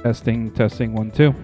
Testing, testing, 1, 2.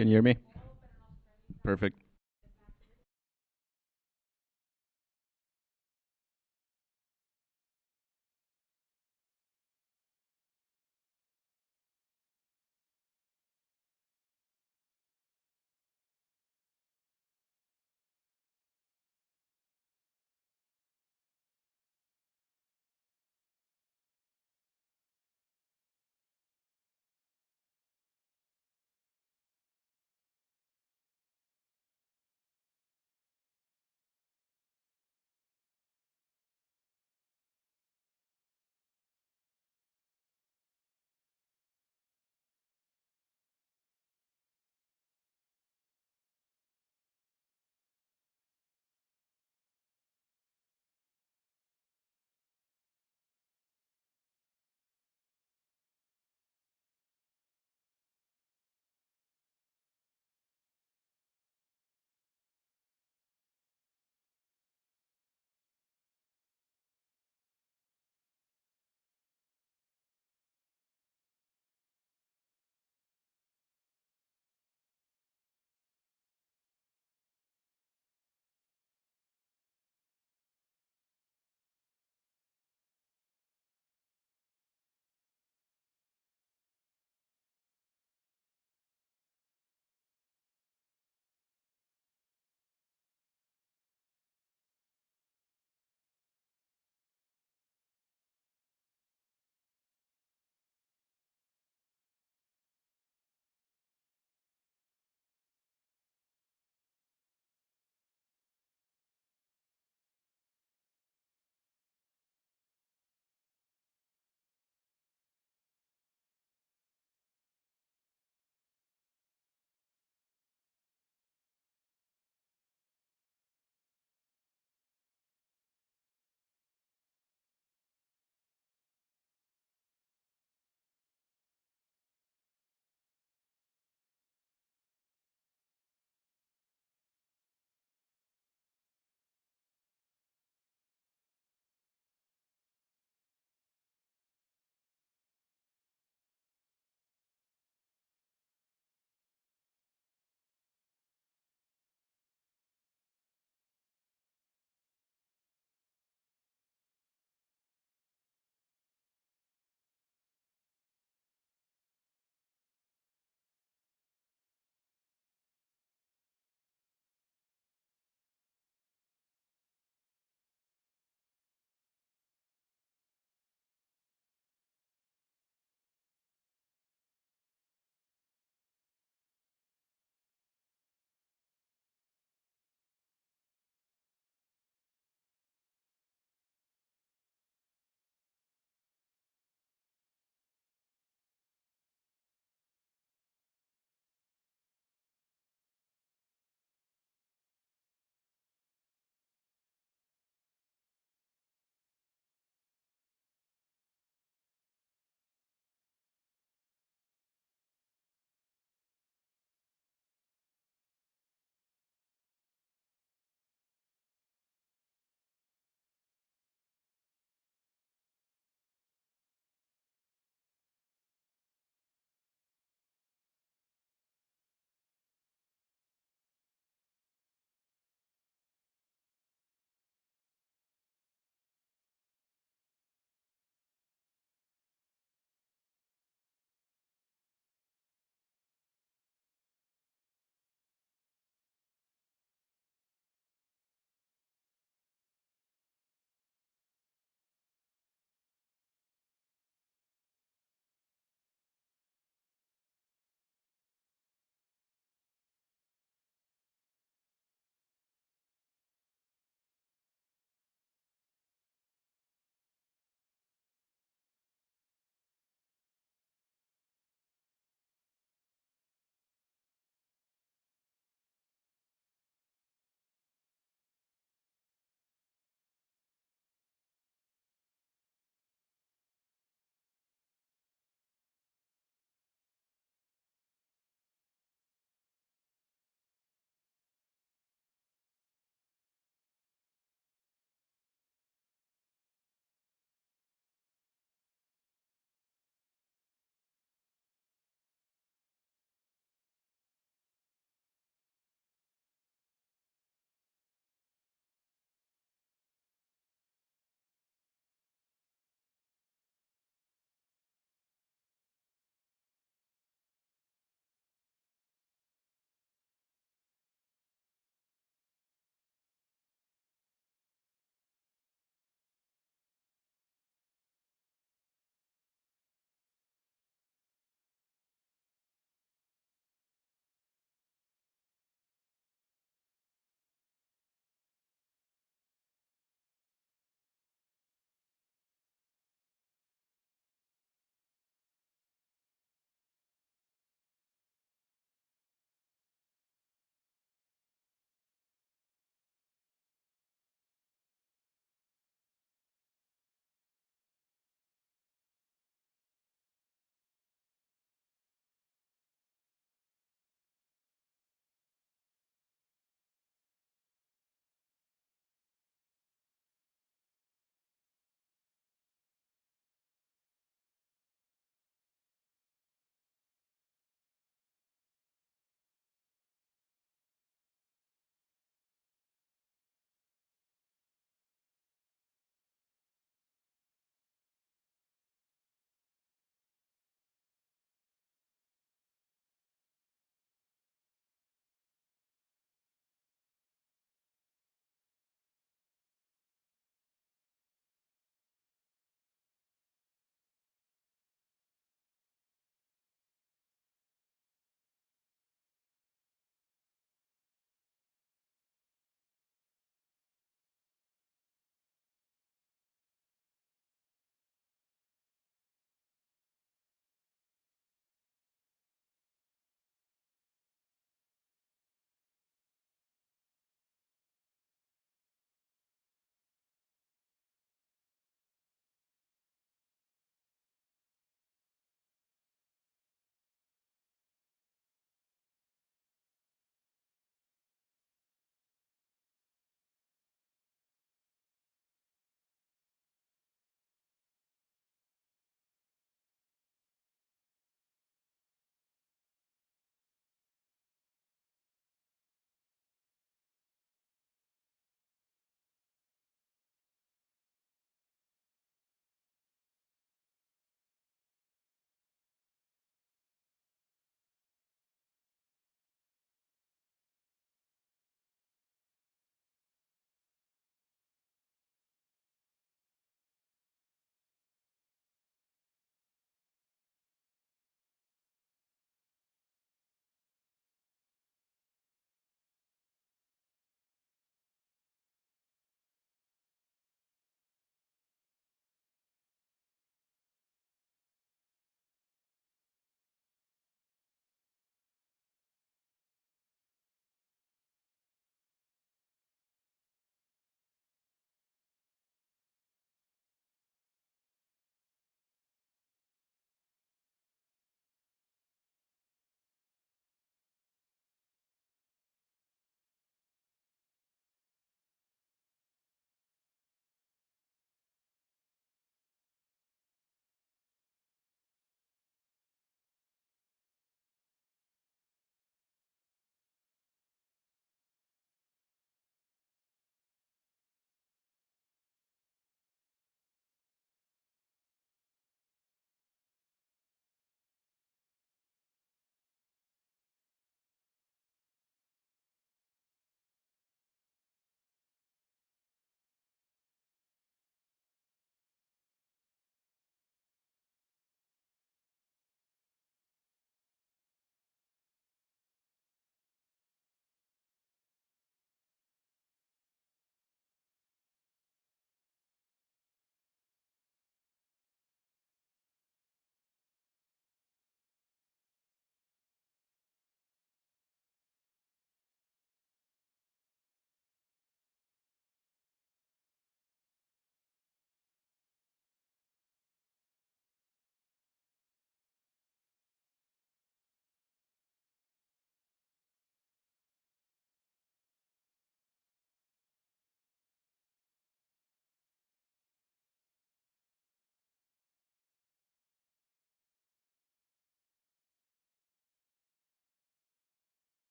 Can you hear me? Perfect.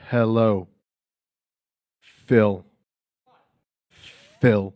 Hello. Phil. Phil.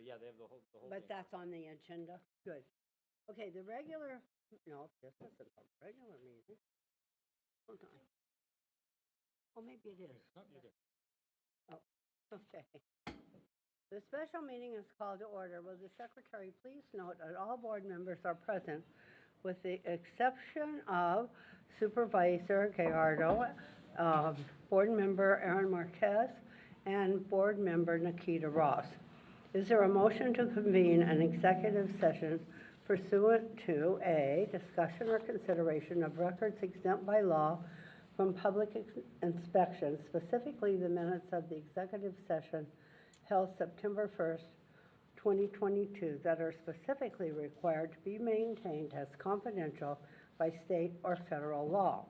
yeah, they have the whole But thing. that's on the agenda? Good. Okay, the regular, no, this isn't a regular meeting. Hold on. Oh, maybe it is. No, you're good. Oh, okay. The special meeting is called to order. Will the secretary please note that all board members are present with the exception of Supervisor Gallardo, Board Member Aaron Marquez, and Board Member Nikita Ross. Is there a motion to convene an executive session pursuant to A, discussion or consideration of records exempt by law from public inspection, specifically the minutes of the executive session held September 1st, 2022, that are specifically required to be maintained as confidential by state or federal law.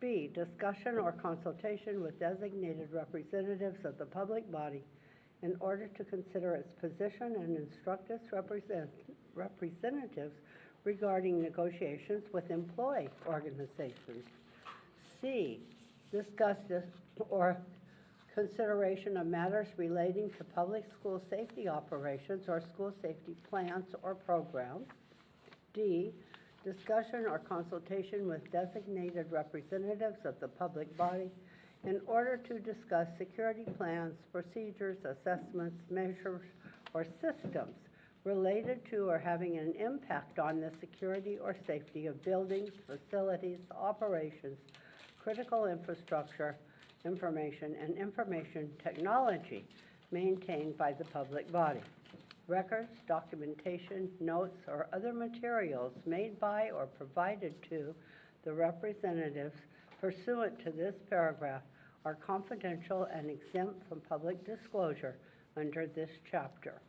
B, discussion or consultation with designated representatives of the public body in order to consider its position and instruct its representatives regarding negotiations with employee organizations. C, discuss this or consideration of matters relating to public school safety operations or school safety plans or programs. D, discussion or consultation with designated representatives of the public body in order to discuss security plans, procedures, assessments, measures, or systems related to or having an impact on the security or safety of buildings, facilities, operations, critical infrastructure, information, and information technology maintained by the public body. Records, documentation, notes, or other materials made by or provided to the representatives pursuant to this paragraph are confidential and exempt from public disclosure under this chapter.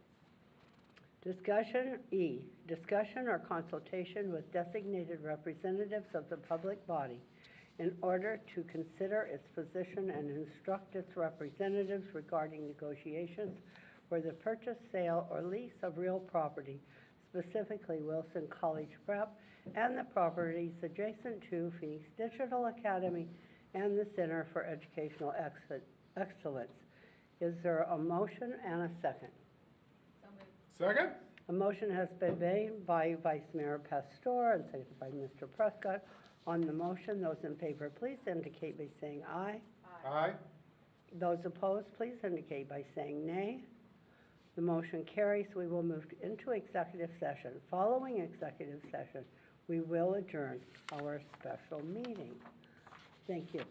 Discussion E, discussion or consultation with designated representatives of the public body in order to consider its position and instruct its representatives regarding negotiations for the purchase, sale, or lease of real property, specifically Wilson College Prep and the properties adjacent to Phoenix Digital Academy and the Center for Educational Excellence. Is there a motion and a second? Second? A motion has been made by Vice Mayor Pastor and seconded by Mr. Prescott. On the motion, those in favor, please indicate by saying aye. Aye. Those opposed, please indicate by saying nay. The motion carries. We will move into executive session. Following executive session, we will adjourn our special meeting. Thank you.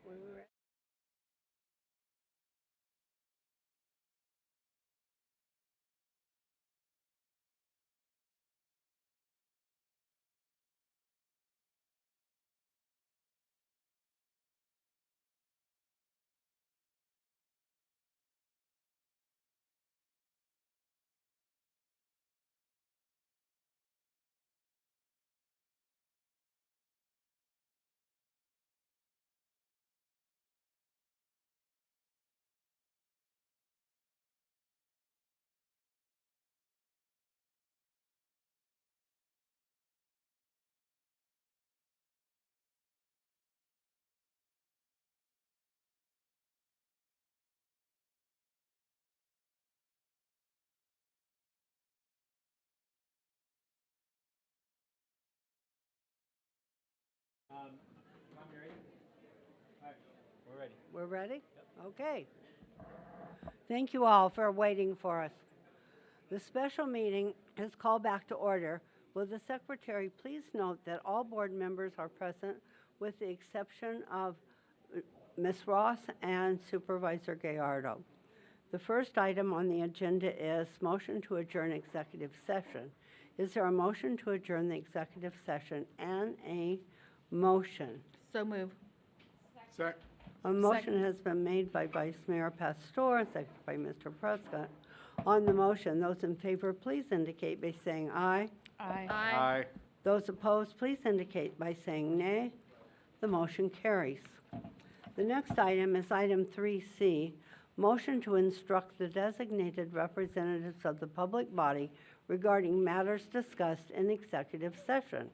When we were- We're ready? Okay. Thank you all for waiting for us. The special meeting is called back to order. Will the secretary please note that all board members are present with the exception of Ms. Ross and Supervisor Gallardo. The first item on the agenda is motion to adjourn executive session. Is there a motion to adjourn the executive session and a motion? So move. Sec. A motion has been made by Vice Mayor Pastor, seconded by Mr. Prescott. On the motion, those in favor, please indicate by saying aye. Aye. Those opposed, please indicate by saying nay. The motion carries. The next item is item 3C, motion to instruct the designated representatives of the public body regarding matters discussed in executive session.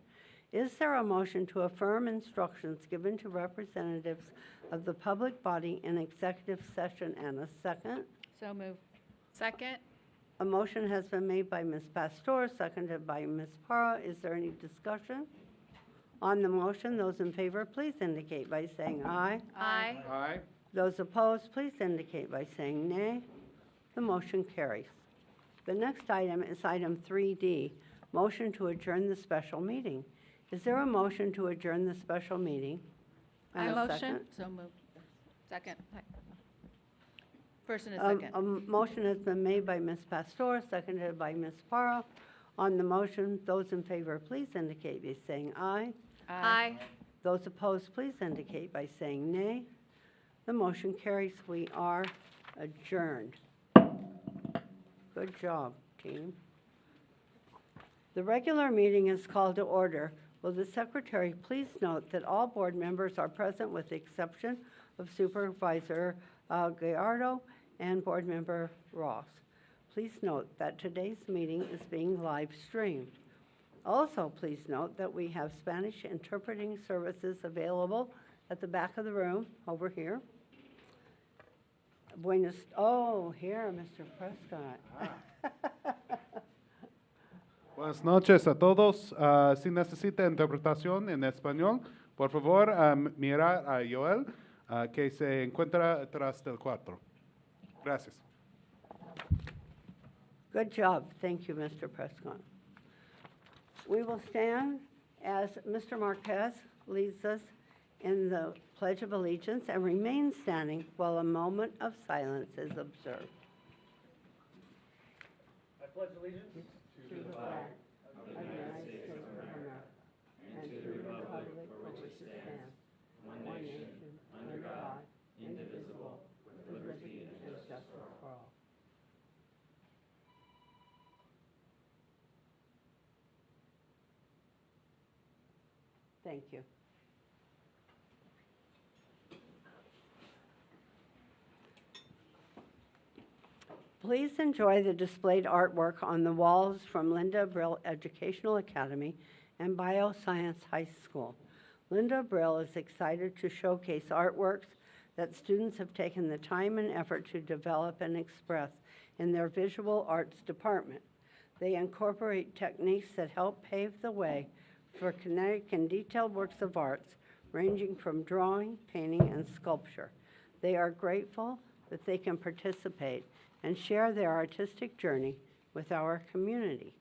Is there a motion to affirm instructions given to representatives of the public body in executive session and a second? So move. Second. A motion has been made by Ms. Pastor, seconded by Ms. Parra. Is there any discussion? On the motion, those in favor, please indicate by saying aye. Aye. Aye. Those opposed, please indicate by saying nay. The motion carries. The next item is item 3D, motion to adjourn the special meeting. Is there a motion to adjourn the special meeting? And a Motion. second? So move. Second. First and a A second. motion has been made by Ms. Pastor, seconded by Ms. Parra. On the motion, those in favor, please indicate by saying aye. Aye. Those opposed, please indicate by saying nay. The motion carries. We are adjourned. Good job, team. The regular meeting is called to order. Will the secretary please note that all board members are present with the exception of Supervisor Gallardo and Board Member Ross. Please note that today's meeting is being live streamed. Also, please note that we have Spanish interpreting services available at the back of the room over here. Here, Mr. Prescott. Buenas noches a todos. Si necesita interpretación en español, por favor, mira a Joel, que se encuentra tras del cuarto. Gracias. Good job. Thank you, Mr. Prescott. We will stand as Mr. Marquez leads us in the Pledge of Allegiance and remain standing while a moment of silence is observed. I pledge allegiance To the flag of the United States of America and to the republic for which it stands, one nation, under God, indivisible, with liberty and justice for all. Thank you. Please enjoy the displayed artwork on the walls from Linda Brill Educational Academy and Bioscience High School. Linda Brill is excited to showcase artworks that students have taken the time and effort to develop and express in their visual arts department. They incorporate techniques that help pave the way for kinetic and detailed works of arts ranging from drawing, painting, and sculpture. They are grateful that they can participate and share their artistic journey with our community.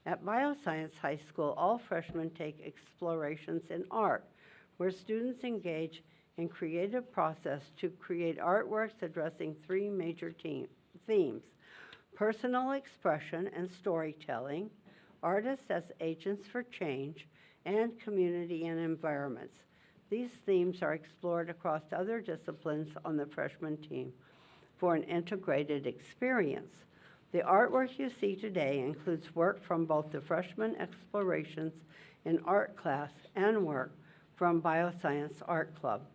At Bioscience High School, all freshmen take explorations in art, where students engage and creative process to create artworks addressing three major themes: personal expression and storytelling, artists as agents for change, and community and environments. These themes are explored across other disciplines on the freshman team for an integrated experience. The artwork you see today includes work from both the freshman explorations in art class and work from Bioscience Art Club.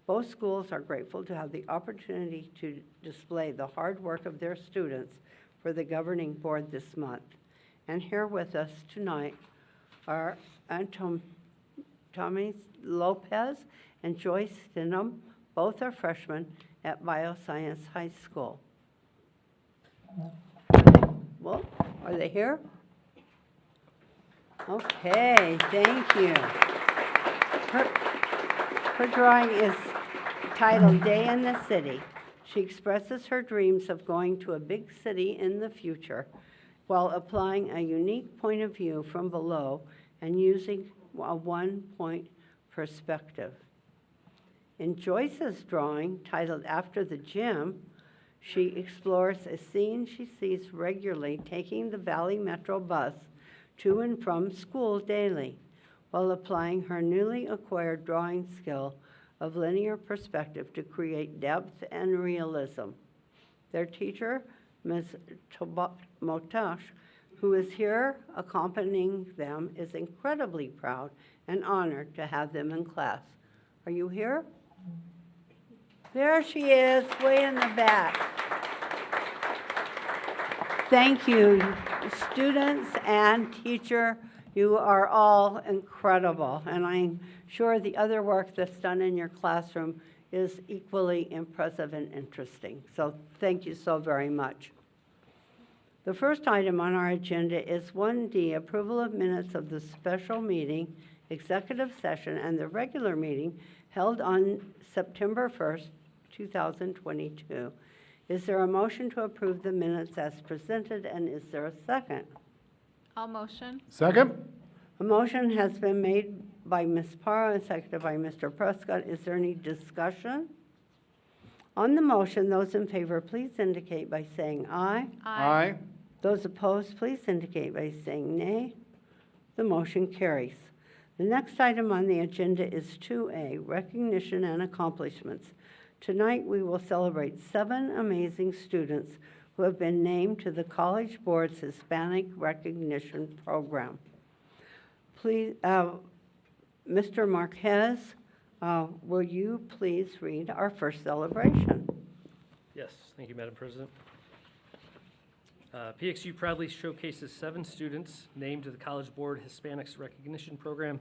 Both schools are grateful to have the opportunity to display the hard work of their students for the governing board this month. And here with us tonight are Tommy Lopez and Joyce Stidham. Both are freshmen at Bioscience High School. Well, are they here? Okay, thank you. Her drawing is titled Day in the City. She expresses her dreams of going to a big city in the future while applying a unique point of view from below and using a one-point perspective. In Joyce's drawing, titled After the Gym, she explores a scene she sees regularly taking the Valley Metro bus to and from school daily, while applying her newly acquired drawing skill of linear perspective to create depth and realism. Their teacher, Ms. Motash, who is here accompanying them, is incredibly proud and honored to have them in class. Are you here? There she is, way in the back. Thank you, students and teacher. You are all incredible, and I'm sure the other work that's done in your classroom is equally impressive and interesting. So thank you so very much. The first item on our agenda is 1D, approval of minutes of the special meeting, executive session, and the regular meeting held on September 1st, 2022. Is there a motion to approve the minutes as presented, and is there a second? I'll motion. Second? A motion has been made by Ms. Parra and seconded by Mr. Prescott. Is there any discussion? On the motion, those in favor, please indicate by saying aye. Aye. Those opposed, please indicate by saying nay. The motion carries. The next item on the agenda is 2A, recognition and accomplishments. Tonight, we will celebrate 7 amazing students who have been named to the College Board's Hispanic Recognition Program. Please, Mr. Marquez, will you please read our first celebration? Yes, thank you, Madam President. PXU proudly showcases 7 students named to the College Board Hispanics Recognition Program.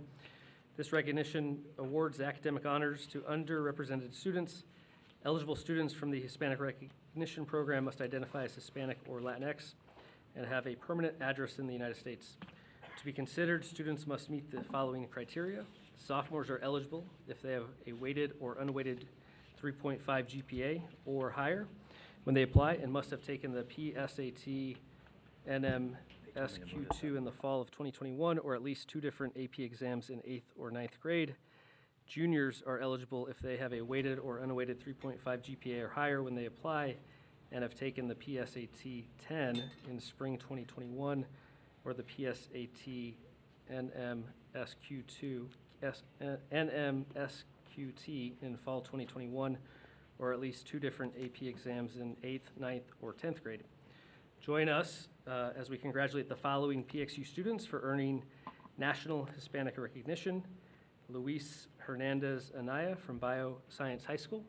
This recognition awards academic honors to underrepresented students. Eligible students from the Hispanic Recognition Program must identify as Hispanic or Latinx and have a permanent address in the United States. To be considered, students must meet the following criteria. Sophomores are eligible if they have a weighted or unweighted 3.5 GPA or higher when they apply, and must have taken the PSAT NMSQ2 in the fall of 2021, or at least 2 different AP exams in 8th or 9th grade. Juniors are eligible if they have a weighted or unweighted 3.5 GPA or higher when they apply and have taken the PSAT 10 in spring 2021, or the PSAT NMSQ2 NMSQT in fall 2021, or at least 2 different AP exams in 8th, 9th, or 10th grade. Join us as we congratulate the following PXU students for earning National Hispanic Recognition. Luis Hernandez Anaya from Bioscience High School.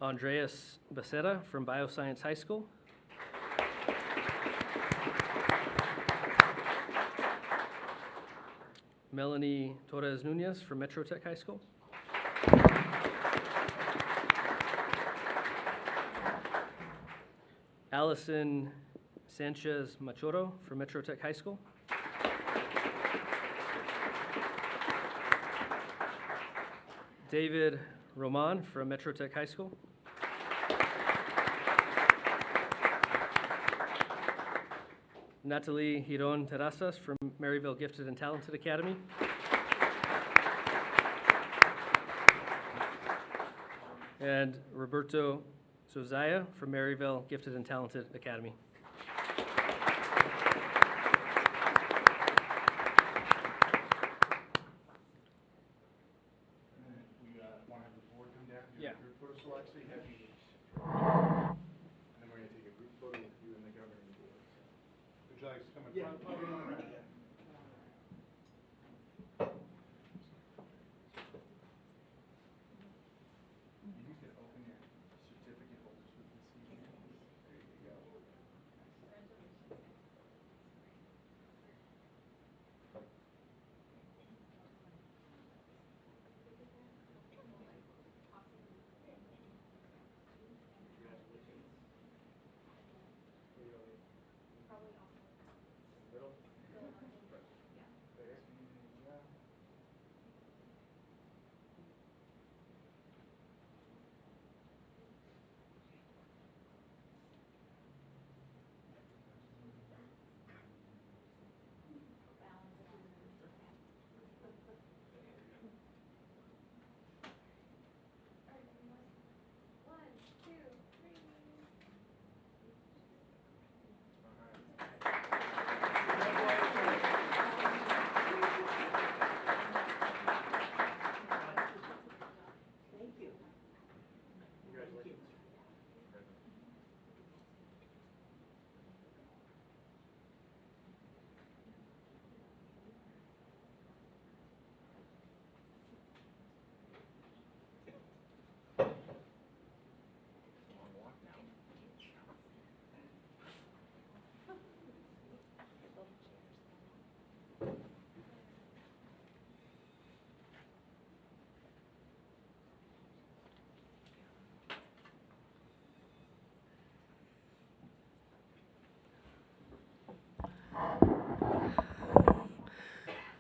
Andreas Becerra from Bioscience High School. Melanie Torres Nunez from Metro Tech High School. Allison Sanchez Machoro from Metro Tech High School. David Roman from Metro Tech High School. Natalie Giron Terrazas from Maryville Gifted and Talented Academy. And Roberto Zozaya from Maryville Gifted and Talented Academy. We want to have the board come down, do Yeah. a group photo, so actually have you. And then we're going to take a group photo with you and the governing board. Would you like to come in front? You can open your certificate holders with the seat. There you go.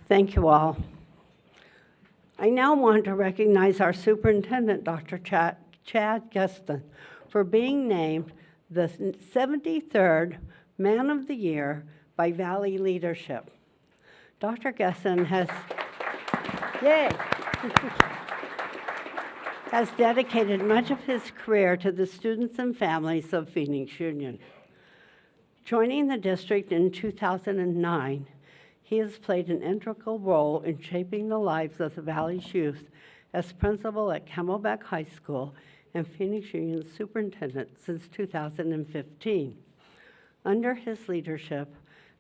Thank you all. I now want to recognize our superintendent, Dr. Chad Geston, for being named the 73rd Man of the Year by Valley Leadership. Dr. Gesson has dedicated much of his career to the students and families of Phoenix Union. Joining the district in 2009, he has played an integral role in shaping the lives of the Valley's youth as principal at Camelback High School and Phoenix Union's superintendent since 2015. Under his leadership,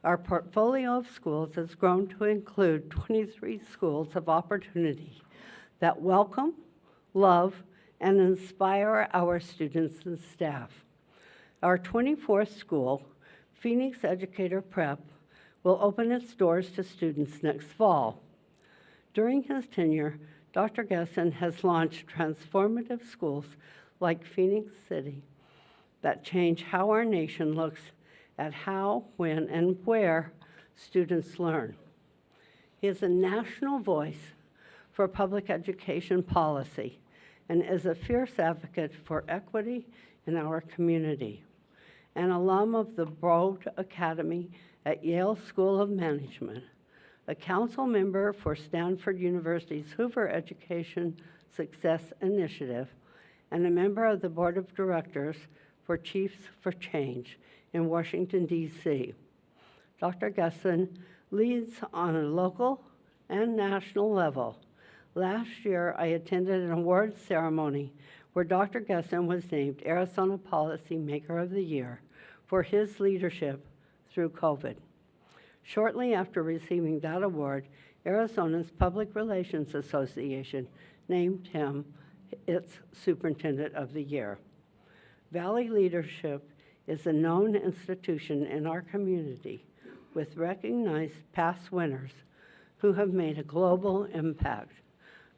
our portfolio of schools has grown to include 23 schools of opportunity that welcome, love, and inspire our students and staff. Our 24th school, Phoenix Educator Prep, will open its doors to students next fall. During his tenure, Dr. Gesson has launched transformative schools like Phoenix City that change how our nation looks at how, when, and where students learn. He is a national voice for public education policy and is a fierce advocate for equity in our community. An alum of the Broad Academy at Yale School of Management, a council member for Stanford University's Hoover Education Success Initiative, and a member of the Board of Directors for Chiefs for Change in Washington, D.C. Dr. Gesson leads on a local and national level. Last year, I attended an awards ceremony where Dr. Gesson was named Arizona Policy Maker of the Year for his leadership through COVID. Shortly after receiving that award, Arizona's Public Relations Association named him its Superintendent of the Year. Valley Leadership is a known institution in our community with recognized past winners who have made a global impact.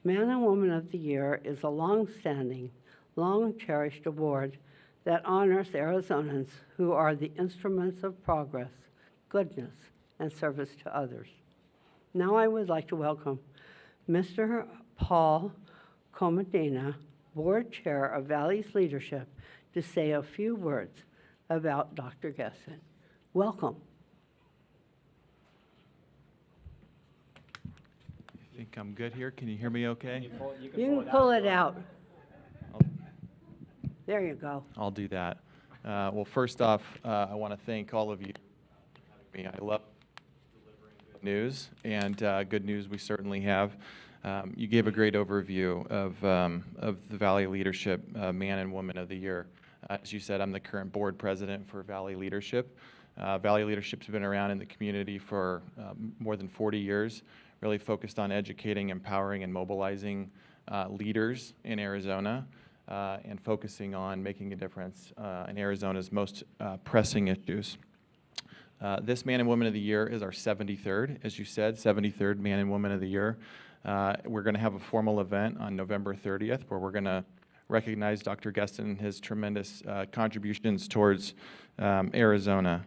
Man and Woman of the Year is a long-standing, long-cherished award that honors Arizonans who are the instruments of progress, goodness, and service to others. Now I would like to welcome Mr. Paul Comedina, Board Chair of Valley's Leadership, to say a few words about Dr. Gesson. Welcome. think I'm good here. Can you hear me okay? You can pull it out. There you go. I'll do that. Well, first off, I want to thank all of you for having me. I love delivering good news, and good news we certainly have. You gave a great overview of the Valley Leadership Man and Woman of the Year. As you said, I'm the current board president for Valley Leadership. Valley Leadership's been around in the community for more than 40 years, really focused on educating, empowering, and mobilizing leaders in Arizona, and focusing on making a difference in Arizona's most pressing issues. This Man and Woman of the Year is our 73rd, as you said, 73rd Man and Woman of the Year. We're going to have a formal event on November 30th where we're going to recognize Dr. Gueston and his tremendous contributions towards Arizona.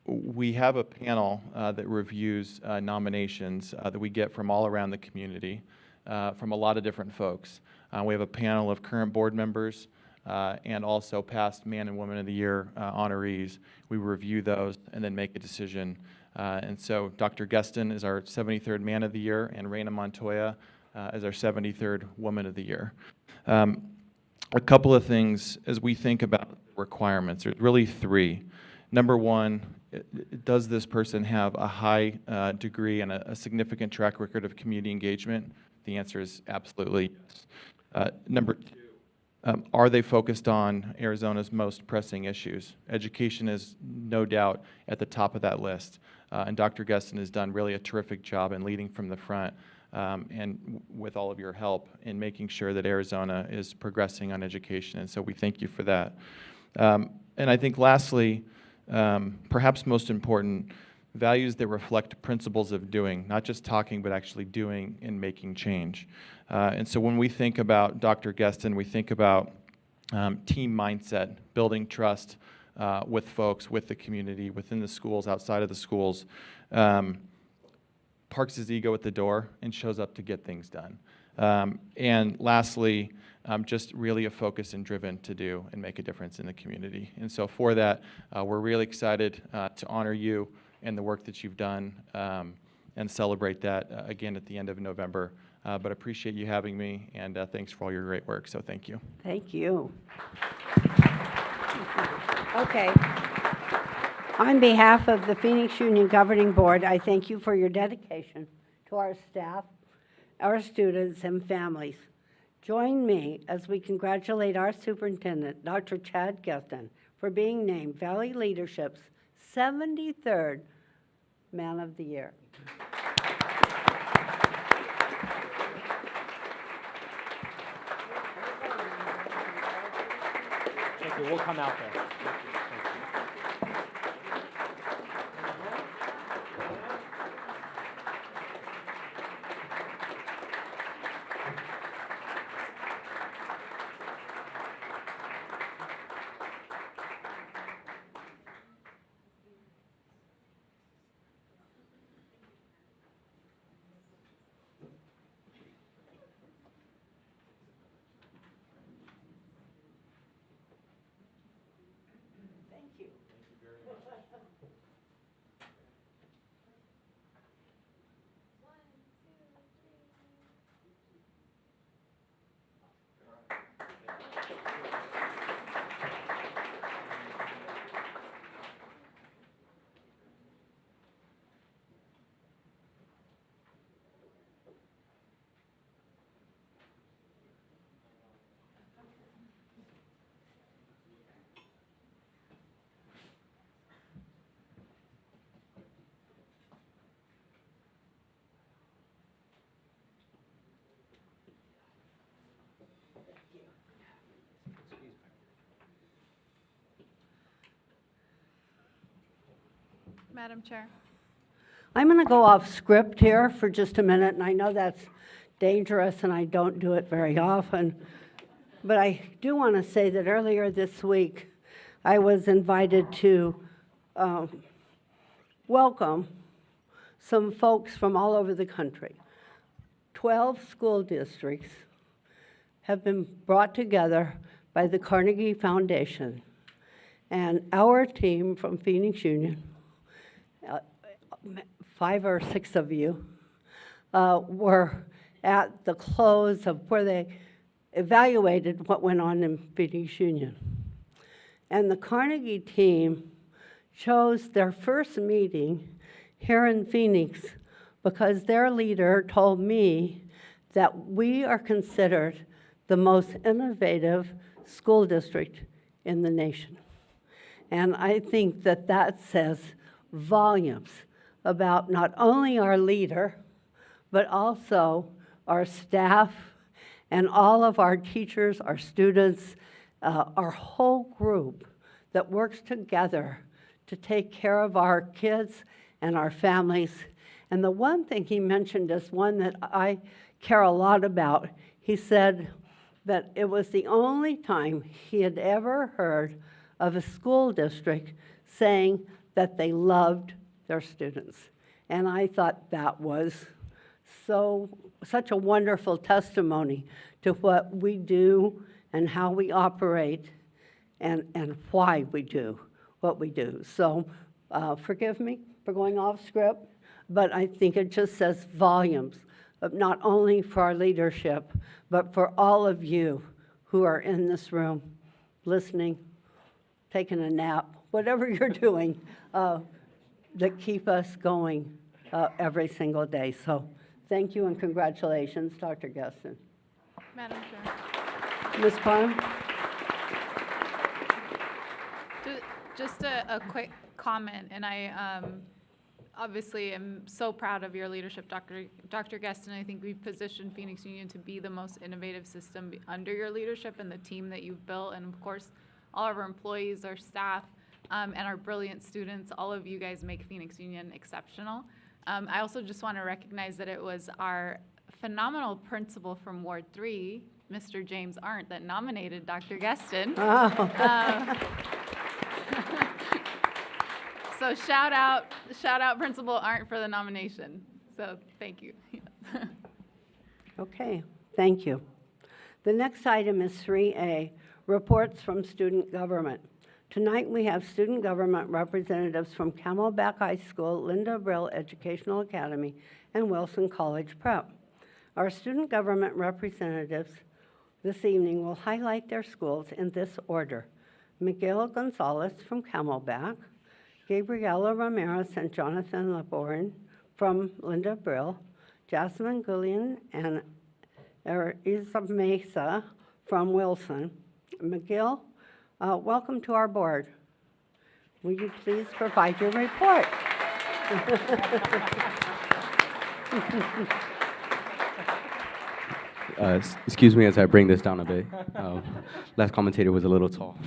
We have a panel that reviews nominations that we get from all around the community, from a lot of different folks. We have a panel of current board members and also past Man and Woman of the Year honorees. We review those and then make a decision. And so Dr. Gueston is our 73rd Man of the Year, and Reina Montoya is our 73rd Woman of the Year. A couple of things as we think about requirements. There's really three. Number one, does this person have a high degree and a significant track record of community engagement? The answer is absolutely yes. Number two, are they focused on Arizona's most pressing issues? Education is no doubt at the top of that list. And Dr. Gueston has done really a terrific job in leading from the front and with all of your help in making sure that Arizona is progressing on education. And so we thank you for that. And I think lastly, perhaps most important, values that reflect principles of doing, not just talking, but actually doing and making change. And so when we think about Dr. Gueston, we think about team mindset, building trust with folks, with the community, within the schools, outside of the schools, parks his ego at the door and shows up to get things done. And lastly, just really a focus and driven to do and make a difference in the community. And so for that, we're really excited to honor you and the work that you've done and celebrate that again at the end of November. But appreciate you having me, and thanks for all your great work. So thank you. Thank you. Okay. On behalf of the Phoenix Union Governing Board, I thank you for your dedication to our staff, our students, and families. Join me as we congratulate our superintendent, Dr. Chad Gueston, for being named Valley Leadership's 73rd Man of the Year. Thank you. We'll come out there. Madam Chair. I'm going to go off script here for just a minute, and I know that's dangerous, and I don't do it very often. But I do want to say that earlier this week, I was invited to welcome some folks from all over the country. 12 school districts have been brought together by the Carnegie Foundation. And our team from Phoenix Union, 5 or 6 of you, were at the close of where they evaluated what went on in Phoenix Union. And the Carnegie team chose their first meeting here in Phoenix because their leader told me that we are considered the most innovative school district in the nation. And I think that that says volumes about not only our leader, but also our staff and all of our teachers, our students, our whole group that works together to take care of our kids and our families. And the one thing he mentioned is one that I care a lot about. He said that it was the only time he had ever heard of a school district saying that they loved their students. And I thought that was such a wonderful testimony to what we do and how we operate and why we do what we do. So forgive me for going off script, but I think it just says volumes, of not only for our leadership, but for all of you who are in this room, listening, taking a nap, whatever you're doing, that keep us going every single day. So thank you and congratulations, Dr. Geston. Madam Chair. Ms. Parham? Just a quick comment, and I obviously am so proud of your leadership, Dr. Geston. I think we've positioned Phoenix Union to be the most innovative system under your leadership and the team that you've built, and of course, all of our employees, our staff, and our brilliant students. All of you guys make Phoenix Union exceptional. I also just want to recognize that it was our phenomenal principal from Ward 3, Mr. James Arndt, that nominated Dr. Geston. So shout out Principal Arndt for the nomination. So thank you. Okay, thank you. The next item is 3A, reports from student government. Tonight we have student government representatives from Camelback High School, Linda Brill Educational Academy, and Wilson College Prep. Our student government representatives this evening will highlight their schools in this order: Miguel Gonzalez from Camelback, Gabriela Ramirez and Jonathan Laborn from Linda Brill, Jasmine Gullion and Isa Mesa from Wilson. Miguel, welcome to our board. Will you please provide your report? Excuse me as I bring this down a bit. Last commentator was a little tall.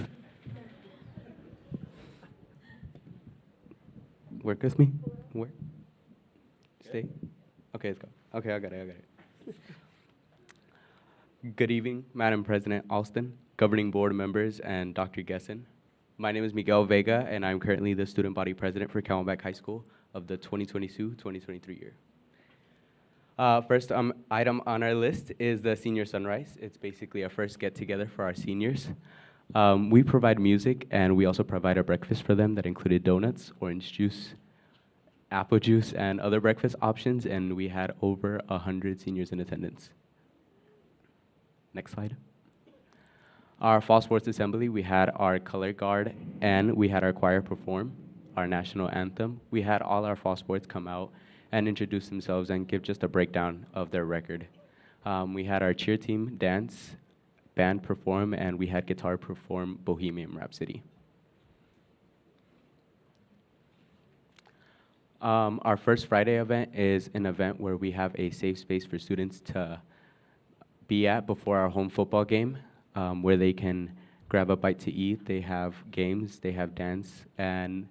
Work with me? Where? Stay? Okay, let's go. Okay, I got it. Good evening, Madam President Alston, governing board members, and Dr. Gesson. My name is Miguel Vega, and I'm currently the student body president for Camelback High School of the 2022-2023 year. First item on our list is the Senior Sunrise. It's basically our first get-together for our seniors. We provide music, and we also provide a breakfast for them that included donuts, orange juice, apple juice, and other breakfast options, and we had over 100 seniors in attendance. Next slide. Our fall sports assembly, we had our color guard, and we had our choir perform our national anthem. We had all our fall sports come out and introduce themselves and give just a breakdown of their record. We had our cheer team dance, band perform, and we had guitar perform Bohemian Rhapsody. Our first Friday event is an event where we have a safe space for students to be at before our home football game, where they can grab a bite to eat. They have games, they have dance, and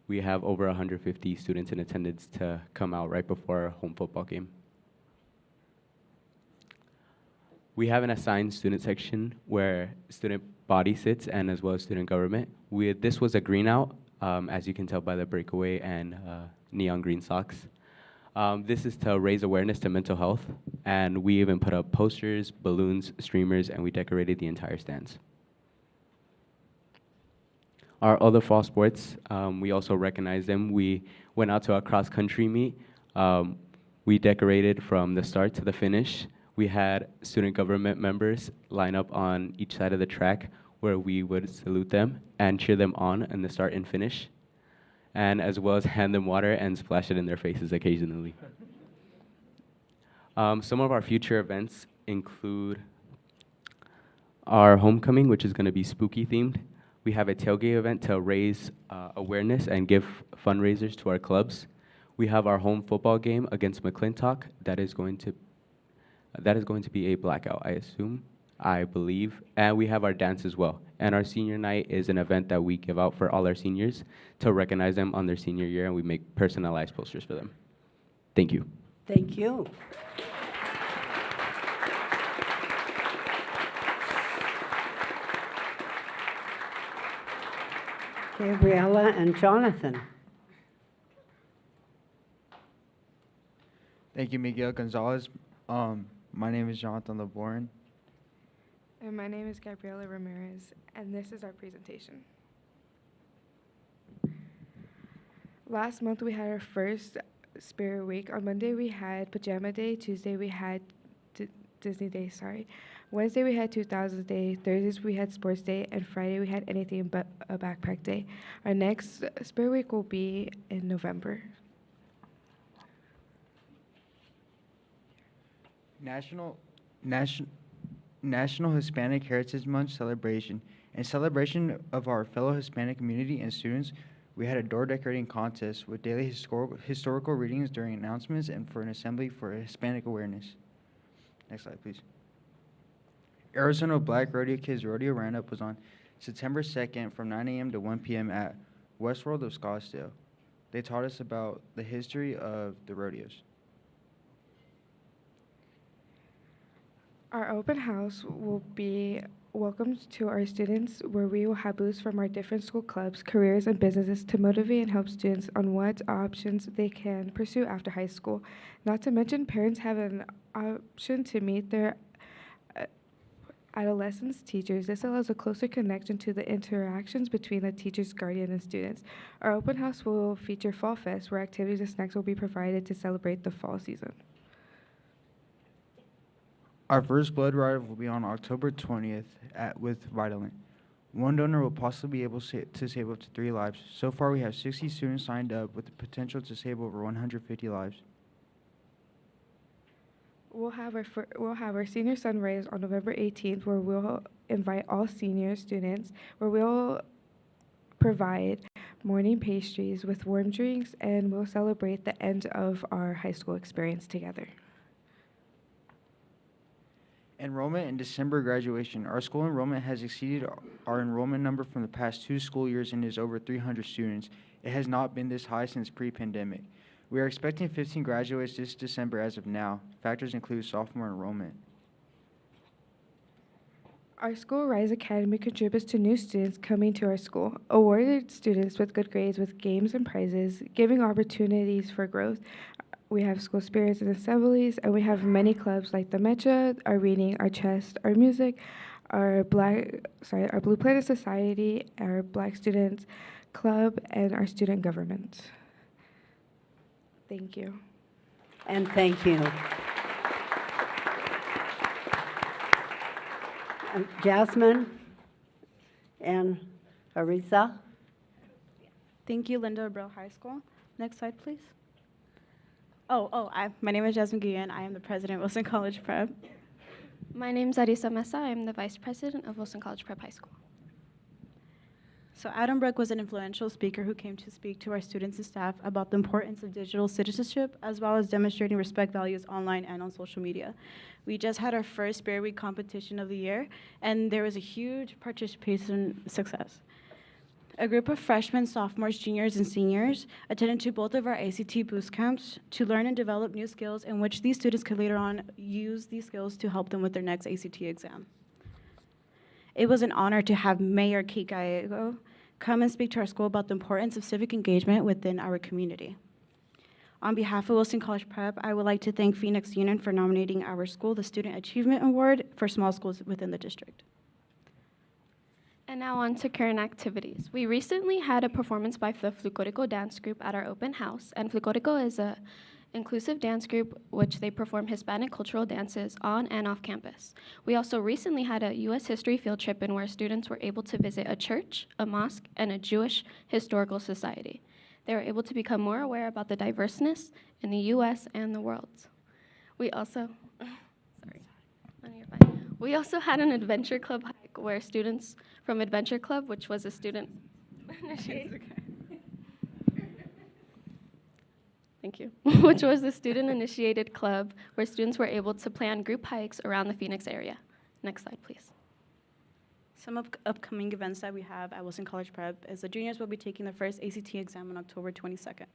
we have over 150 students in attendance to come out right before our home football game. We have an assigned student section where student body sits and as well as student government. This was a green out, as you can tell by the breakaway and neon green socks. This is to raise awareness to mental health, and we even put up posters, balloons, streamers, and we decorated the entire stands. Our other fall sports, we also recognized them. We went out to a cross-country meet We decorated from the start to the finish. We had student government members line up on each side of the track where we would salute them and cheer them on in the start and finish, and as well as hand them water and splash it in their faces occasionally. Some of our future events include our homecoming, which is going to be spooky themed. We have a tailgate event to raise awareness and give fundraisers to our clubs. We have our home football game against McClintock. That is going to be a blackout, I assume, I believe. And we have our dance as well. And our senior night is an event that we give out for all our seniors to recognize them on their senior year, and we make personalized posters for them. Thank you. Thank you. Gabriella and Jonathan. Thank you, Miguel Gonzalez. My name is Jonathan LeBourne. And my name is Gabriela Ramirez, and this is our presentation. Last month we had our first Spirit Week. On Monday we had Pajama Day, Tuesday we had Disney Day, Wednesday we had 2000s Day, Thursdays we had Sports Day, and Friday we had anything but a backpack day. Our next Spirit Week will be in November. National Hispanic Heritage Month celebration. In celebration of our fellow Hispanic community and students, we had a door decorating contest with daily historical readings during announcements and for an assembly for Hispanic awareness. Next slide, please. Arizona Black Rodeo Kids Rodeo Roundup was on September 2nd from 9 a.m. to 1 p.m. at Westworld of Scottsdale. They taught us about the history of the rodeos. Our open house will be welcomed to our students, where we will have booths from our different school clubs, careers, and businesses to motivate and help students on what options they can pursue after high school. Not to mention, parents have an option to meet their adolescents' teachers. This allows a closer connection to the interactions between the teachers, guardian, and students. Our open house will feature Fall Fest, where activities and snacks will be provided to celebrate the fall season. Our first blood drive will be on October 20th with Vitalin. One donor will possibly be able to save up to 3 lives. So far, we have 60 students signed up with the potential to save over 150 lives. We'll have our senior sunrise on November 18th, where we'll invite all senior students, where we'll provide morning pastries with warm drinks, and we'll celebrate the end of our high school experience together. Enrollment and December graduation. Our school enrollment has exceeded our enrollment number from the past 2 school years and is over 300 students. It has not been this high since pre-pandemic. We are expecting 15 graduates this December as of now. Factors include sophomore enrollment. Our School Rise Academy contributes to new students coming to our school, awarded students with good grades with games and prizes, giving opportunities for growth. We have school spirits and assemblies, and we have many clubs like the Mecha, our reading, our chess, our music, our Blue Planet Society, our Black Students Club, and our student government. Thank you. And thank you. Jasmine and Arisa. Thank you, Linda Abreu High School. Next slide, please. My name is Jasmine Guillen. I am the president of Wilson College Prep. My name is Arisa Mesa. I am the vice president of Wilson College Prep High School. So Adam Brook was an influential speaker who came to speak to our students and staff about the importance of digital citizenship, as well as demonstrating respect values online and on social media. We just had our first Spirit Week competition of the year, and there was a huge participation success. A group of freshmen, sophomores, juniors, and seniors attended to both of our ACT boost camps to learn and develop new skills in which these students could later on use these skills to help them with their next ACT exam. It was an honor to have Mayor Kate Gallego come and speak to our school about the importance of civic engagement within our community. On behalf of Wilson College Prep, I would like to thank Phoenix Union for nominating our school the Student Achievement Award for small schools within the district. And now on to current activities. We recently had a performance by the Flucorico Dance Group at our open house, and Flucorico is inclusive dance group, which they perform Hispanic cultural dances on and off campus. We also recently had a U.S. history field trip in where students were able to visit a church, a mosque, and a Jewish historical society. They were able to become more aware about the diverseness in the U.S. and the world. We also, sorry, no, you're fine. We also had an adventure club hike where students from Adventure Club, which was a student initiated. Thank you. Which was the student-initiated club where students were able to plan group hikes around the Phoenix area. Next slide, please. Some upcoming events that we have at Wilson College Prep is the juniors will be taking their first ACT exam on October 22nd.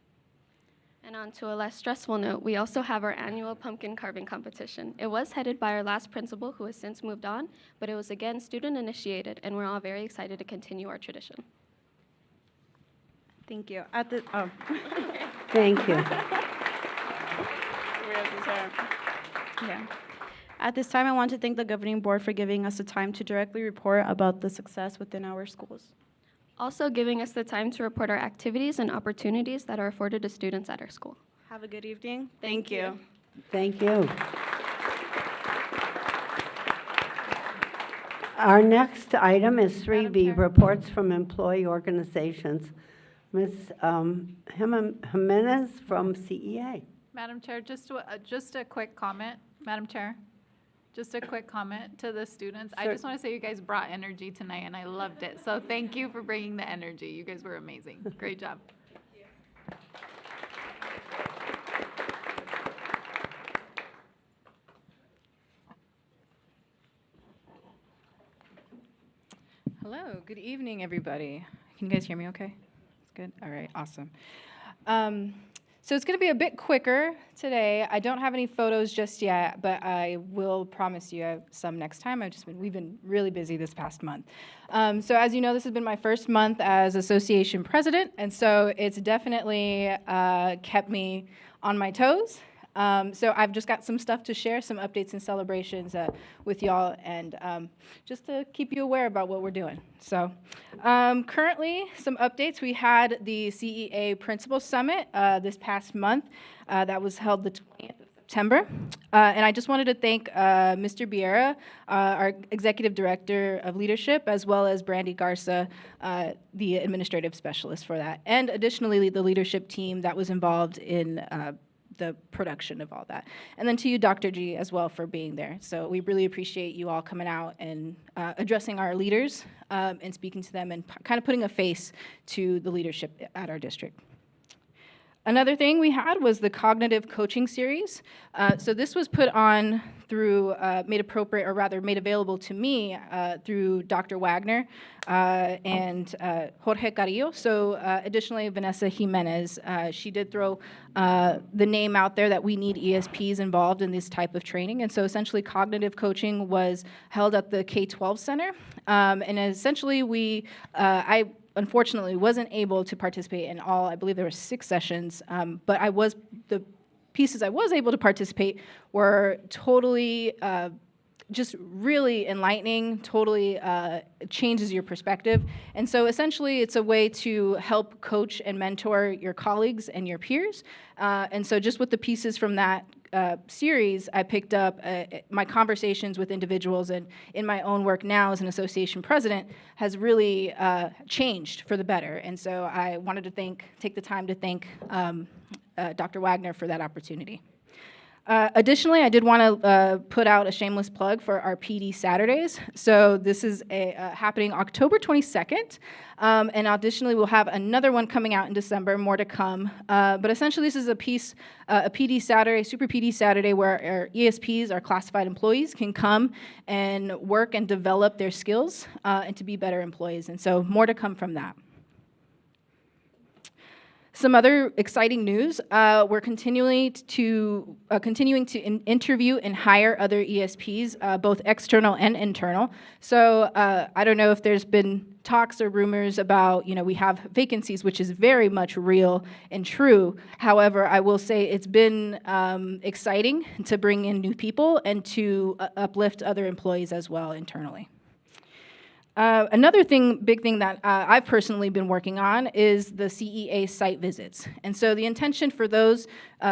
And on to a less stressful note, we also have our annual pumpkin carving competition. It was headed by our last principal, who has since moved on, but it was again student-initiated, and we're all very excited to continue our tradition. Thank you. Thank you. Yeah. At this time, I want to thank the governing board for giving us the time to directly report about the success within our schools. Also giving us the time to report our activities and opportunities that are afforded to students at our school. Have a good evening. Thank you. Thank you. Our next item is 3B, Chair. reports from employee organizations. Ms. Jimenez from CEA. Madam Chair, just a quick comment. Madam Chair, just a quick comment to the students. I just want to say you guys brought energy tonight, and I loved it. So thank you for bringing the energy. You guys were amazing. Great job. Hello, good evening, everybody. Can you guys hear me okay? It's good? All right, awesome. So it's going to be a bit quicker today. I don't have any photos just yet, but I will promise you I have some next time. We've been really busy this past month. So as you know, this has been my first month as association president, and so it's definitely kept me on my toes. So I've just got some stuff to share, some updates and celebrations with y'all, and just to keep you aware about what we're doing. So currently, some updates. We had the CEA Principal Summit this past month. That was held the 20th of September. And I just wanted to thank Mr. Biera, our Executive Director of Leadership, as well as Brandy Garza, the Administrative Specialist for that. And additionally, the leadership team that was involved in the production of all that. And then to you, Dr. G, as well, for being there. So we really appreciate you all coming out and addressing our leaders and speaking to them and kind of putting a face to the leadership at our district. Another thing we had was the cognitive coaching series. So this was put on through, made available to me through Dr. Wagner and Jorge Carrillo. So additionally, Vanessa Jimenez, she did throw the name out there that we need ESPs involved in this type of training. And so essentially cognitive coaching was held at the K-12 Center. And essentially I unfortunately wasn't able to participate in all. I believe there were 6 sessions, but the pieces I was able to participate were totally just really enlightening, totally changes your perspective. And so essentially it's a way to help coach and mentor your colleagues and your peers. And so just with the pieces from that series, I picked up my conversations with individuals, and in my own work now as an association president has really changed for the better. And so I wanted to take the time to thank Dr. Wagner for that opportunity. Additionally, I did want to put out a shameless plug for our PD Saturdays. So this is happening October 22nd, and additionally we'll have another one coming out in December, more to come. But essentially this is a PD Saturday, Super PD Saturday, where our ESPs, our classified employees, can come and work and develop their skills and to be better employees. And so more to come from that. Some other exciting news, we're continuing to interview and hire other ESPs, both external and internal. So I don't know if there's been talks or rumors about, we have vacancies, which is very much real and true. However, I will say it's been exciting to bring in new people and to uplift other employees as well internally. Another big thing that I've personally been working on is the CEA site visits. And so the intention for those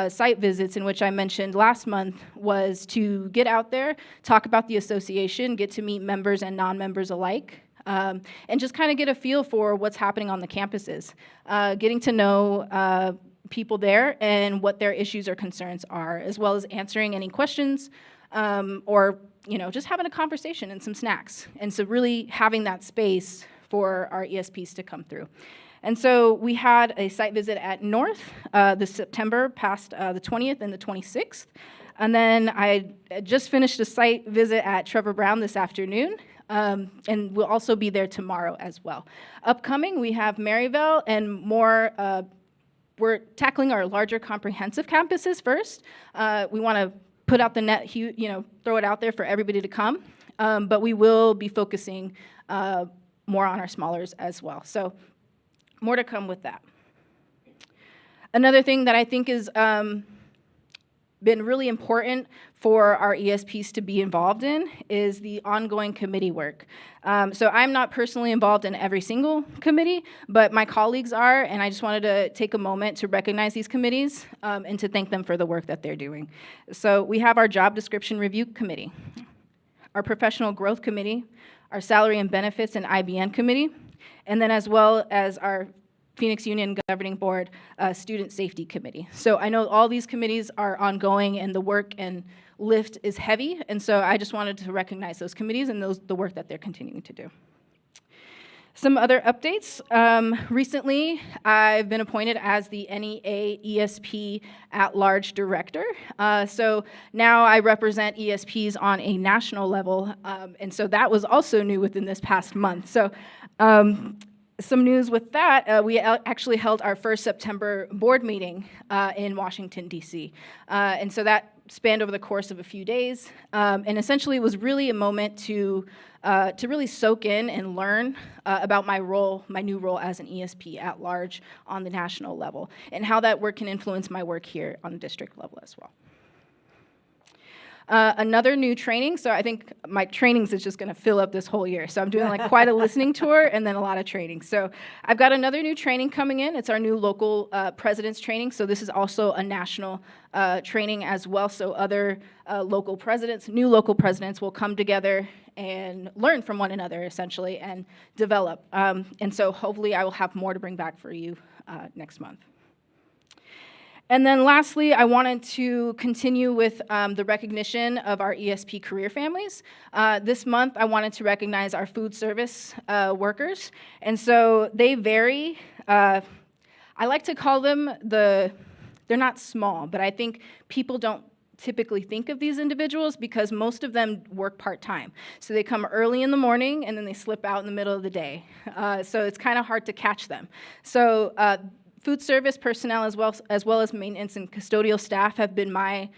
site visits, in which I mentioned last month, was to get out there, talk about the association, get to meet members and non-members alike, and just kind of get a feel for what's happening on the campuses, getting to know people there and what their issues or concerns are, as well as answering any questions or just having a conversation and some snacks. And so really having that space for our ESPs to come through. And so we had a site visit at North this September, past the 20th and the 26th. And then I just finished a site visit at Trevor Brown this afternoon. And we'll also be there tomorrow as well. Upcoming, we have Maryville and more. We're tackling our larger comprehensive campuses first. We want to put out the net, throw it out there for everybody to come. But we will be focusing more on our smallers as well. So more to come with that. Another thing that I think is been really important for our ESPs to be involved in is the ongoing committee work. So I'm not personally involved in every single committee, but my colleagues are, and I just wanted to take a moment to recognize these committees and to thank them for the work that they're doing. So we have our Job Description Review Committee, our Professional Growth Committee, our Salary and Benefits and IBN Committee, and then as well as our Phoenix Union Governing Board Student Safety Committee. So I know all these committees are ongoing and the work and lift is heavy, and so I just wanted to recognize those committees and the work that they're continuing to do. Some other updates. Recently, I've been appointed as the NEA ESP at-large director. So now I represent ESPs on a national level, and so that was also new within this past month. So some news with that, we actually held our first September board meeting in Washington, D.C. And so that spanned over the course of a few days. And essentially, it was really a moment to really soak in and learn about my new role as an ESP at large on the national level, and how that work can influence my work here on the district level as well. Another new training, so I think my trainings is just going to fill up this whole year. So I'm doing like quite a listening tour and then a lot of training. So I've got another new training coming in. It's our new local presidents training. So this is also a national training as well. So other local presidents, new local presidents will come together and learn from one another essentially and develop. And so hopefully I will have more to bring back for you next month. And then lastly, I wanted to continue with the recognition of our ESP career families. This month, I wanted to recognize our food service workers. And so they vary. I like to call them they're not small, but I think people don't typically think of these individuals because most of them work part-time. So they come early in the morning and then they slip out in the middle of the day. So it's kind of hard to catch them. So food service personnel as well as maintenance and custodial staff have been my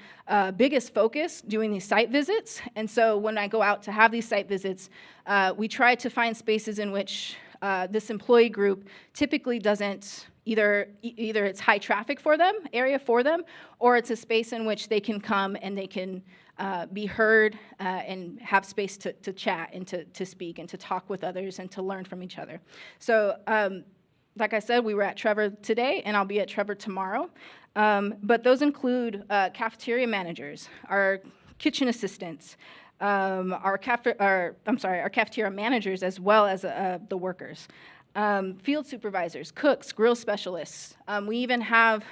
biggest focus doing these site visits. And so when I go out to have these site visits, we try to find spaces in which this employee group typically doesn't, either it's high traffic area for them, or it's a space in which they can come and they can be heard and have space to chat and to speak and to talk with others and to learn from each other. So like I said, we were at Trevor today, and I'll be at Trevor tomorrow. But those include cafeteria managers, our kitchen assistants, our cafeteria managers, as well as the workers. Field supervisors, cooks, grill specialists. We even have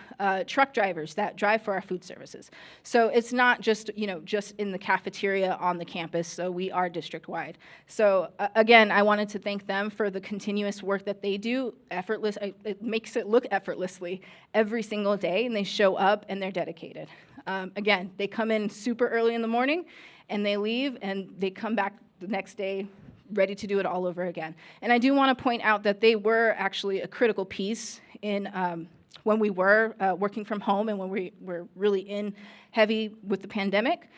truck drivers that drive for our food services. So it's not just in the cafeteria on the campus. So we are district-wide. So again, I wanted to thank them for the continuous work that they do. It makes it look effortlessly every single day, and they show up and they're dedicated. Again, they come in super early in the morning, and they leave, and they come back the next day ready to do it all over again. And I do want to point out that they were actually a critical piece in when we were working from home and when we were really in heavy with the pandemic.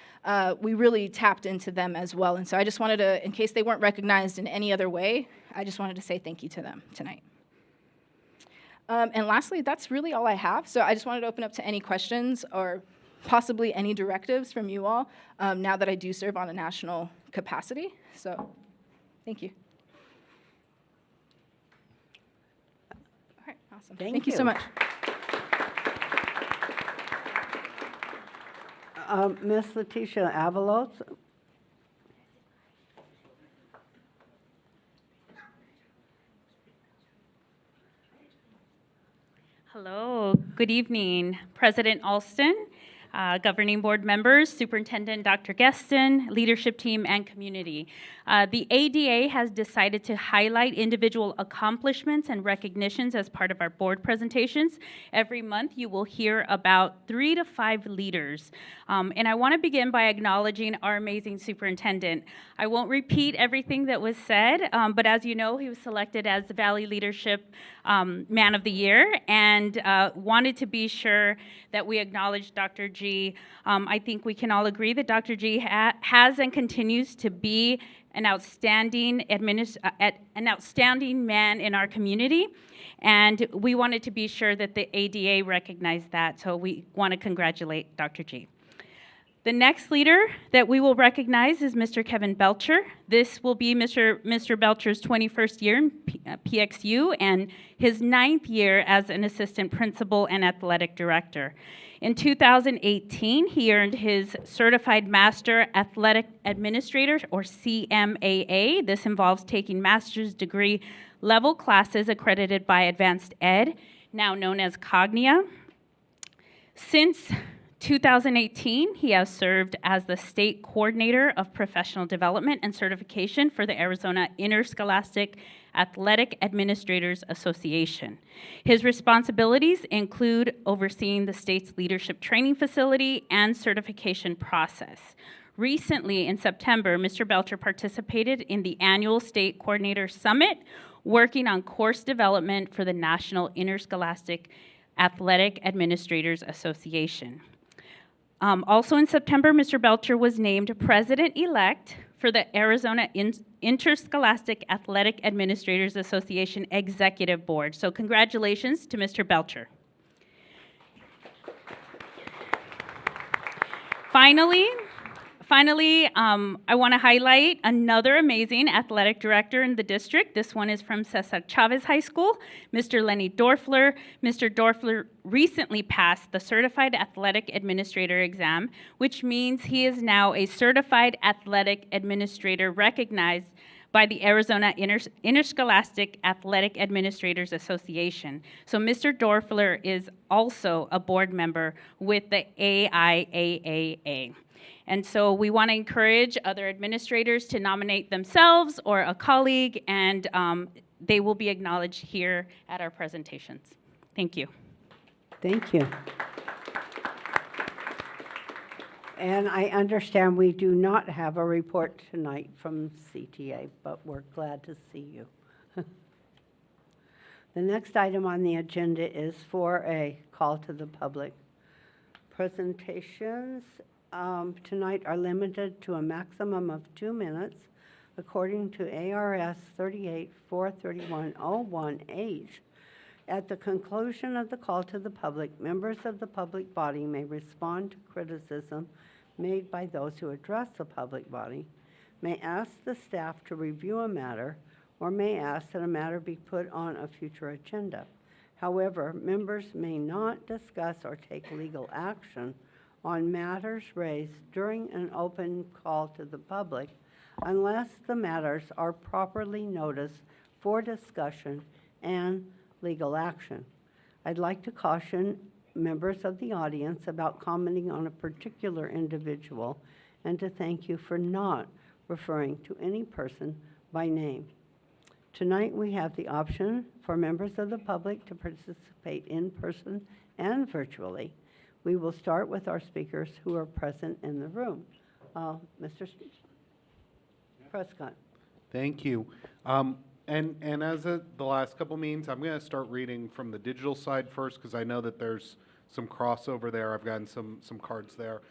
We really tapped into them as well. And so I just wanted to, in case they weren't recognized in any other way, I just wanted to say thank you to them tonight. And lastly, that's really all I have. So I just wanted to open up to any questions or possibly any directives from you all now that I do serve on a national capacity. So thank you. Awesome. Thank you so you. much. Miss Letitia Avalos. Hello, good evening, President Alston, governing board members, Superintendent Dr. Gueston, leadership team, and community. The ADA has decided to highlight individual accomplishments and recognitions as part of our board presentations. Every month, you will hear about 3 to 5 leaders. And I want to begin by acknowledging our amazing superintendent. I won't repeat everything that was said, but as you know, he was selected as the Valley Leadership Man of the Year, and wanted to be sure that we acknowledge Dr. G. I think we can all agree that Dr. G has and continues to be an outstanding man in our community, and we wanted to be sure that the ADA recognized that, so we want to congratulate Dr. G. The next leader that we will recognize is Mr. Kevin Belcher. This will be Mr. Belcher's 21st year in PXU and his 9th year as an assistant principal and athletic director. In 2018, he earned his Certified Master Athletic Administrator, or CMAA. This involves taking master's degree level classes accredited by Advanced Ed, now known as Cognia. Since 2018, he has served as the State Coordinator of Professional Development and Certification for the Arizona Interscholastic Athletic Administrators Association. His responsibilities include overseeing the state's leadership training facility and certification process. Recently, in September, Mr. Belcher participated in the annual State Coordinator Summit, working on course development for the National Interscholastic Athletic Administrators Association. Also in September, Mr. Belcher was named President-elect for the Arizona Interscholastic Athletic Administrators Association Executive Board. So congratulations to Mr. Belcher. Finally, I want to highlight another amazing athletic director in the district. This one is from Cesar Chavez High School, Mr. Lenny Dorfler. Mr. Dorfler recently passed the Certified Athletic Administrator exam, which means he is now a Certified Athletic Administrator recognized by the Arizona Interscholastic Athletic Administrators Association. So Mr. Dorfler is also a board member with the AIAAA. And so we want to encourage other administrators to nominate themselves or a colleague, and they will be acknowledged here at our presentations. Thank you. Thank you. And I understand we do not have a report tonight from CTA, but we're glad to see you. The next item on the agenda is for a call to the public. Presentations tonight are limited to a maximum of 2 minutes, according to ARS 38-431-01H. At the conclusion of the call to the public, members of the public body may respond to criticism made by those who address the public body, may ask the staff to review a matter, or may ask that a matter be put on a future agenda. However, members may not discuss or take legal action on matters raised during an open call to the public unless the matters are properly noticed for discussion and legal action. I'd like to caution members of the audience about commenting on a particular individual and to thank you for not referring to any person by name. Tonight we have the option for members of the public to participate in person and virtually. We will start with our speakers who are present in the room. Mr. Prescott. Thank you. And as the last couple meetings, I'm going to start reading from the digital side first because I know that there's some crossover there. I've gotten some cards there.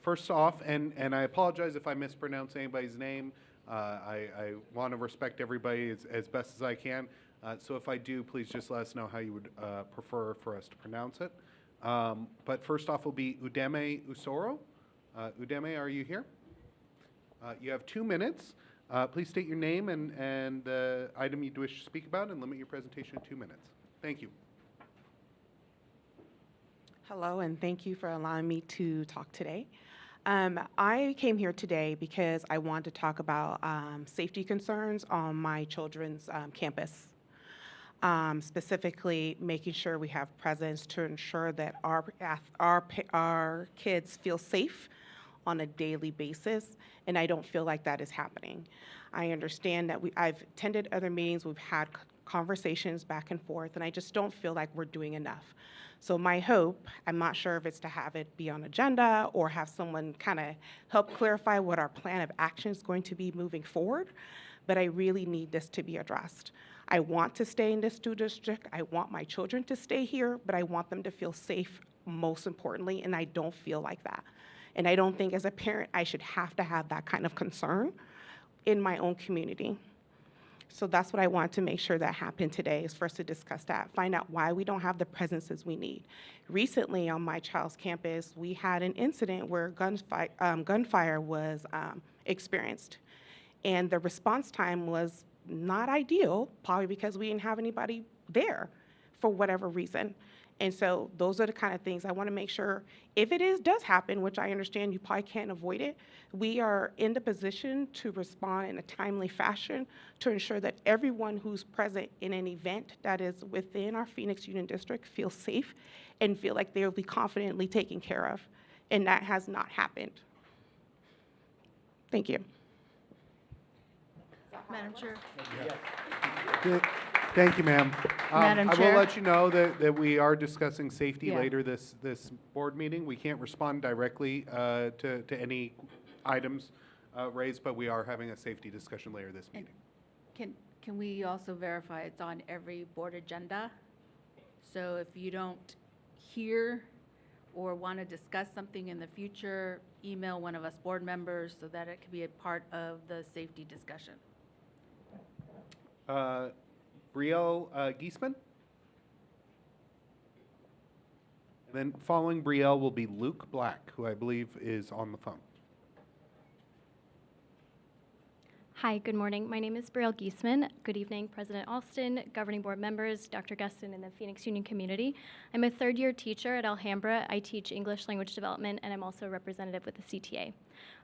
First off, and I apologize if I mispronounce anybody's name. I want to respect everybody as best as I can. So if I do, please just let us know how you would prefer for us to pronounce it. But first off will be Udeme Usoro. Udeme, are you here? You have 2 minutes. Please state your name and the item you wish to speak about and limit your presentation to 2 minutes. Thank you. Hello, and thank you for allowing me to talk today. I came here today because I want to talk about safety concerns on my children's campus. Specifically, making sure we have presence to ensure that our kids feel safe on a daily basis, and I don't feel like that is happening. I understand that I've attended other meetings, we've had conversations back and forth, and I just don't feel like we're doing enough. So my hope, I'm not sure if it's to have it be on agenda or have someone kind of help clarify what our plan of action is going to be moving forward, but I really need this to be addressed. I want to stay in this school district, I want my children to stay here, but I want them to feel safe most importantly, and I don't feel like that. And I don't think as a parent I should have to have that kind of concern in my own community. So that's what I want to make sure that happened today, is for us to discuss that, find out why we don't have the presences we need. Recently on my child's campus, we had an incident where gunfire was experienced. And the response time was not ideal, probably because we didn't have anybody there for whatever reason. And so those are the kind of things I want to make sure, if it does happen, which I understand you probably can't avoid it, we are in the position to respond in a timely fashion to ensure that everyone who's present in an event that is within our Phoenix Union District feels safe and feel like they will be confidently taken care of. And that has not happened. Thank you. Madam Chair. Thank you, ma'am. Madam I Chair. will let you know that we are discussing safety Yeah. later this board meeting. We can't respond directly to any items raised, but we are having a safety discussion later this meeting. Can we also verify it's on every board agenda? So if you don't hear or want to discuss something in the future, email one of us board members so that it can be a part of the safety discussion. Brielle Giesman. And then following Brielle will be Luke Black, who I believe is on the phone. Hi, good morning. My name is Brielle Giesman. Good evening, President Alston, governing board members, Dr. Gustin, and the Phoenix Union community. I'm a third-year teacher at Alhambra. I teach English language development, and I'm also a representative with the CTA.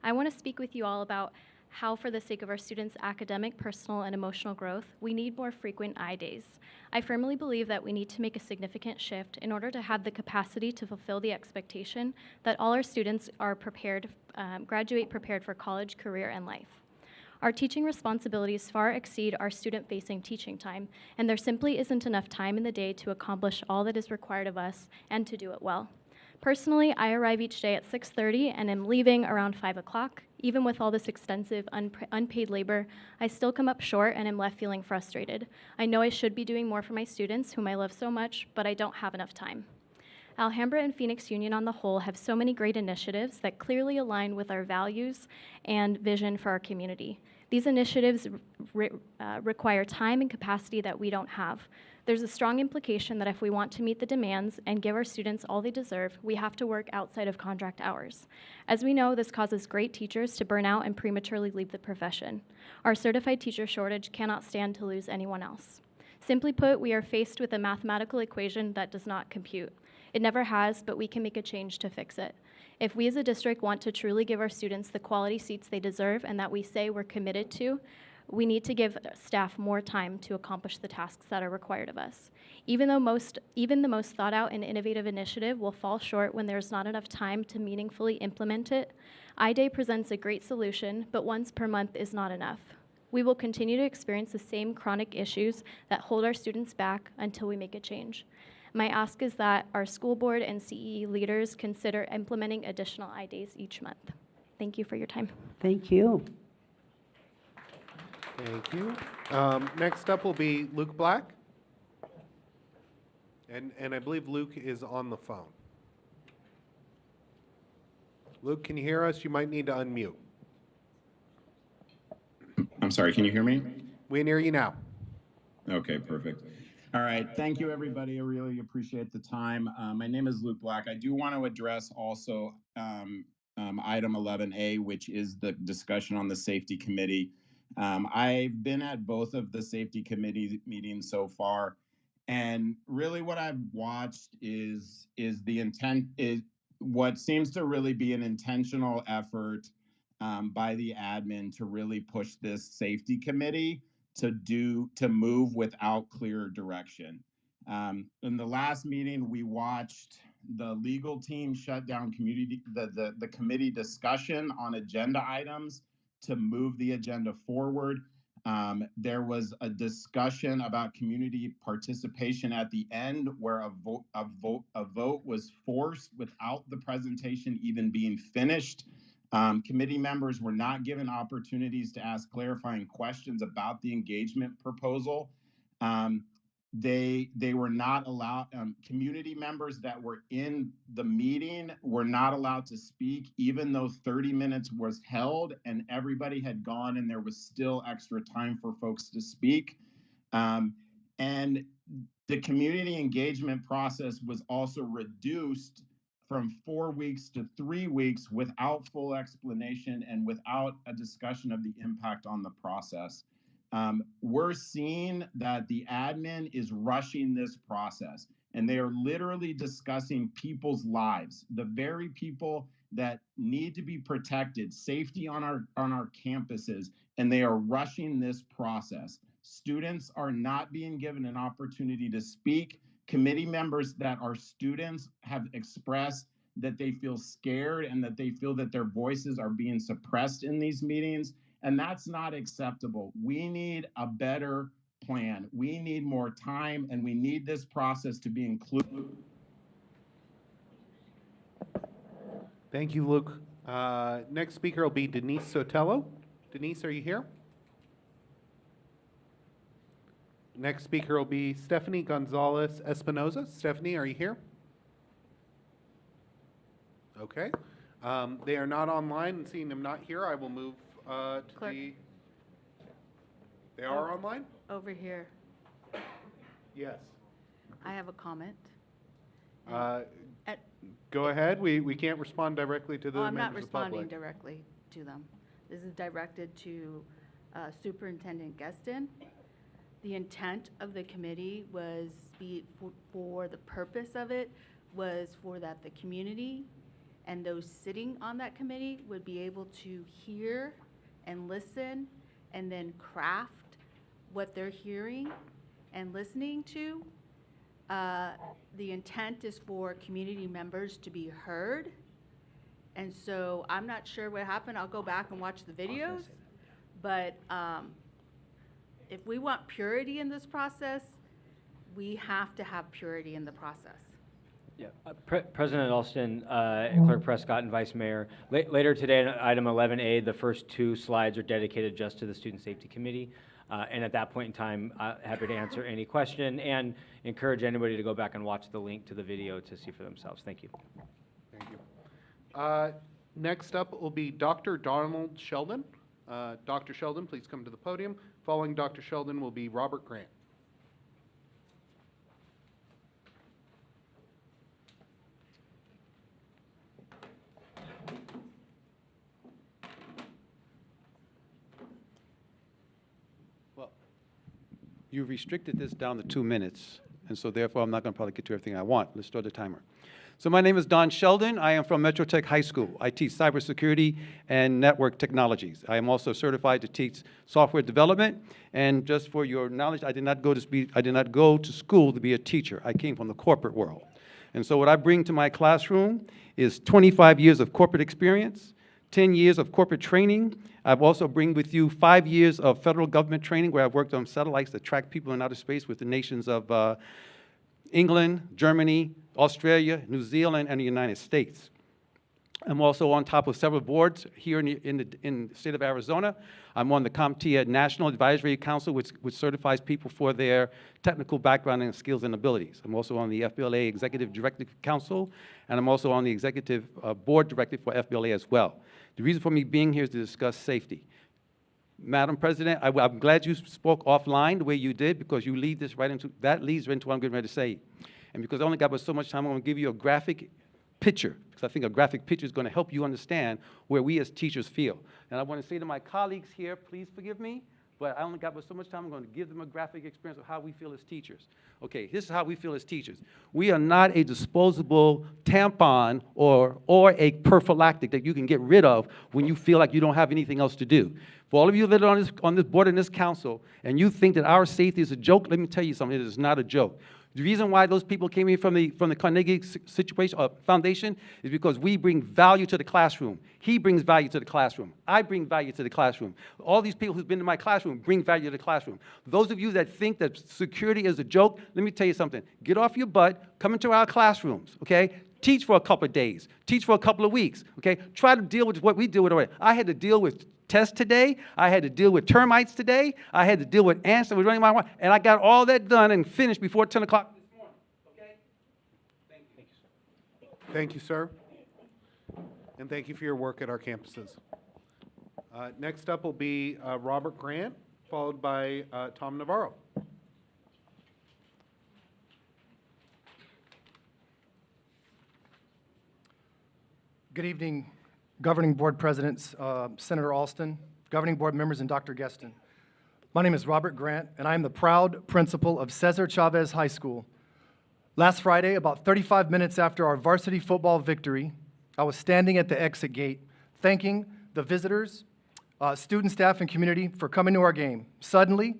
I want to speak with you all about how, for the sake of our students' academic, personal, and emotional growth, we need more frequent I days. I firmly believe that we need to make a significant shift in order to have the capacity to fulfill the expectation that all our students are graduate prepared for college, career, and life. Our teaching responsibilities far exceed our student-facing teaching time, and there simply isn't enough time in the day to accomplish all that is required of us and to do it well. Personally, I arrive each day at 6:30 and am leaving around 5 o'clock. Even with all this extensive unpaid labor, I still come up short and am left feeling frustrated. I know I should be doing more for my students, whom I love so much, but I don't have enough time. Alhambra and Phoenix Union on the whole have so many great initiatives that clearly align with our values and vision for our community. These initiatives require time and capacity that we don't have. There's a strong implication that if we want to meet the demands and give our students all they deserve, we have to work outside of contract hours. As we know, this causes great teachers to burn out and prematurely leave the profession. Our certified teacher shortage cannot stand to lose anyone else. Simply put, we are faced with a mathematical equation that does not compute. It never has, but we can make a change to fix it. If we as a district want to truly give our students the quality seats they deserve and that we say we're committed to, we need to give staff more time to accomplish the tasks that are required of us. Even the most thought out and innovative initiative will fall short when there's not enough time to meaningfully implement it. iDay presents a great solution, but once per month is not enough. We will continue to experience the same chronic issues that hold our students back until we make a change. My ask is that our school board and CEE leaders consider implementing additional iDays each month. Thank you for your time. Thank you. Thank you. Next up will be Luke Black. And I believe Luke is on the phone. Luke, can you hear us? You might need to unmute. I'm sorry, can you hear me? We can hear you now. Okay, perfect. All right, thank you, everybody. I really appreciate the time. My name is Luke Black. I do want to address also item 11A, which is the discussion on the safety committee. I've been at both of the safety committee meetings so far, and really what I've watched is the intent is what seems to really be an intentional effort by the admin to really push this safety committee to move without clear direction. In the last meeting, we watched the legal team shut down the committee discussion on agenda items to move the agenda forward. There was a discussion about community participation at the end where a vote was forced without the presentation even being finished. Committee members were not given opportunities to ask clarifying questions about the engagement proposal. They were not allowed, community members that were in the meeting were not allowed to speak, even though 30 minutes was held and everybody had gone and there was still extra time for folks to speak. And the community engagement process was also reduced from 4 weeks to 3 weeks without full explanation and without a discussion of the impact on the process. We're seeing that the admin is rushing this process, and they are literally discussing people's lives, the very people that need to be protected, safety on our campuses, and they are rushing this process. Students are not being given an opportunity to speak. Committee members that are students have expressed that they feel scared and that they feel that their voices are being suppressed in these meetings. And that's not acceptable. We need a better plan. We need more time, and we need this process to be included. Thank you, Luke. Next speaker will be Denise Sotelo. Denise, are you here? Next speaker will be Stephanie Gonzalez Espinoza. Stephanie, are you here? Okay. They are not online, and seeing them not here, I will move to Clerk. They are online? Over here, Yes. I have a comment. At- Go ahead. We can't respond directly to the Oh, I'm not members of the public. responding directly to them. This is directed to Superintendent Geston. The intent of the committee was for the purpose of it was for that the community and those sitting on that committee would be able to hear and listen and then craft what they're hearing and listening to. The intent is for community members to be heard. And so I'm not sure what happened. I'll go back and watch the videos. But if we want purity in this process, we have to have purity in the process. Yeah, President Alston, Clerk Prescott, and Vice Mayor. Later today, on item 11A, the first two slides are dedicated just to the Student Safety Committee. And at that point in time, happy to answer any question and encourage anybody to go back and watch the link to the video to see for themselves. Thank you. Thank you. Next up will be Dr. Donald Sheldon. Dr. Sheldon, please come to the podium. Following Dr. Sheldon will be Robert Grant. You restricted this down to 2 minutes, and so therefore I'm not going to probably get to everything I want. Let's start the timer. So my name is Don Sheldon. I am from Metro Tech High School. I teach cybersecurity and network technologies. I am also certified to teach software development. And just for your knowledge, I did not go to school to be a teacher. I came from the corporate world. And so what I bring to my classroom is 25 years of corporate experience, 10 years of corporate training. I've also bring with you 5 years of federal government training where I've worked on satellites that track people in outer space with the nations of England, Germany, Australia, New Zealand, and the United States. I'm also on top of several boards here in the state of Arizona. I'm on the CompTIA National Advisory Council, which certifies people for their technical background and skills and abilities. I'm also on the FBLA Executive Directive Council, and I'm also on the Executive Board Directive for FBLA as well. The reason for me being here is to discuss safety. Madam President, I'm glad you spoke offline the way you did, because you lead this right into, that leads into what I'm getting ready to say. And because I only got but so much time, I'm going to give you a graphic picture, because I think a graphic picture is going to help you understand where we as teachers feel. And I want to say to my colleagues here, please forgive me, but I only got so much time. I'm going to give them a graphic experience of how we feel as teachers. Okay, this is how we feel as teachers. We are not a disposable tampon or a prophylactic that you can get rid of when you feel like you don't have anything else to do. For all of you that are on this board and this council, and you think that our safety is a joke, let me tell you something, it is not a joke. The reason why those people came in from the Carnegie Foundation is because we bring value to the classroom. He brings value to the classroom. I bring value to the classroom. All these people who've been in my classroom bring value to the classroom. Those of you that think that security is a joke, let me tell you something. Get off your butt, come into our classrooms, okay? Teach for a couple of days. Teach for a couple of weeks, okay? Try to deal with what we deal with already. I had to deal with tests today. I had to deal with termites today. I had to deal with ants that were running my, and I got all that done and finished before 10 o'clock this morning, okay? Thank you. Thank you, sir. And thank you for your work at our campuses. Next up will be Robert Grant, followed by Tom Navarro. Good evening, Governing Board Presidents, Senator Alston, Governing Board members, and Dr. Gueston. My name is Robert Grant, and I am the proud principal of Cesar Chavez High School. Last Friday, about 35 minutes after our varsity football victory, I was standing at the exit gate, thanking the visitors, student, staff, and community for coming to our game. Suddenly,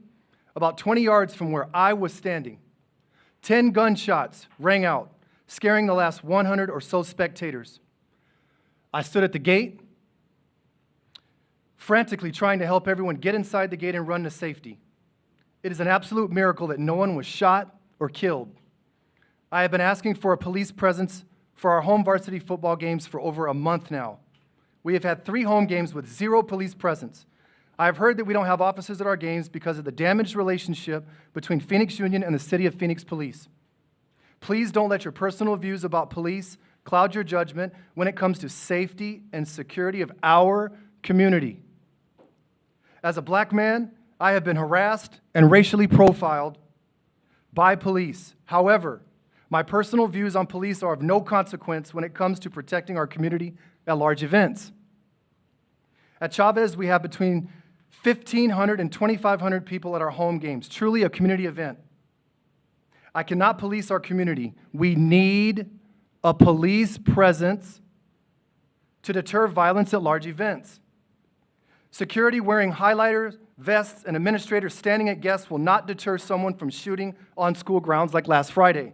about 20 yards from where I was standing, 10 gunshots rang out, scaring the last 100 or so spectators. I stood at the gate, frantically trying to help everyone get inside the gate and run to safety. It is an absolute miracle that no one was shot or killed. I have been asking for a police presence for our home varsity football games for over a month now. We have had 3 home games with 0 police presence. I have heard that we don't have officers at our games because of the damaged relationship between Phoenix Union and the City of Phoenix Police. Please don't let your personal views about police cloud your judgment when it comes to safety and security of our community. As a black man, I have been harassed and racially profiled by police. However, my personal views on police are of no consequence when it comes to protecting our community at large events. At Chavez, we have between 1,500 and 2,500 people at our home games, truly a community event. I cannot police our community. We need a police presence to deter violence at large events. Security wearing highlighters, vests, and administrators standing at guests will not deter someone from shooting on school grounds like last Friday.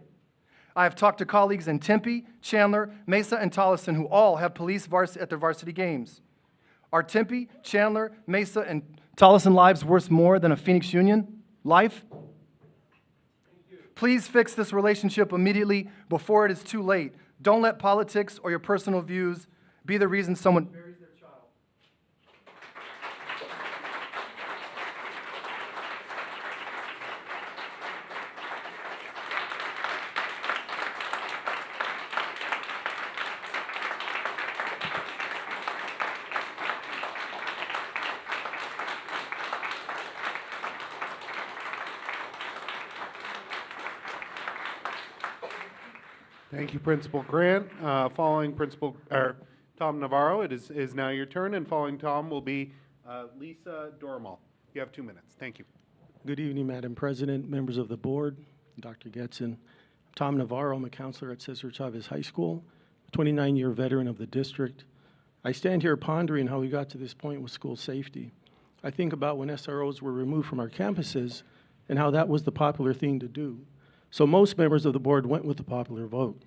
I have talked to colleagues in Tempe, Chandler, Mesa, and Tolleson who all have police at their varsity games. Are Tempe, Chandler, Mesa, and Tolleson lives worth more than a Phoenix Union life? Please fix this relationship immediately before it is too late. Don't let politics or your personal views be the reason someone buries their child. Thank you, Principal Grant. Following Tom Navarro, it is now your turn, and following Tom will be Lisa Dormal. You have 2 minutes. Thank you. Good evening, Madam President, members of the board, Dr. Getson. Tom Navarro, I'm a counselor at Cesar Chavez High School, 29-year veteran of the district. I stand here pondering how we got to this point with school safety. I think about when SROs were removed from our campuses and how that was the popular thing to do. So most members of the board went with the popular vote.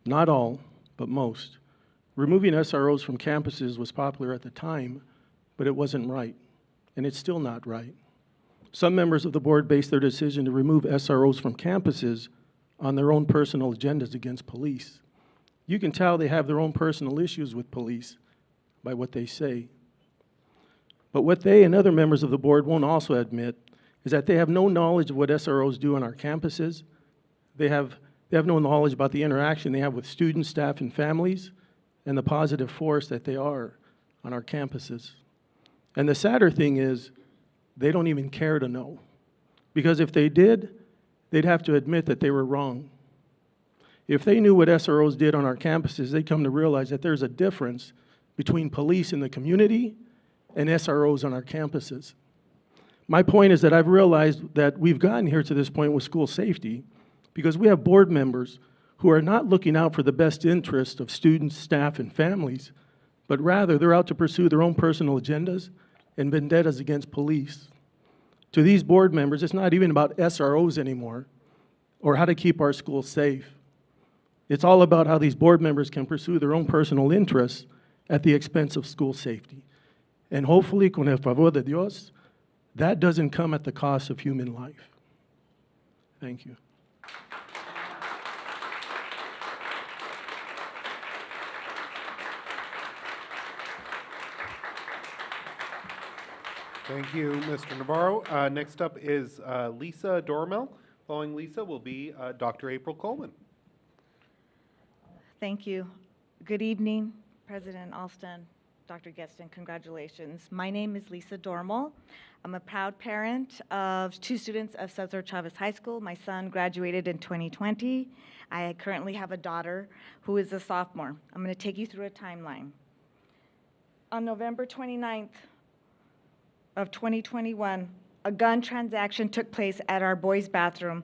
Not all, but most. Removing SROs from campuses was popular at the time, but it wasn't right, and it's still not right. Some members of the board based their decision to remove SROs from campuses on their own personal agendas against police. You can tell they have their own personal issues with police by what they say. But what they and other members of the board won't also admit is that they have no knowledge of what SROs do on our campuses. They have no knowledge about the interaction they have with students, staff, and families, and the positive force that they are on our campuses. And the sadder thing is, they don't even care to know. Because if they did, they'd have to admit that they were wrong. If they knew what SROs did on our campuses, they'd come to realize that there's a difference between police in the community and SROs on our campuses. My point is that I've realized that we've gotten here to this point with school safety because we have board members who are not looking out for the best interest of students, staff, and families, but rather they're out to pursue their own personal agendas and vendettas against police. To these board members, it's not even about SROs anymore or how to keep our schools safe. It's all about how these board members can pursue their own personal interests at the expense of school safety. And hopefully, con el favor de Dios, that doesn't come at the cost of human life. Thank you. Thank you, Mr. Navarro. Next up is Lisa Dormel. Following Lisa will be Dr. April Coleman. Thank you. Good evening, President Alston, Dr. Geston, congratulations. My name is Lisa Dormel. I'm a proud parent of 2 students of Cesar Chavez High School. My son graduated in 2020. I currently have a daughter who is a sophomore. I'm going to take you through a timeline. On November 29th of 2021, a gun transaction took place at our boys' bathroom,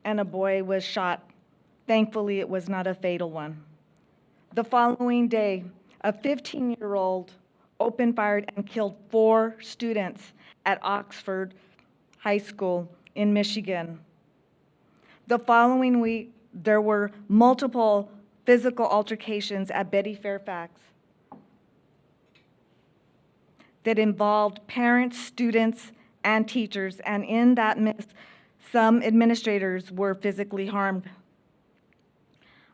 and a boy was shot. Thankfully, it was not a fatal one. The following day, a 15-year-old opened fire and killed 4 students at Oxford High School in Michigan. The following week, there were multiple physical altercations at Betty Fairfax that involved parents, students, and teachers, and in that midst, some administrators were physically harmed.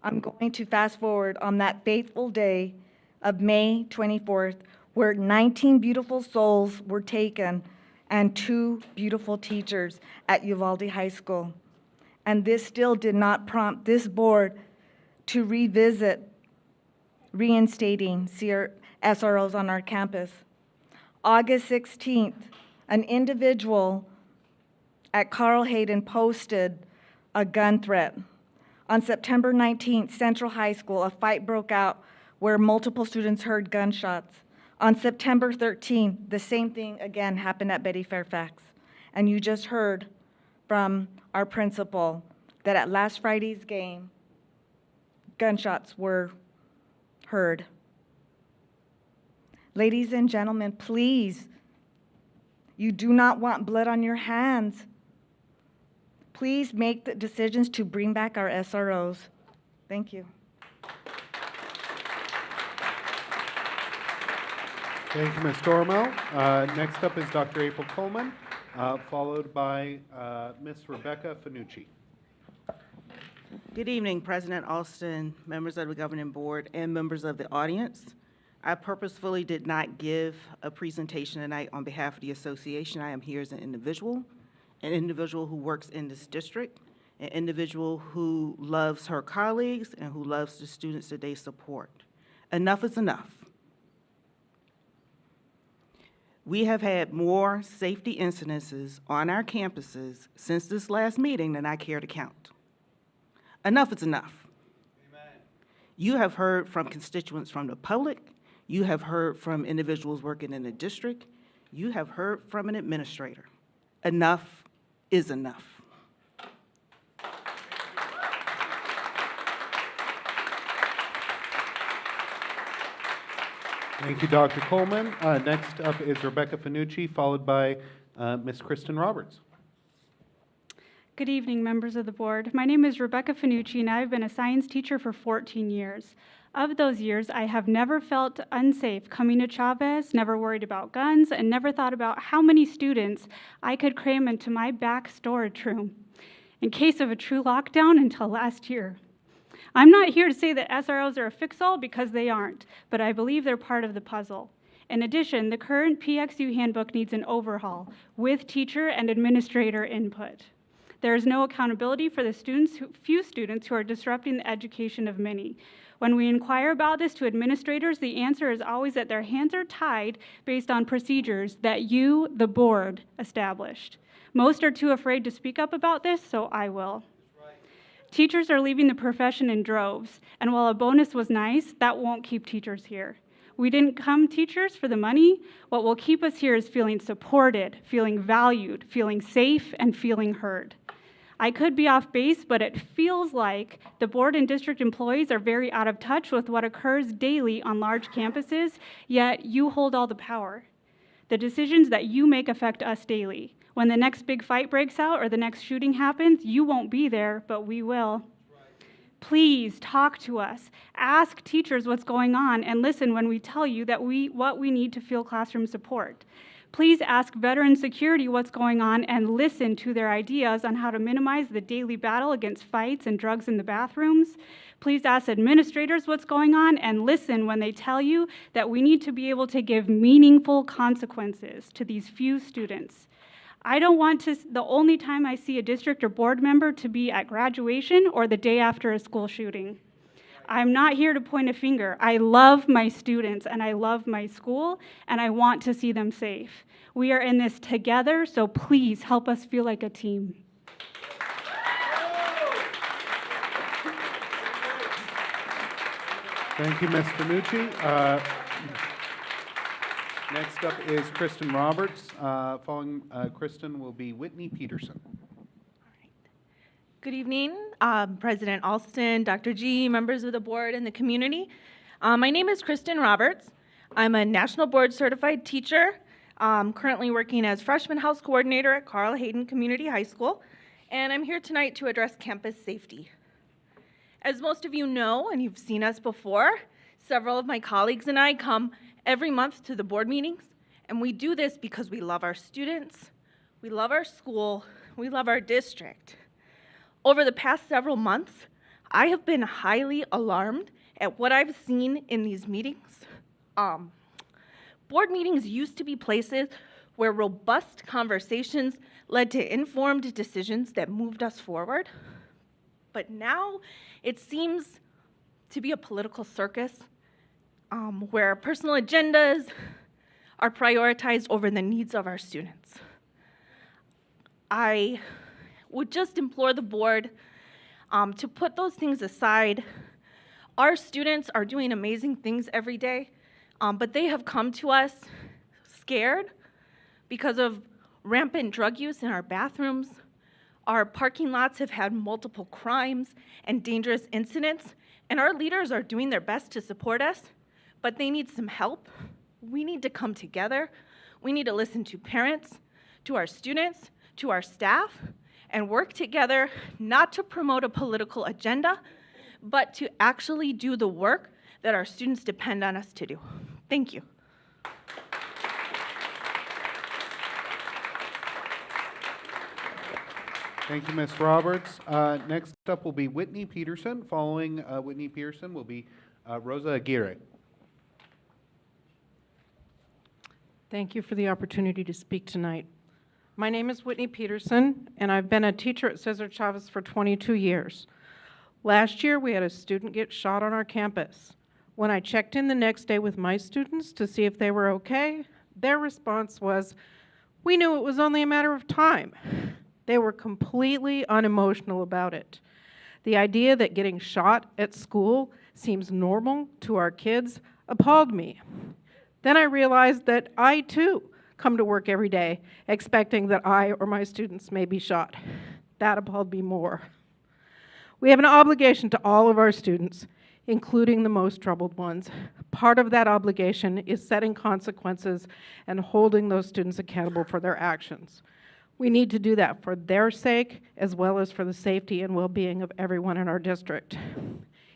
I'm going to fast forward on that fateful day of May 24th, where 19 beautiful souls were taken and 2 beautiful teachers at Uvalde High School. And this still did not prompt this board to revisit reinstating SROs on our campus. August 16th, an individual at Carl Hayden posted a gun threat. On September 19th, Central High School, a fight broke out where multiple students heard gunshots. On September 13th, the same thing again happened at Betty Fairfax. And you just heard from our principal that at last Friday's game, gunshots were heard. Ladies and gentlemen, please, you do not want blood on your hands. Please make the decisions to bring back our SROs. Thank you. Thank you, Ms. Dormel. Next up is Dr. April Coleman, followed by Ms. Rebecca Fanucci. Good evening, President Alston, members of the governing board, and members of the audience. I purposefully did not give a presentation tonight on behalf of the association. I am here as an individual who works in this district, an individual who loves her colleagues and who loves the students that they support. Enough is enough. We have had more safety incidences on our campuses since this last meeting than I care to count. Enough is enough. Amen. You have heard from constituents from the public. You have heard from individuals working in the district. You have heard from an administrator. Enough is enough. Thank you, Dr. Coleman. Next up is Rebecca Fanucci, followed by Ms. Kristen Roberts. Good evening, members of the board. My name is Rebecca Fanucci, and I've been a science teacher for 14 years. Of those years, I have never felt unsafe coming to Chavez, never worried about guns, and never thought about how many students I could cram into my back storage room in case of a true lockdown until last year. I'm not here to say that SROs are a fix-all because they aren't, but I believe they're part of the puzzle. In addition, the current PXU handbook needs an overhaul with teacher and administrator input. There is no accountability for the few students who are disrupting the education of many. When we inquire about this to administrators, the answer is always that their hands are tied based on procedures that you, the board, established. Most are too afraid to speak up about this, so I will. Teachers are leaving the profession in droves, and while a bonus was nice, that won't keep teachers here. We didn't come teachers for the money. What will keep us here is feeling supported, feeling valued, feeling safe, and feeling heard. I could be off base, but it feels like the board and district employees are very out of touch with what occurs daily on large campuses, yet you hold all the power. The decisions that you make affect us daily. When the next big fight breaks out or the next shooting happens, you won't be there, but we will. Please talk to us. Ask teachers what's going on and listen when we tell you that what we need to feel classroom support. Please ask veteran security what's going on and listen to their ideas on how to minimize the daily battle against fights and drugs in the bathrooms. Please ask administrators what's going on and listen when they tell you that we need to be able to give meaningful consequences to these few students. I don't want the only time I see a district or board member to be at graduation or the day after a school shooting. I'm not here to point a finger. I love my students and I love my school and I want to see them safe. We are in this together, so please help us feel like a team. Thank you, Ms. Finucci. Next up is Kristen Roberts. Following Kristen will be Whitney Peterson. Good evening, President Alston, Dr. G, members of the board and the community. My name is Kristen Roberts. I'm a national board certified teacher, currently working as freshman house coordinator at Carl Hayden Community High School, and I'm here tonight to address campus safety. As most of you know, and you've seen us before, several of my colleagues and I come every month to the board meetings, and we do this because we love our students, we love our school, we love our district. Over the past several months, I have been highly alarmed at what I've seen in these meetings. Board meetings used to be places where robust conversations led to informed decisions that moved us forward. But now it seems to be a political circus where personal agendas are prioritized over the needs of our students. I would just implore the board to put those things aside. Our students are doing amazing things every day, but they have come to us scared because of rampant drug use in our bathrooms. Our parking lots have had multiple crimes and dangerous incidents, and our leaders are doing their best to support us, but they need some help. We need to come together. We need to listen to parents, to our students, to our staff, and work together not to promote a political agenda, but to actually do the work that our students depend on us to do. Thank you. Thank you, Ms. Roberts. Next up will be Whitney Peterson. Following Whitney Peterson will be Rosa Aguirre. Thank you for the opportunity to speak tonight. My name is Whitney Peterson, and I've been a teacher at Cesar Chavez for 22 years. Last year, we had a student get shot on our campus. When I checked in the next day with my students to see if they were okay, their response was, "We knew it was only a matter of time." They were completely unemotional about it. The idea that getting shot at school seems normal to our kids appalled me. Then I realized that I, too, come to work every day expecting that I or my students may be shot. That appalled me more. We have an obligation to all of our students, including the most troubled ones. Part of that obligation is setting consequences and holding those students accountable for their actions. We need to do that for their sake, as well as for the safety and well-being of everyone in our district.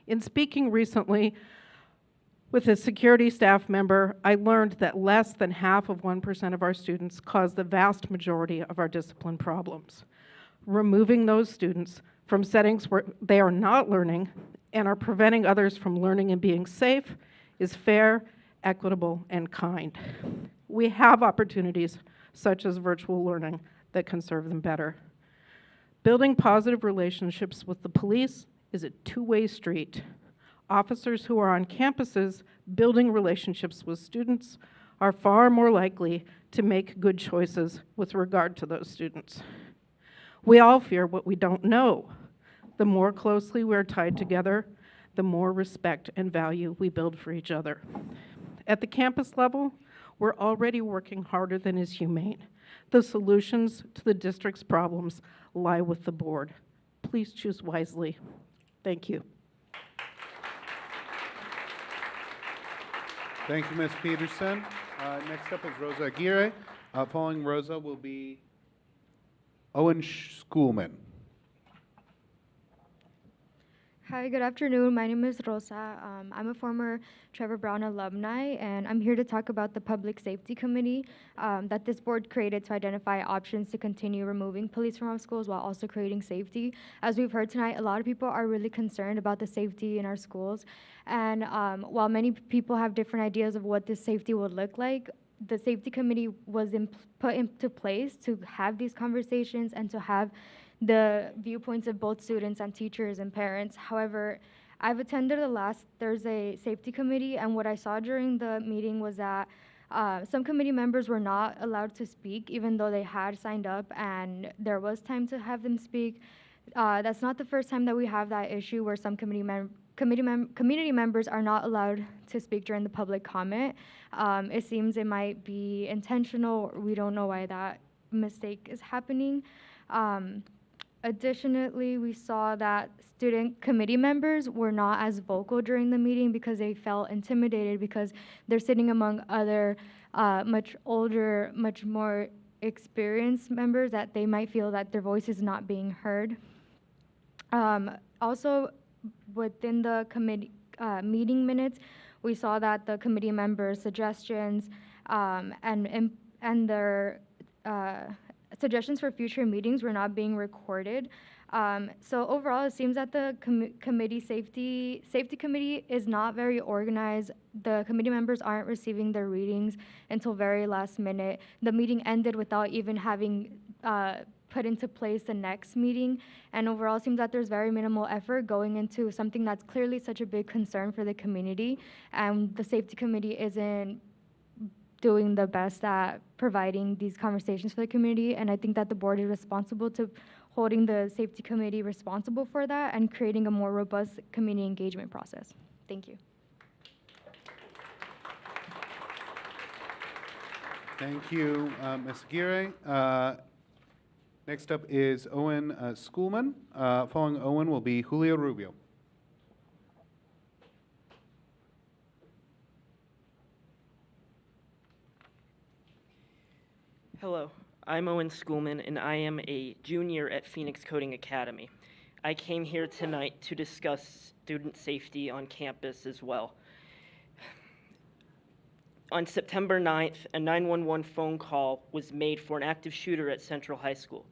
In speaking recently with a security staff member, I learned that less than half of 1% of our students cause the vast majority of our discipline problems. Removing those students from settings where they are not learning and are preventing others from learning and being safe is fair, equitable, and kind. We have opportunities such as virtual learning that can serve them better. Building positive relationships with the police is a two-way street. Officers who are on campuses building relationships with students are far more likely to make good choices with regard to those students. We all fear what we don't know. The more closely we're tied together, the more respect and value we build for each other. At the campus level, we're already working harder than is humane. The solutions to the district's problems lie with the board. Please choose wisely. Thank you. Thank you, Ms. Peterson. Next up is Rosa Aguirre. Following Rosa will be Owen Schoolman. Hi, good afternoon. My name is Rosa. I'm a former Trevor Brown alumni, and I'm here to talk about the Public Safety Committee that this board created to identify options to continue removing police from our schools while also creating safety. As we've heard tonight, a lot of people are really concerned about the safety in our schools. And while many people have different ideas of what this safety would look like, the Safety Committee was put into place to have these conversations and to have the viewpoints of both students and teachers and parents. However, I've attended the last Thursday Safety Committee, and what I saw during the meeting was that some committee members were not allowed to speak, even though they had signed up and there was time to have them speak. That's not the first time that we have that issue where some community members are not allowed to speak during the public comment. It seems it might be intentional. We don't know why that mistake is happening. Additionally, we saw that student committee members were not as vocal during the meeting because they felt intimidated because they're sitting among other much older, much more experienced members that they might feel that their voice is not being heard. Also, within the committee meeting minutes, we saw that the committee members' suggestions and their suggestions for future meetings were not being recorded. So overall, it seems that the safety committee is not very organized. The committee members aren't receiving their readings until very last minute. The meeting ended without even having put into place the next meeting. And overall, it seems that there's very minimal effort going into something that's clearly such a big concern for the community. And the safety committee isn't doing the best at providing these conversations for the community, and I think that the board is responsible to holding the safety committee responsible for that and creating a more robust community engagement process. Thank you. Thank you, Ms. Aguirre. Next up is Owen Schoolman. Following Owen will be Julio Rubio. Hello, I'm Owen Schoolman, and I am a junior at Phoenix Coding Academy. I came here tonight to discuss student safety on campus as well. On September 9th, a 911 phone call was made for an active shooter at Central High School.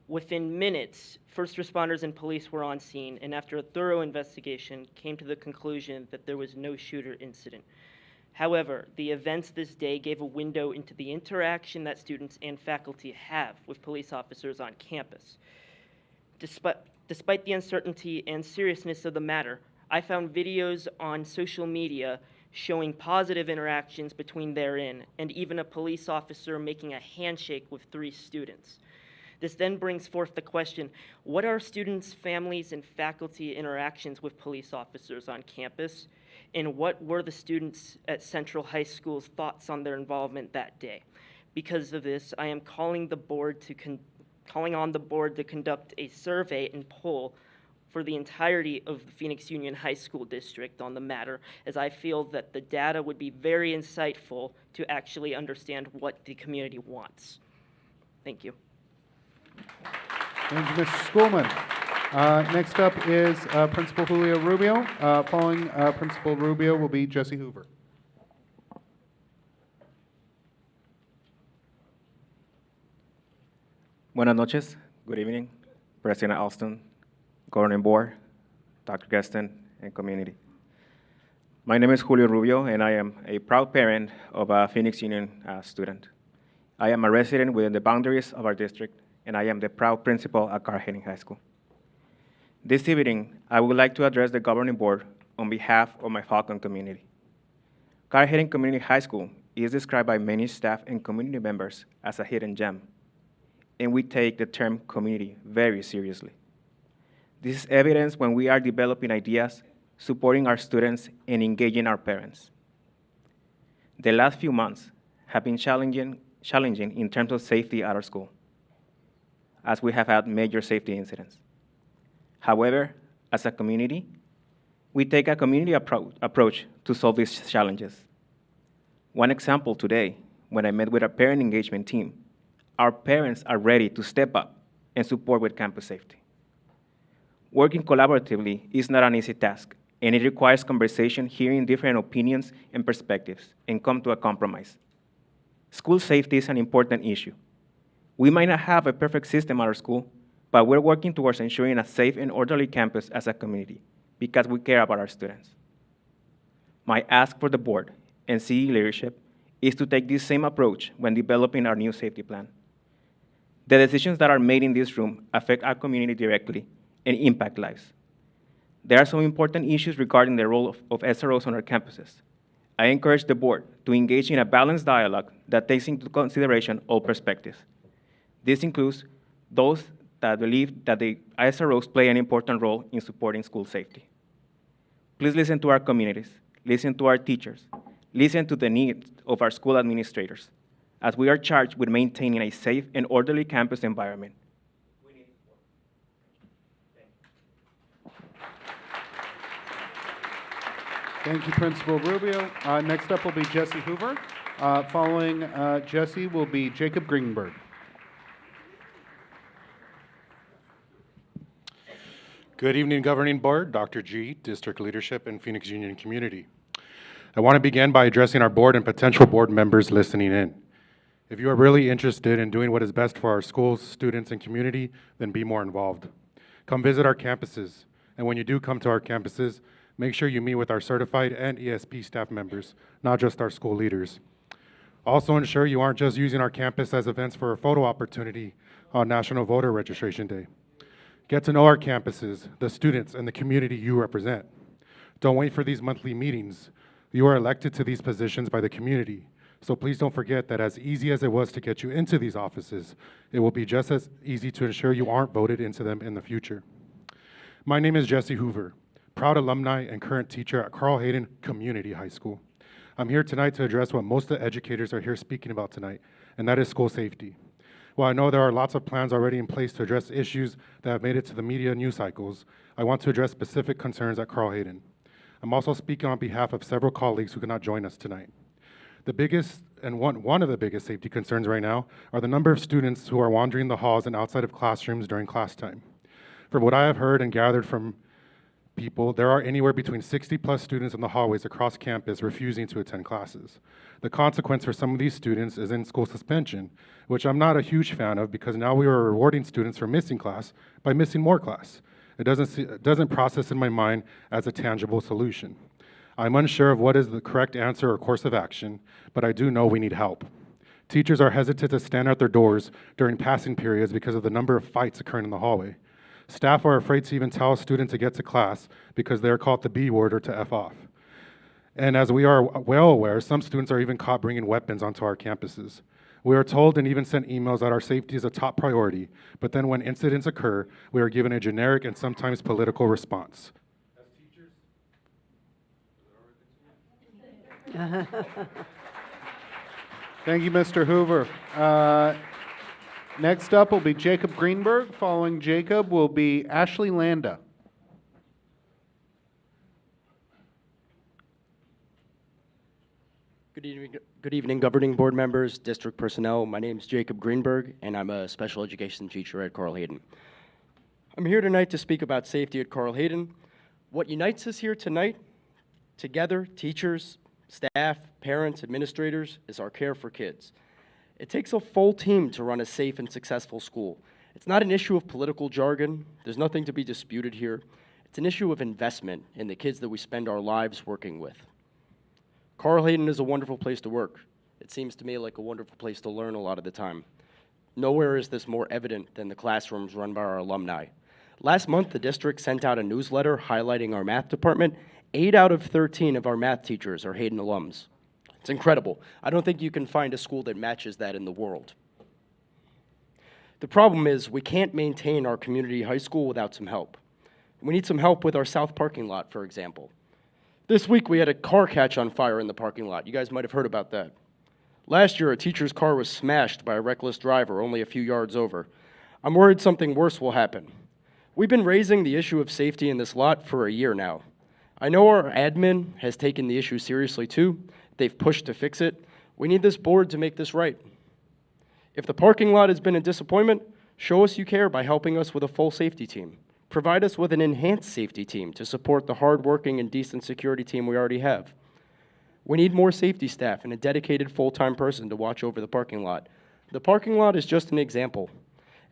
Within minutes, first responders and police were on scene, and after a thorough investigation, came to the conclusion that there was no shooter incident. However, the events this day gave a window into the interaction that students and faculty have with police officers on campus. Despite the uncertainty and seriousness of the matter, I found videos on social media showing positive interactions between therein, and even a police officer making a handshake with 3 students. This then brings forth the question, what are students, families, and faculty interactions with police officers on campus? And what were the students at Central High School's thoughts on their involvement that day? Because of this, I am calling on the board to conduct a survey and poll for the entirety of the Phoenix Union High School District on the matter, as I feel that the data would be very insightful to actually understand what the community wants. Thank you. Thank you, Mr. Schoolman. Next up is Principal Julio Rubio. Following Principal Rubio will be Jesse Hoover. Buenas noches. Good evening, President Alston, Governing Board, Dr. Gaston, and community. My name is Julio Rubio, and I am a proud parent of a Phoenix Union student. I am a resident within the boundaries of our district, and I am the proud principal at Carhagen High School. This evening, I would like to address the governing board on behalf of my Falcon community. Carhagen Community High School is described by many staff and community members as a hidden gem, and we take the term community very seriously. This is evidence when we are developing ideas, supporting our students, and engaging our parents. The last few months have been challenging in terms of safety at our school, as we have had major safety incidents. However, as a community, we take a community approach to solve these challenges. One example today, when I met with our parent engagement team, our parents are ready to step up and support with campus safety. Working collaboratively is not an easy task, and it requires conversation, hearing different opinions and perspectives, and come to a compromise. School safety is an important issue. We might not have a perfect system at our school, but we're working towards ensuring a safe and orderly campus as a community because we care about our students. My ask for the board and CE leadership is to take this same approach when developing our new safety plan. The decisions that are made in this room affect our community directly and impact lives. There are some important issues regarding the role of SROs on our campuses. I encourage the board to engage in a balanced dialogue that takes into consideration all perspectives. This includes those that believe that the SROs play an important role in supporting school safety. Please listen to our communities, listen to our teachers, listen to the needs of our school administrators, as we are charged with maintaining a safe and orderly campus environment. Thank you, Principal Rubio. Next up will be Jesse Hoover. Following Jesse will be Jacob Greenberg. Good evening, Governing Board, Dr. G, District Leadership, and Phoenix Union Community. I want to begin by addressing our board and potential board members listening in. If you are really interested in doing what is best for our schools, students, and community, then be more involved. Come visit our campuses, and when you do come to our campuses, make sure you meet with our certified and ESP staff members, not just our school leaders. Also ensure you aren't just using our campus as events for a photo opportunity on National Voter Registration Day. Get to know our campuses, the students, and the community you represent. Don't wait for these monthly meetings. You are elected to these positions by the community, so please don't forget that as easy as it was to get you into these offices, it will be just as easy to ensure you aren't voted into them in the future. My name is Jesse Hoover, proud alumni and current teacher at Carl Hayden Community High School. I'm here tonight to address what most of the educators are here speaking about tonight, and that is school safety. While I know there are lots of plans already in place to address issues that have made it to the media news cycles, I want to address specific concerns at Carl Hayden. I'm also speaking on behalf of several colleagues who cannot join us tonight. The biggest and one of the biggest safety concerns right now are the number of students who are wandering the halls and outside of classrooms during class time. From what I have heard and gathered from people, there are anywhere between 60+ students in the hallways across campus refusing to attend classes. The consequence for some of these students is in-school suspension, which I'm not a huge fan of because now we are rewarding students for missing class by missing more class. It doesn't process in my mind as a tangible solution. I'm unsure of what is the correct answer or course of action, but I do know we need help. Teachers are hesitant to stand at their doors during passing periods because of the number of fights occurring in the hallway. Staff are afraid to even tell a student to get to class because they are called the B word or to F off. And as we are well aware, some students are even caught bringing weapons onto our campuses. We are told and even sent emails that our safety is a top priority, but then when incidents occur, we are given a generic and sometimes political response. Thank you, Mr. Hoover. Next up will be Jacob Greenberg. Following Jacob will be Ashley Landa. Good evening, governing board members, district personnel. My name is Jacob Greenberg, and I'm a special education teacher at Carl Hayden. I'm here tonight to speak about safety at Carl Hayden. What unites us here tonight, together, teachers, staff, parents, administrators, is our care for kids. It takes a full team to run a safe and successful school. It's not an issue of political jargon. There's nothing to be disputed here. It's an issue of investment in the kids that we spend our lives working with. Carl Hayden is a wonderful place to work. It seems to me like a wonderful place to learn a lot of the time. Nowhere is this more evident than the classrooms run by our alumni. Last month, the district sent out a newsletter highlighting our math department. 8 out of 13 of our math teachers are Hayden alums. It's incredible. I don't think you can find a school that matches that in the world. The problem is we can't maintain our community high school without some help. We need some help with our south parking lot, for example. This week, we had a car catch on fire in the parking lot. You guys might have heard about that. Last year, a teacher's car was smashed by a reckless driver only a few yards over. I'm worried something worse will happen. We've been raising the issue of safety in this lot for a year now. I know our admin has taken the issue seriously too. They've pushed to fix it. We need this board to make this right. If the parking lot has been a disappointment, show us you care by helping us with a full safety team. Provide us with an enhanced safety team to support the hardworking and decent security team we already have. We need more safety staff and a dedicated full-time person to watch over the parking lot. The parking lot is just an example.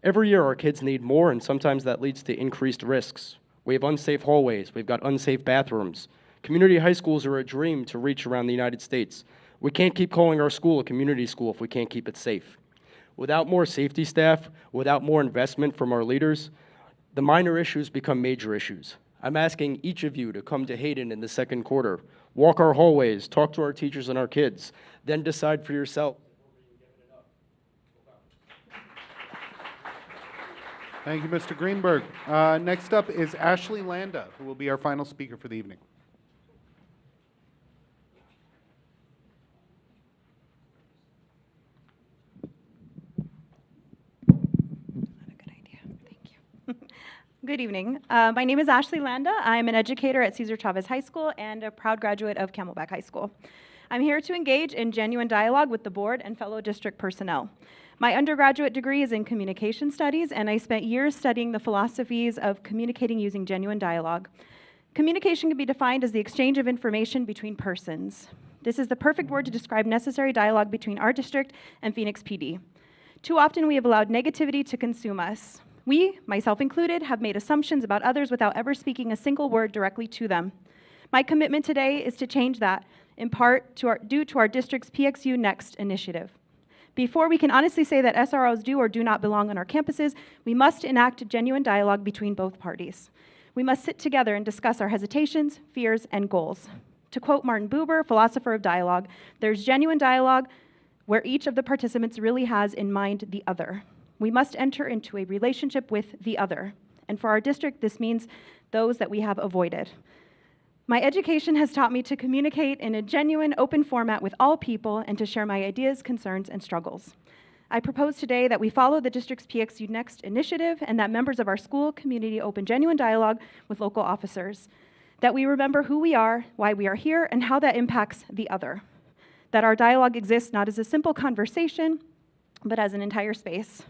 Every year our kids need more, and sometimes that leads to increased risks. We have unsafe hallways, we've got unsafe bathrooms. Community high schools are a dream to reach around the United States. We can't keep calling our school a community school if we can't keep it safe. Without more safety staff, without more investment from our leaders, the minor issues become major issues. I'm asking each of you to come to Hayden in the second quarter, walk our hallways, talk to our teachers and our kids, then decide for yourself. Thank you, Mr. Greenberg. Next up is Ashley Landa, who will be our final speaker for the evening. Good evening. My name is Ashley Landa. I'm an educator at Cesar Chavez High School and a proud graduate of Camelback High School. I'm here to engage in genuine dialogue with the board and fellow district personnel. My undergraduate degree is in communication studies, and I spent years studying the philosophies of communicating using genuine dialogue. Communication can be defined as the exchange of information between persons. This is the perfect word to describe necessary dialogue between our district and Phoenix PD. Too often we have allowed negativity to consume us. We, myself included, have made assumptions about others without ever speaking a single word directly to them. My commitment today is to change that, in part due to our district's PXU Next initiative. Before we can honestly say that SROs do or do not belong on our campuses, we must enact genuine dialogue between both parties. We must sit together and discuss our hesitations, fears, and goals. To quote Martin Buber, philosopher of dialogue, there's genuine dialogue where each of the participants really has in mind the other. We must enter into a relationship with the other. And for our district, this means those that we have avoided. My education has taught me to communicate in a genuine, open format with all people and to share my ideas, concerns, and struggles. I propose today that we follow the district's PXU Next initiative and that members of our school community open genuine dialogue with local officers. That we remember who we are, why we are here, and how that impacts the other. That our dialogue exists not as a simple conversation, but as an entire space.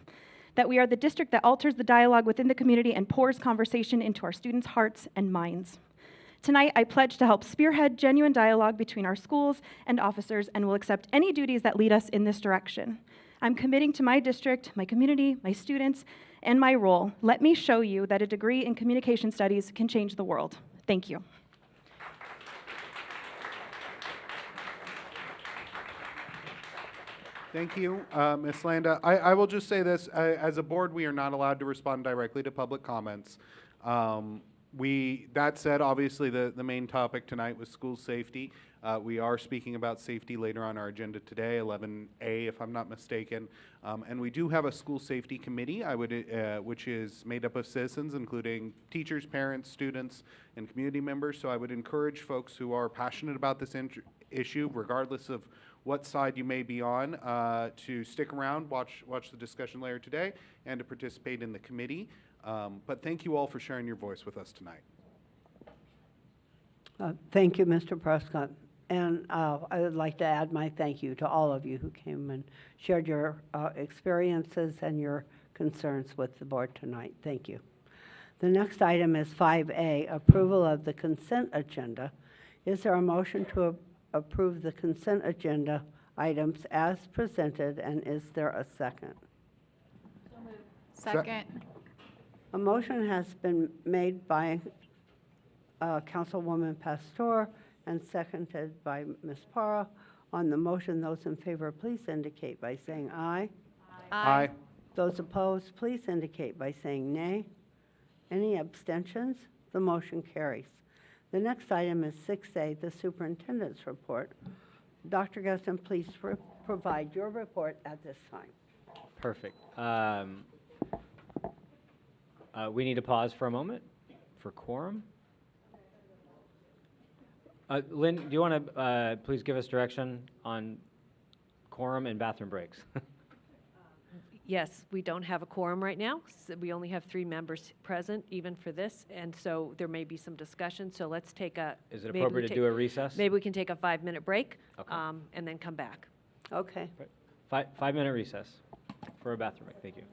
That we are the district that alters the dialogue within the community and pours conversation into our students' hearts and minds. Tonight, I pledge to help spearhead genuine dialogue between our schools and officers and will accept any duties that lead us in this direction. I'm committing to my district, my community, my students, and my role. Let me show you that a degree in communication studies can change the world. Thank you. Thank you, Ms. Landa. I will just say this, as a board, we are not allowed to respond directly to public comments. That said, obviously the main topic tonight was school safety. We are speaking about safety later on our agenda today, 11A if I'm not mistaken. And we do have a school safety committee, which is made up of citizens, including teachers, parents, students, and community members. So I would encourage folks who are passionate about this issue, regardless of what side you may be on, to stick around, watch the discussion later today, and to participate in the committee. But thank you all for sharing your voice with us tonight. Thank you, Mr. Prescott. And I would like to add my thank you to all of you who came and shared your experiences and your concerns with the board tonight. Thank you. The next item is 5A, approval of the consent agenda. Is there a motion to approve the consent agenda items as presented, and is there a second? So moved. Second. A motion has been made by Councilwoman Pastor and seconded by Ms. Parra. On the motion, those in favor, please indicate by saying aye. Aye. Those opposed, please indicate by saying nay. Any abstentions? The motion carries. The next item is 6A, the superintendent's report. Dr. Geston, please provide your report at this time. Perfect. We need to pause for a moment for quorum. Lynn, do you want to please give us direction on quorum and bathroom breaks? Yes, we don't have a quorum right now. We only have 3 members present, even for this, and so there may be some discussion. So let's take a. Is it maybe we appropriate to take- do a recess? Maybe we can take a 5-minute break, Okay. and then come back. Okay. 5-minute recess for a bathroom break. Thank you.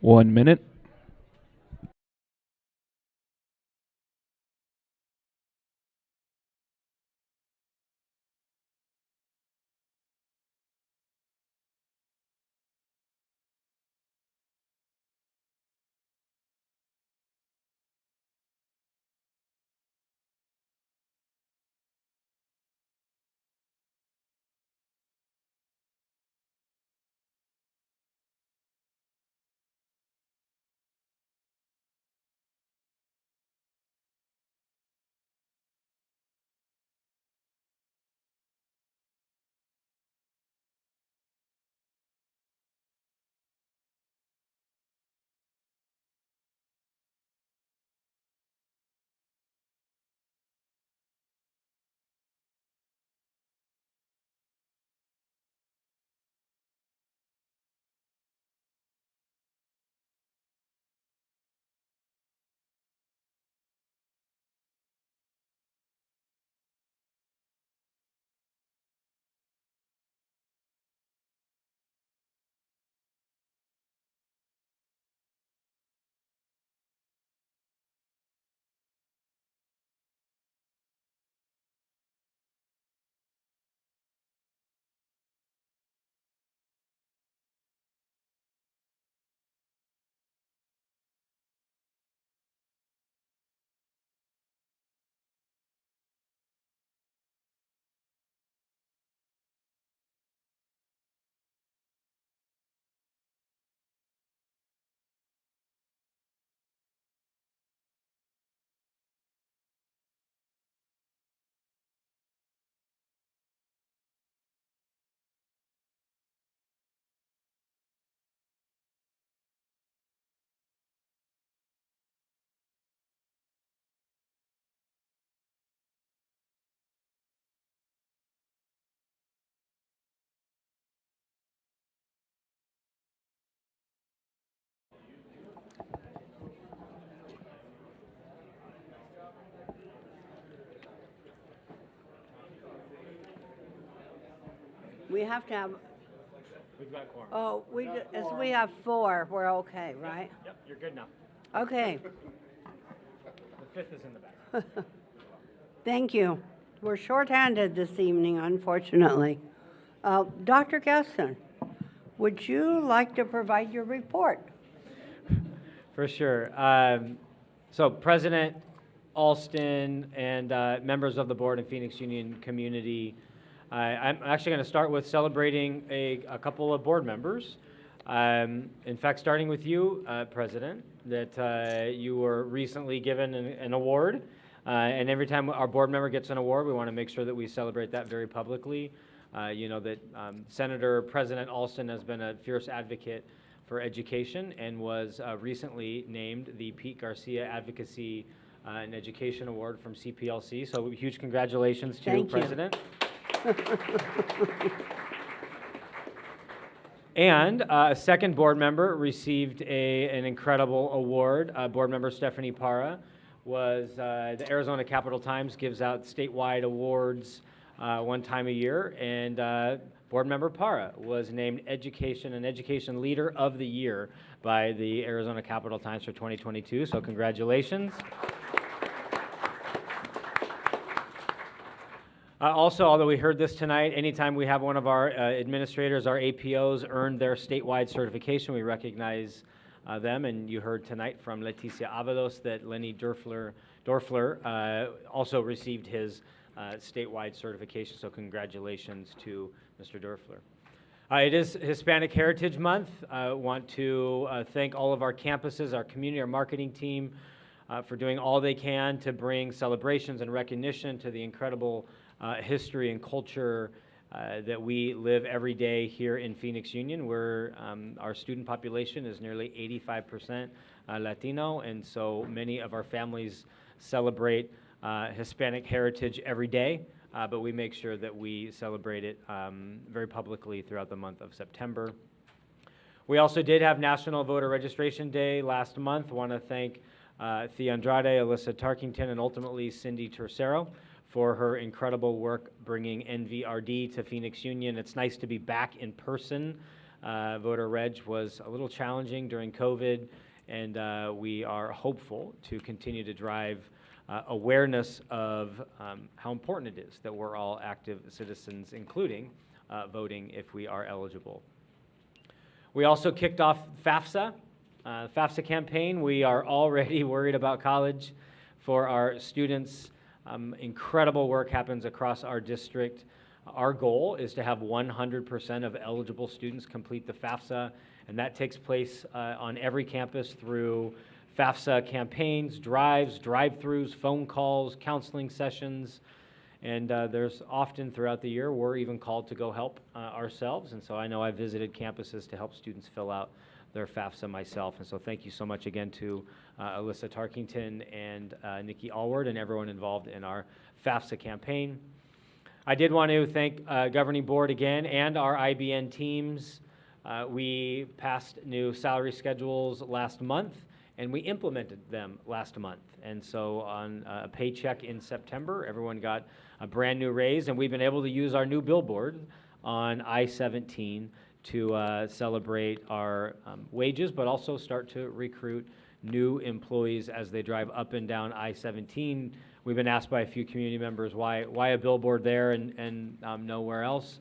1 minute. We have to have, We've got quorum. oh, as we have 4, we're okay, right? Yep, you're good now. Okay, The fifth is in the back. thank you. We're shorthanded this evening, unfortunately. Dr. Gaston, would you like to provide your report? For sure. So President Alston and members of the board and Phoenix Union community, I'm actually going to start with celebrating a couple of board members. In fact, starting with you, President, that you were recently given an award. And every time our board member gets an award, we want to make sure that we celebrate that very publicly. You know that Senator President Alston has been a fierce advocate for education and was recently named the Pete Garcia Advocacy and Education Award from CPLC. So huge congratulations to Thank you. President. And a second board member received an incredible award. Board member Stephanie Parra was, the Arizona Capital Times gives out statewide awards one time a year, and board member Parra was named Education Leader of the Year by the Arizona Capital Times for 2022, so congratulations. Also, although we heard this tonight, anytime we have one of our administrators, our APOs, earn their statewide certification, we recognize them. And you heard tonight from Leticia Avalos that Lenny Dorfler also received his statewide certification. So congratulations to Mr. Dorfler. It is Hispanic Heritage Month. I want to thank all of our campuses, our community, our marketing team for doing all they can to bring celebrations and recognition to the incredible history and culture that we live every day here in Phoenix Union, where our student population is nearly 85% Latino, and so many of our families celebrate Hispanic heritage every day, but we make sure that we celebrate it very publicly throughout the month of September. We also did have National Voter Registration Day last month. I want to thank Thea Andrade, Alyssa Tarkington, and ultimately Cindy Tercero for her incredible work bringing NVRD to Phoenix Union. It's nice to be back in person voter reg was a little challenging during COVID, and we are hopeful to continue to drive awareness of how important it is that we're all active citizens, including voting if we are eligible. We also kicked off FAFSA. FAFSA campaign. We are already worried about college for our students. Incredible work happens across our district. Our goal is to have 100% of eligible students complete the FAFSA, and that takes place on every campus through FAFSA campaigns, drives, drive-throughs, phone calls, counseling sessions, and there's often throughout the year we're even called to go help ourselves, and so I know I've visited campuses to help students fill out their FAFSA myself, and so thank you so much again to Alyssa Tarkington and Nikki Allward and everyone involved in our FAFSA campaign. I did want to thank Governing Board again and our IBN teams. We passed new salary schedules last month, and we implemented them last month. And so on a paycheck in September, everyone got a brand new raise, and we've been able to use our new billboard on I-17 to celebrate our wages, but also start to recruit new employees as they drive up and down I-17. We've been asked by a few community members why a billboard there and nowhere else.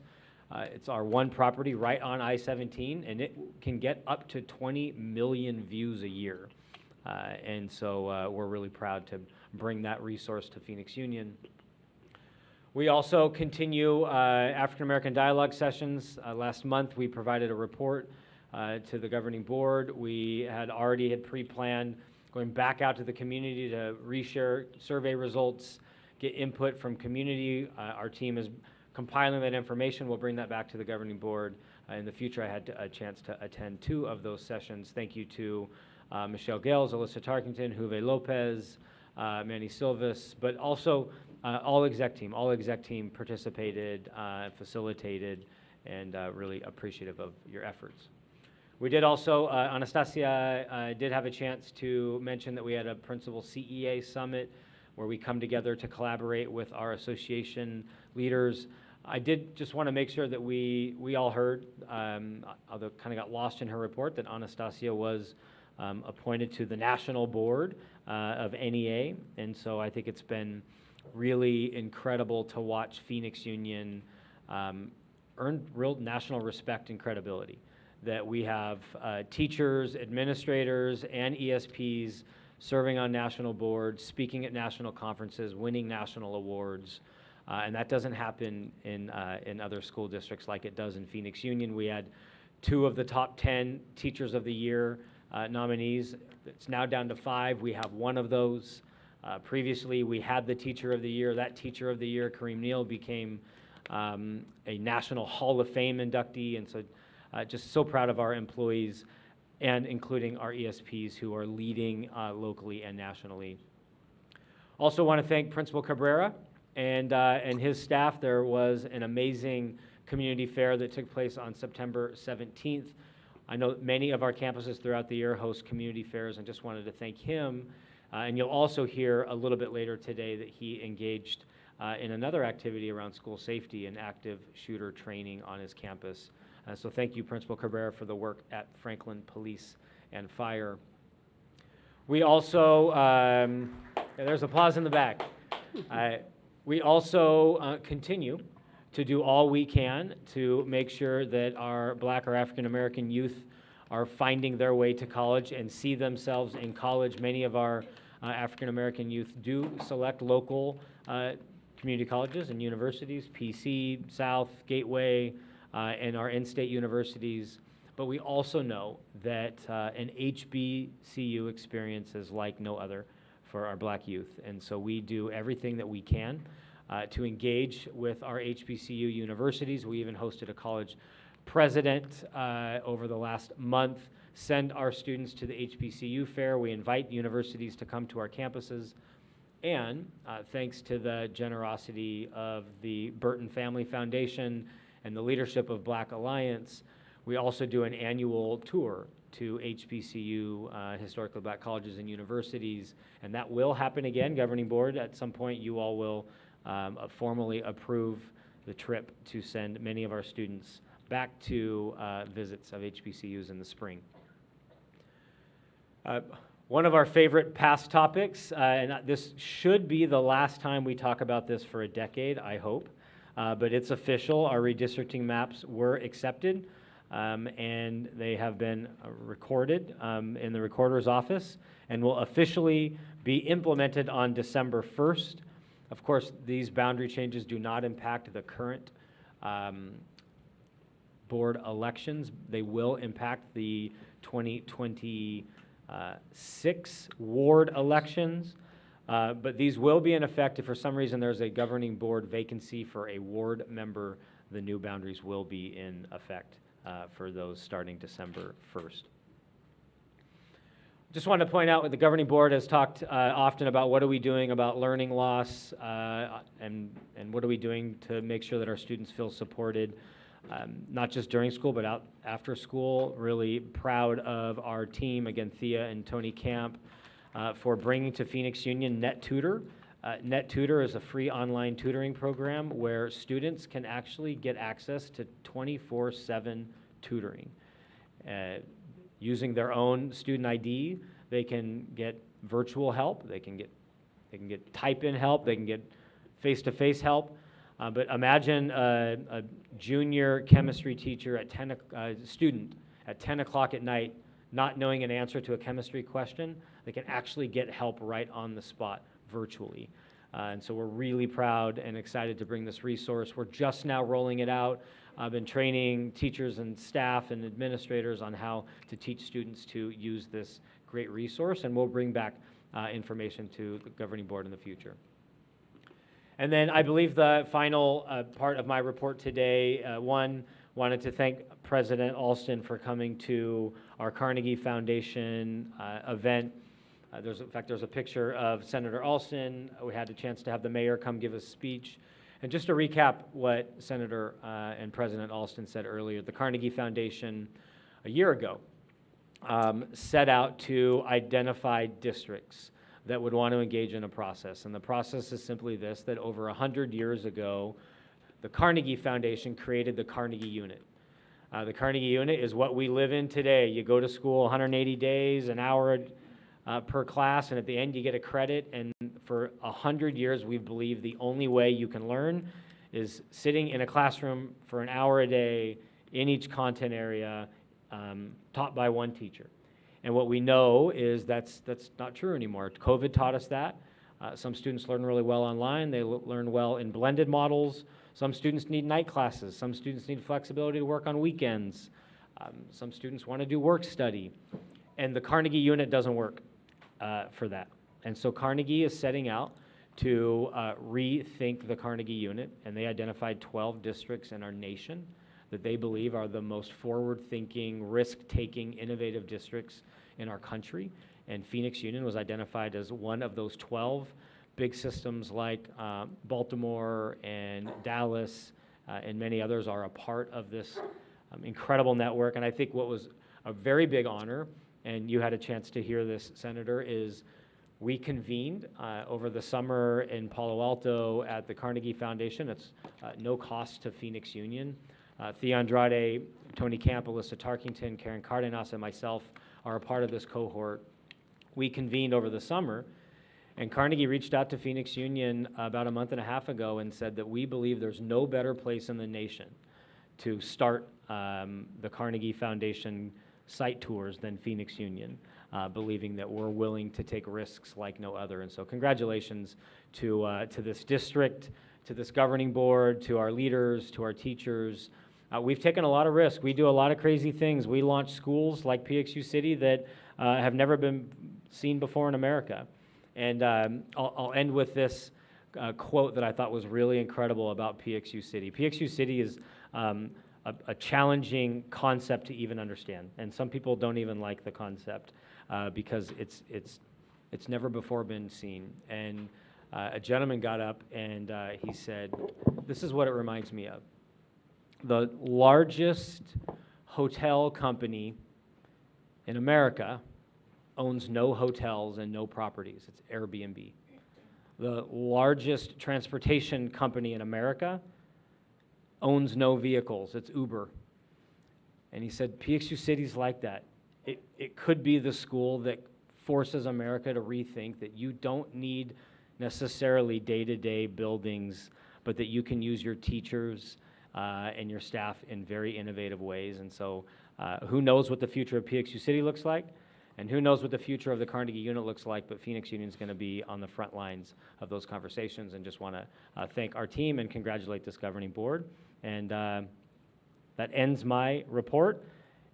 It's our one property right on I-17, and it can get up to 20 million views a year. And so we're really proud to bring that resource to Phoenix Union. We also continue African American dialogue sessions. Last month, we provided a report to the governing board. We had pre-planned going back out to the community to reshare survey results, get input from community. Our team is compiling that information. We'll bring that back to the governing board. In the future, I had a chance to attend 2 of those sessions. Thank you to Michelle Gales, Alyssa Tarkington, Juve Lopez, Manny Silvas, but also all exec team participated, facilitated, and really appreciative of your efforts. We did also, Anastasia did have a chance to mention that we had a principal CEA summit where we come together to collaborate with our association leaders. I did just want to make sure that we all heard, although it kind of got lost in her report, that Anastasia was appointed to the national board of NEA, and so I think it's been really incredible to watch Phoenix Union earn real national respect and credibility. That we have teachers, administrators, and ESPs serving on national boards, speaking at national conferences, winning national awards, and that doesn't happen in other school districts like it does in Phoenix Union. We had 2 of the top 10 Teachers of the Year nominees. It's now down to 5. We have 1 of those. Previously, we had the Teacher of the Year. That Teacher of the Year, Kareem Neal, became a National Hall of Fame inductee, and so just so proud of our employees, and including our ESPs who are leading locally and nationally. Also want to thank Principal Cabrera and his staff. There was an amazing community fair that took place on September 17th. I know many of our campuses throughout the year host community fairs, and just wanted to thank him. And you'll also hear a little bit later today that he engaged in another activity around school safety and active shooter training on his campus. So thank you, Principal Cabrera, for the work at Franklin Police and Fire. We also, there's applause in the back. We also continue to do all we can to make sure that our Black or African American youth are finding their way to college and see themselves in college. Many of our African American youth do select local community colleges and universities, PC, South, Gateway, and our in-state universities. But we also know that an HBCU experience is like no other for our Black youth. And so we do everything that we can to engage with our HBCU universities. We even hosted a college president over the last month, send our students to the HBCU fair. We invite universities to come to our campuses. And thanks to the generosity of the Burton Family Foundation and the leadership of Black Alliance, we also do an annual tour to HBCU, historically Black colleges and universities, and that will happen again. Governing Board, at some point you all will formally approve the trip to send many of our students back to visits of HBCUs in the spring. One of our favorite past topics, and this should be the last time we talk about this for a decade, I hope, but it's official. Our redistricting maps were accepted, and they have been recorded in the recorder's office and will officially be implemented on December 1st. Of course, these boundary changes do not impact the current board elections. They will impact the 2026 ward elections, but these will be in effect. If for some reason there's a governing board vacancy for a ward member, the new boundaries will be in effect for those starting December 1st. Just wanted to point out that the governing board has talked often about what are we doing about learning loss and what are we doing to make sure that our students feel supported, not just during school, but after school. Really proud of our team, again, Thea and Tony Camp, for bringing to Phoenix Union NetTutor. NetTutor is a free online tutoring program where students can actually get access to 24/7 tutoring. Using their own student ID, they can get virtual help, they can get type-in help, they can get face-to-face help. But imagine a junior chemistry teacher student at 10 o'clock at night not knowing an answer to a chemistry question. They can actually get help right on the spot virtually. And so we're really proud and excited to bring this resource. We're just now rolling it out. I've been training teachers and staff and administrators on how to teach students to use this great resource, and we'll bring back information to the governing board in the future. And then I believe the final part of my report today, wanted to thank President Alston for coming to our Carnegie Foundation event. In fact, there's a picture of Senator Alston. We had a chance to have the mayor come give a speech. And just to recap what Senator and President Alston said earlier, the Carnegie Foundation a year ago set out to identify districts that would want to engage in a process. And the process is simply this, that over 100 years ago, the Carnegie Foundation created the Carnegie Unit. The Carnegie Unit is what we live in today. You go to school 180 days, an hour per class, and at the end you get a credit. And for 100 years, we've believed the only way you can learn is sitting in a classroom for an hour a day in each content area, taught by one teacher. And what we know is that's not true anymore. COVID taught us that. Some students learn really well online. They learn well in blended models. Some students need night classes. Some students need flexibility to work on weekends. Some students want to do work study. And the Carnegie Unit doesn't work for that. And so Carnegie is setting out to rethink the Carnegie Unit, and they identified 12 districts in our nation that they believe are the most forward-thinking, risk-taking, innovative districts in our country. And Phoenix Union was identified as one of those 12. Big systems like Baltimore and Dallas and many others are a part of this incredible network. And I think what was a very big honor, and you had a chance to hear this, Senator, is we convened over the summer in Palo Alto at the Carnegie Foundation. It's no cost to Phoenix Union. Thea Andrade, Tony Camp, Alyssa Tarkington, Karen Cardenas, and myself are a part of this cohort. We convened over the summer, and Carnegie reached out to Phoenix Union about a month and a half ago and said that we believe there's no better place in the nation to start the Carnegie Foundation site tours than Phoenix Union, believing that we're willing to take risks like no other. And so congratulations to this district, to this governing board, to our leaders, to our teachers. We've taken a lot of risks. We do a lot of crazy things. We launch schools like PXU City that have never been seen before in America. And I'll end with this quote that I thought was really incredible about PXU City. PXU City is a challenging concept to even understand, and some people don't even like the concept because it's never before been seen. And a gentleman got up and he said, "This is what it reminds me of. The largest hotel company in America owns no hotels and no properties. It's Airbnb. The largest transportation company in America owns no vehicles. It's Uber. And he said, PXU City's like that. It could be the school that forces America to rethink that you don't need necessarily day-to-day buildings, but that you can use your teachers and your staff in very innovative ways. And so who knows what the future of PXU City looks like, and who knows what the future of the Carnegie unit looks like, but Phoenix Union is going to be on the front lines of those conversations, and just want to thank our team and congratulate this governing board. And that ends my report,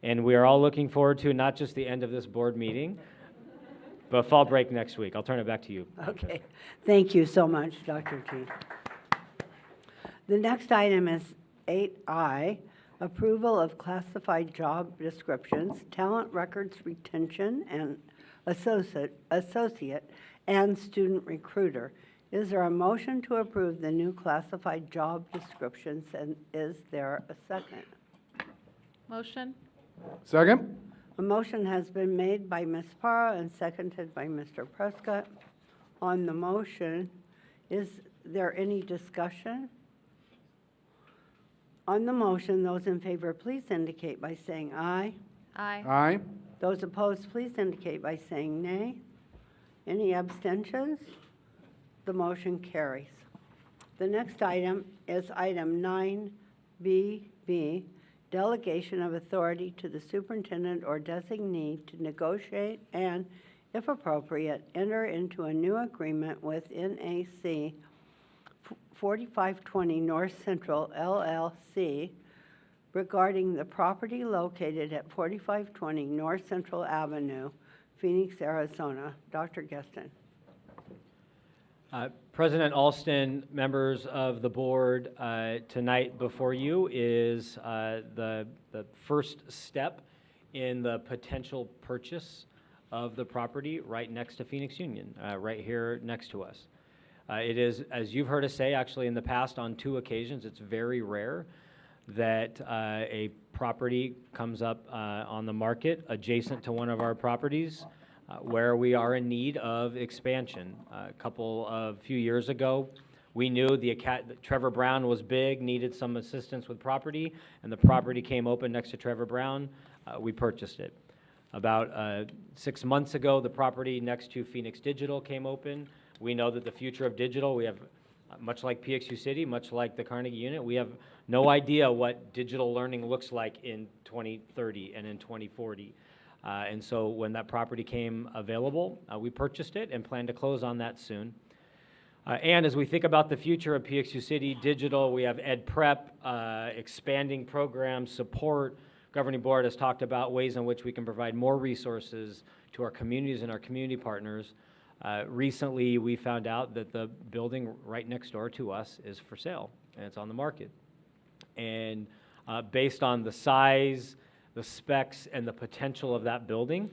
and we are all looking forward to not just the end of this board meeting, but fall break next week. I'll turn it back to you. Okay, thank you so much, Dr. G. The next item is 8I, approval of classified job descriptions, talent records retention, and associate and student recruiter. Is there a motion to approve the new classified job descriptions, and is there a second? Motion? Second? A motion has been made by Ms. Parra and seconded by Mr. Prescott. On the motion, is there any discussion? On the motion, those in favor, please indicate by saying aye. Aye. Aye. Those opposed, please indicate by saying nay. Any abstentions? The motion carries. The next item is item 9BB, delegation of authority to the superintendent or designee to negotiate and, if appropriate, enter into a new agreement with NAC 4520 North Central LLC regarding the property located at 4520 North Central Avenue, Phoenix, Arizona. Dr. Geston. President Alston, members of the board, tonight before you is the first step in the potential purchase of the property right next to Phoenix Union, right here next to us. It is, as you've heard us say, actually in the past on 2 occasions, it's very rare that a property comes up on the market adjacent to one of our properties where we are in need of expansion. A few years ago, we knew that Trevor Brown was big, needed some assistance with property, and the property came open next to Trevor Brown. We purchased it. About 6 months ago, the property next to Phoenix Digital came open. We know that the future of digital, we have, much like PXU City, much like the Carnegie unit, we have no idea what digital learning looks like in 2030 and in 2040. And so when that property came available, we purchased it and plan to close on that soon. And as we think about the future of PXU City Digital, we have Ed Prep, expanding programs, support. Governing board has talked about ways in which we can provide more resources to our communities and our community partners. Recently, we found out that the building right next door to us is for sale, and it's on the market. And based on the size, the specs, and the potential of that building,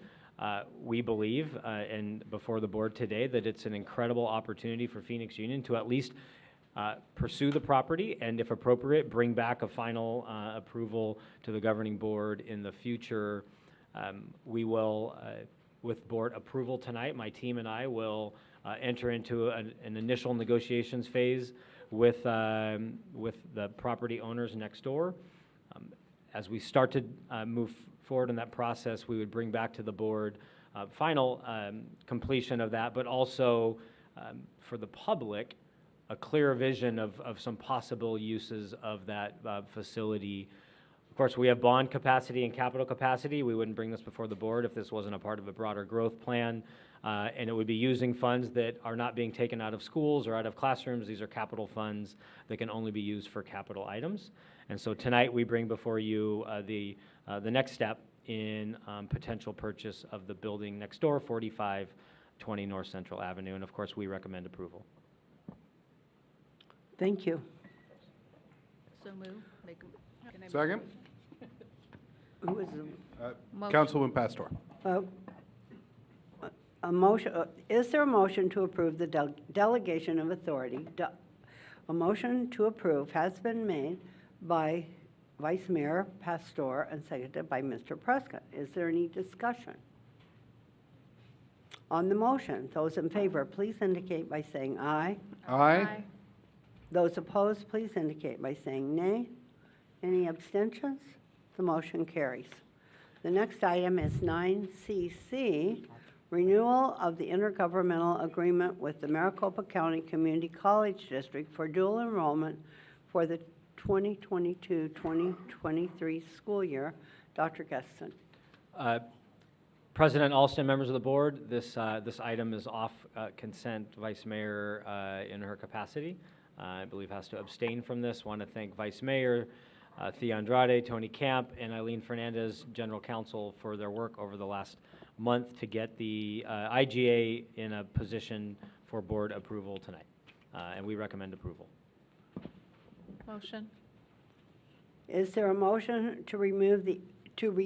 we believe, and before the board today, that it's an incredible opportunity for Phoenix Union to at least pursue the property, and if appropriate, bring back a final approval to the governing board in the future. We will, with board approval tonight, my team and I will enter into an initial negotiations phase with the property owners next door. As we start to move forward in that process, we would bring back to the board final completion of that, but also for the public, a clear vision of some possible uses of that facility. Of course, we have bond capacity and capital capacity. We wouldn't bring this before the board if this wasn't a part of a broader growth plan. And it would be using funds that are not being taken out of schools or out of classrooms. These are capital funds that can only be used for capital items. And so tonight we bring before you the next step in potential purchase of the building next door, 4520 North Central Avenue. And of course, we recommend approval. Thank you. So move. Second? Who is Uh, Councilman Pastor. a motion? Is there a motion to approve the delegation of authority? A motion to approve has been made by Vice Mayor Pastor and seconded by Mr. Prescott. Is there any discussion? On the motion, those in favor, please indicate by saying aye. Aye. Those opposed, please indicate by saying nay. Any abstentions? The motion carries. The next item is 9CC, renewal of the intergovernmental agreement with the Maricopa County Community College District for dual enrollment for the 2022-2023 school year. Dr. Geston. President Alston, members of the board, this item is off consent. Vice Mayor, in her capacity, I believe has to abstain from this. Want to thank Vice Mayor Thea Andrade, Tony Camp, and Eileen Fernandez, General Counsel, for their work over the last month to get the IGA in a position for board approval tonight. And we recommend approval. Motion. Is there a motion to renew the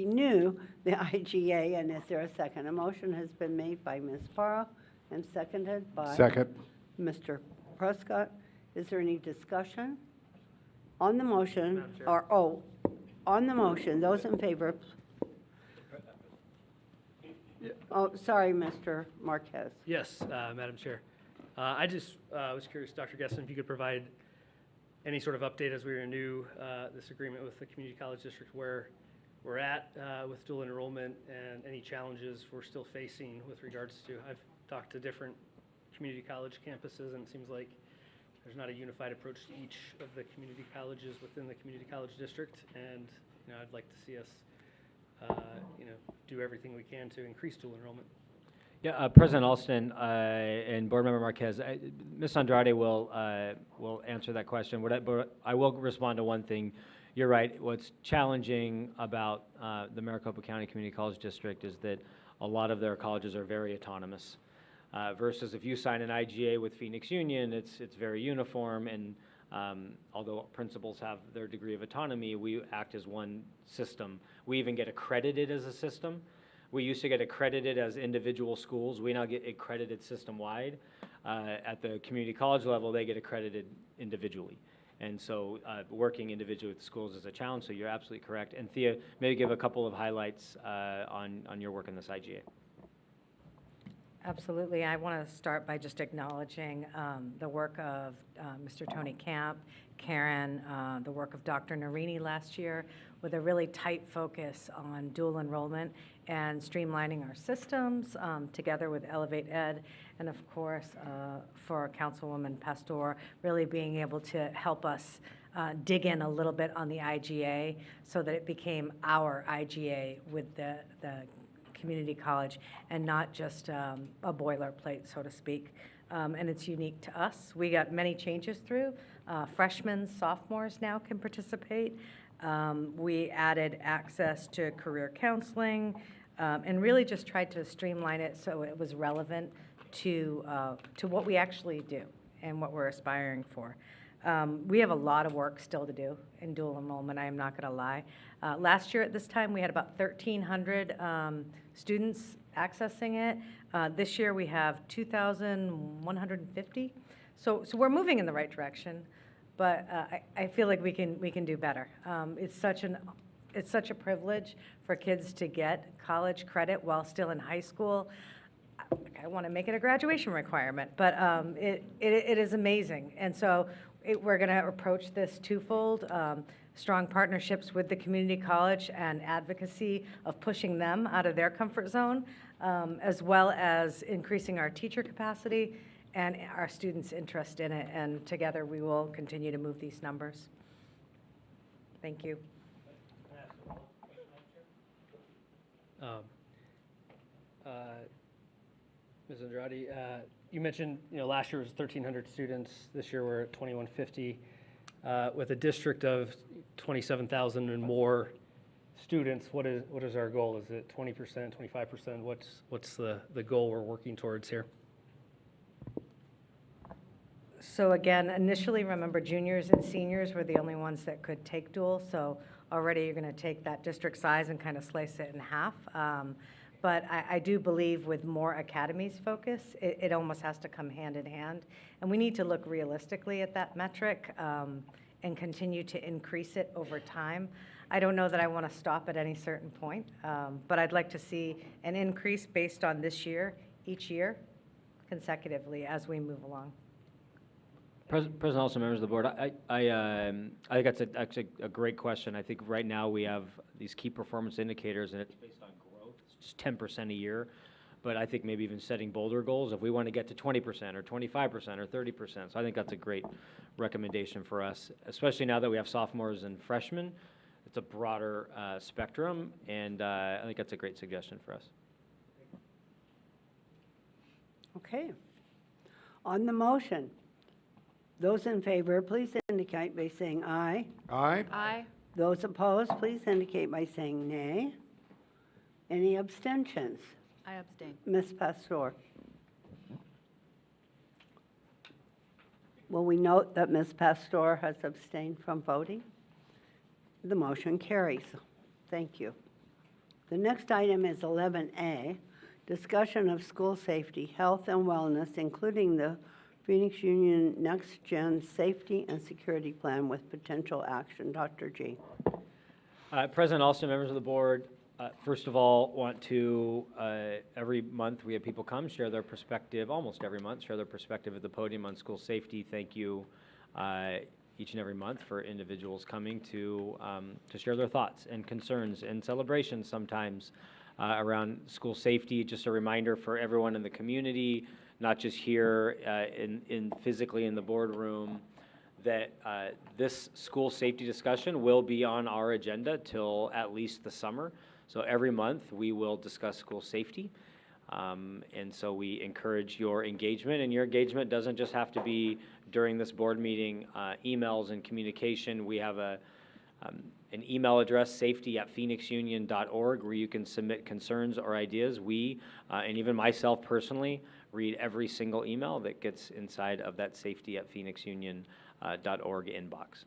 IGA, and is there a second? A motion has been made by Ms. Parra and seconded by Second. Mr. Prescott. Is there any discussion? On the motion, on the motion, those in favor? Oh, sorry, Mr. Marquez. Yes, Madam Chair. I just was curious, Dr. Gesson, if you could provide any sort of update as we renew this agreement with the Community College District, where we're at with dual enrollment and any challenges we're still facing with regards to. I've talked to different community college campuses, and it seems like there's not a unified approach to each of the community colleges within the Community College District, and I'd like to see us do everything we can to increase dual enrollment. Yeah, President Alston and Board Member Marquez, Ms. Andrade will answer that question. But I will respond to one thing. You're right. What's challenging about the Maricopa County Community College District is that a lot of their colleges are very autonomous. Versus if you sign an IGA with Phoenix Union, it's very uniform, and although principals have their degree of autonomy, we act as one system. We even get accredited as a system. We used to get accredited as individual schools. We now get accredited system-wide. At the community college level, they get accredited individually. And so working individually with schools is a challenge, so you're absolutely correct. And Thea, maybe give a couple of highlights on your work in this IGA. Absolutely. I want to start by just acknowledging the work of Mr. Tony Camp, Karen, the work of Dr. Narini last year, with a really tight focus on dual enrollment and streamlining our systems together with Elevate Ed, and of course for Councilwoman Pastor really being able to help us dig in a little bit on the IGA so that it became our IGA with the community college and not just a boilerplate, so to speak. And it's unique to us. We got many changes through. Freshmen, sophomores now can participate. We added access to career counseling and really just tried to streamline it so it was relevant to what we actually do and what we're aspiring for. We have a lot of work still to do in dual enrollment, I am not going to lie. Last year at this time, we had about 1,300 students accessing it. This year, we have 2,150. So we're moving in the right direction, but I feel like we can do better. It's such a privilege for kids to get college credit while still in high school. I want to make it a graduation requirement, but it is amazing. And so we're going to approach this twofold, strong partnerships with the community college and advocacy of pushing them out of their comfort zone, as well as increasing our teacher capacity and our students' interest in it. And together we will continue to move these numbers. Thank you. Ms. Andrade, you mentioned last year was 1,300 students. This year we're at 2,150. With a district of 27,000 and more students, what is our goal? Is it 20%, 25%? What's the goal we're working towards here? So again, initially, remember, juniors and seniors were the only ones that could take dual. So already you're going to take that district size and kind of slice it in half. But I do believe with more academies focus, it almost has to come hand in hand. And we need to look realistically at that metric and continue to increase it over time. I don't know that I want to stop at any certain point, but I'd like to see an increase based on this year, each year, consecutively as we move along. President, also members of the board, I think that's actually a great question. I think right now we have these key performance indicators, and it's based on growth. It's just 10% a year. But I think maybe even setting bolder goals if we want to get to 20% or 25% or 30%. So I think that's a great recommendation for us, especially now that we have sophomores and freshmen. It's a broader spectrum, and I think that's a great suggestion for us. Okay. On the motion, those in favor, please indicate by saying aye. Aye. Aye. Those opposed, please indicate by saying nay. Any abstentions? I abstain. Ms. Pastor. Will we note that Ms. Pastor has abstained from voting? The motion carries. Thank you. The next item is 11A, discussion of school safety, health, and wellness, including the Phoenix Union Next Gen Safety and Security Plan with potential action. Dr. G. President Alston, members of the board, first of all, want to, every month we have people come, share their perspective, almost every month, share their perspective at the podium on school safety. Thank you each and every month for individuals coming to share their thoughts and concerns and celebrations sometimes around school safety. Just a reminder for everyone in the community, not just here in physically in the boardroom, that this school safety discussion will be on our agenda till at least the summer. So every month we will discuss school safety. And so we encourage your engagement, and your engagement doesn't just have to be during this board meeting. Emails and communication, we have an email address, safety@phoenixunion.org, where you can submit concerns or ideas. We, and even myself personally, read every single email that gets inside of that safety@phoenixunion.org inbox.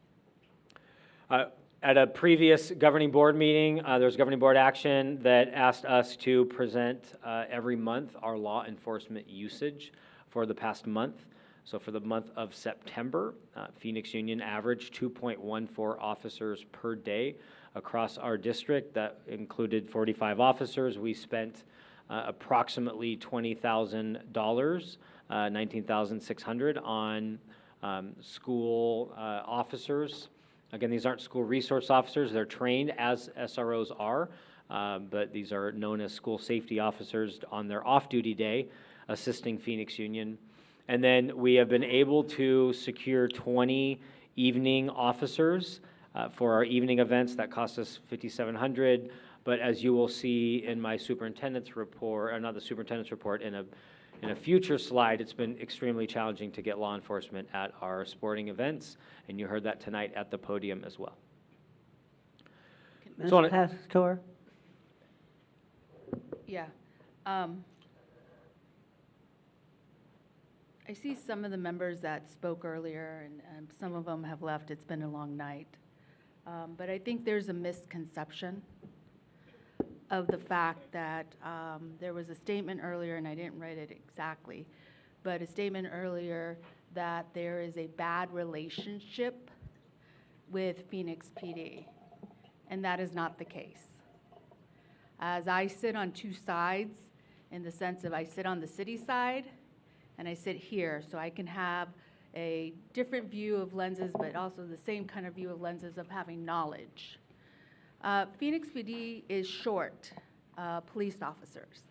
At a previous governing board meeting, there was governing board action that asked us to present every month our law enforcement usage for the past month. So for the month of September, Phoenix Union averaged 2.14 officers per day across our district. That included 45 officers. We spent approximately $20,000, $19,600 on school officers. Again, these aren't school resource officers. They're trained as SROs are, but these are known as school safety officers on their off-duty day, assisting Phoenix Union. And then we have been able to secure 20 evening officers for our evening events. That cost us $5,700. But as you will see in my superintendent's report, or not the superintendent's report, in a future slide, it's been extremely challenging to get law enforcement at our sporting events, and you heard that tonight at the podium as well. Ms. Pastor. Yeah. I see some of the members that spoke earlier, and some of them have left. It's been a long night. But I think there's a misconception of the fact that there was a statement earlier, and I didn't write it exactly, but a statement earlier that there is a bad relationship with Phoenix PD, and that is not the case. As I sit on two sides, in the sense of I sit on the city side, and I sit here, so I can have a different view of lenses, but also the same kind of view of lenses of having knowledge. Phoenix PD is short police officers.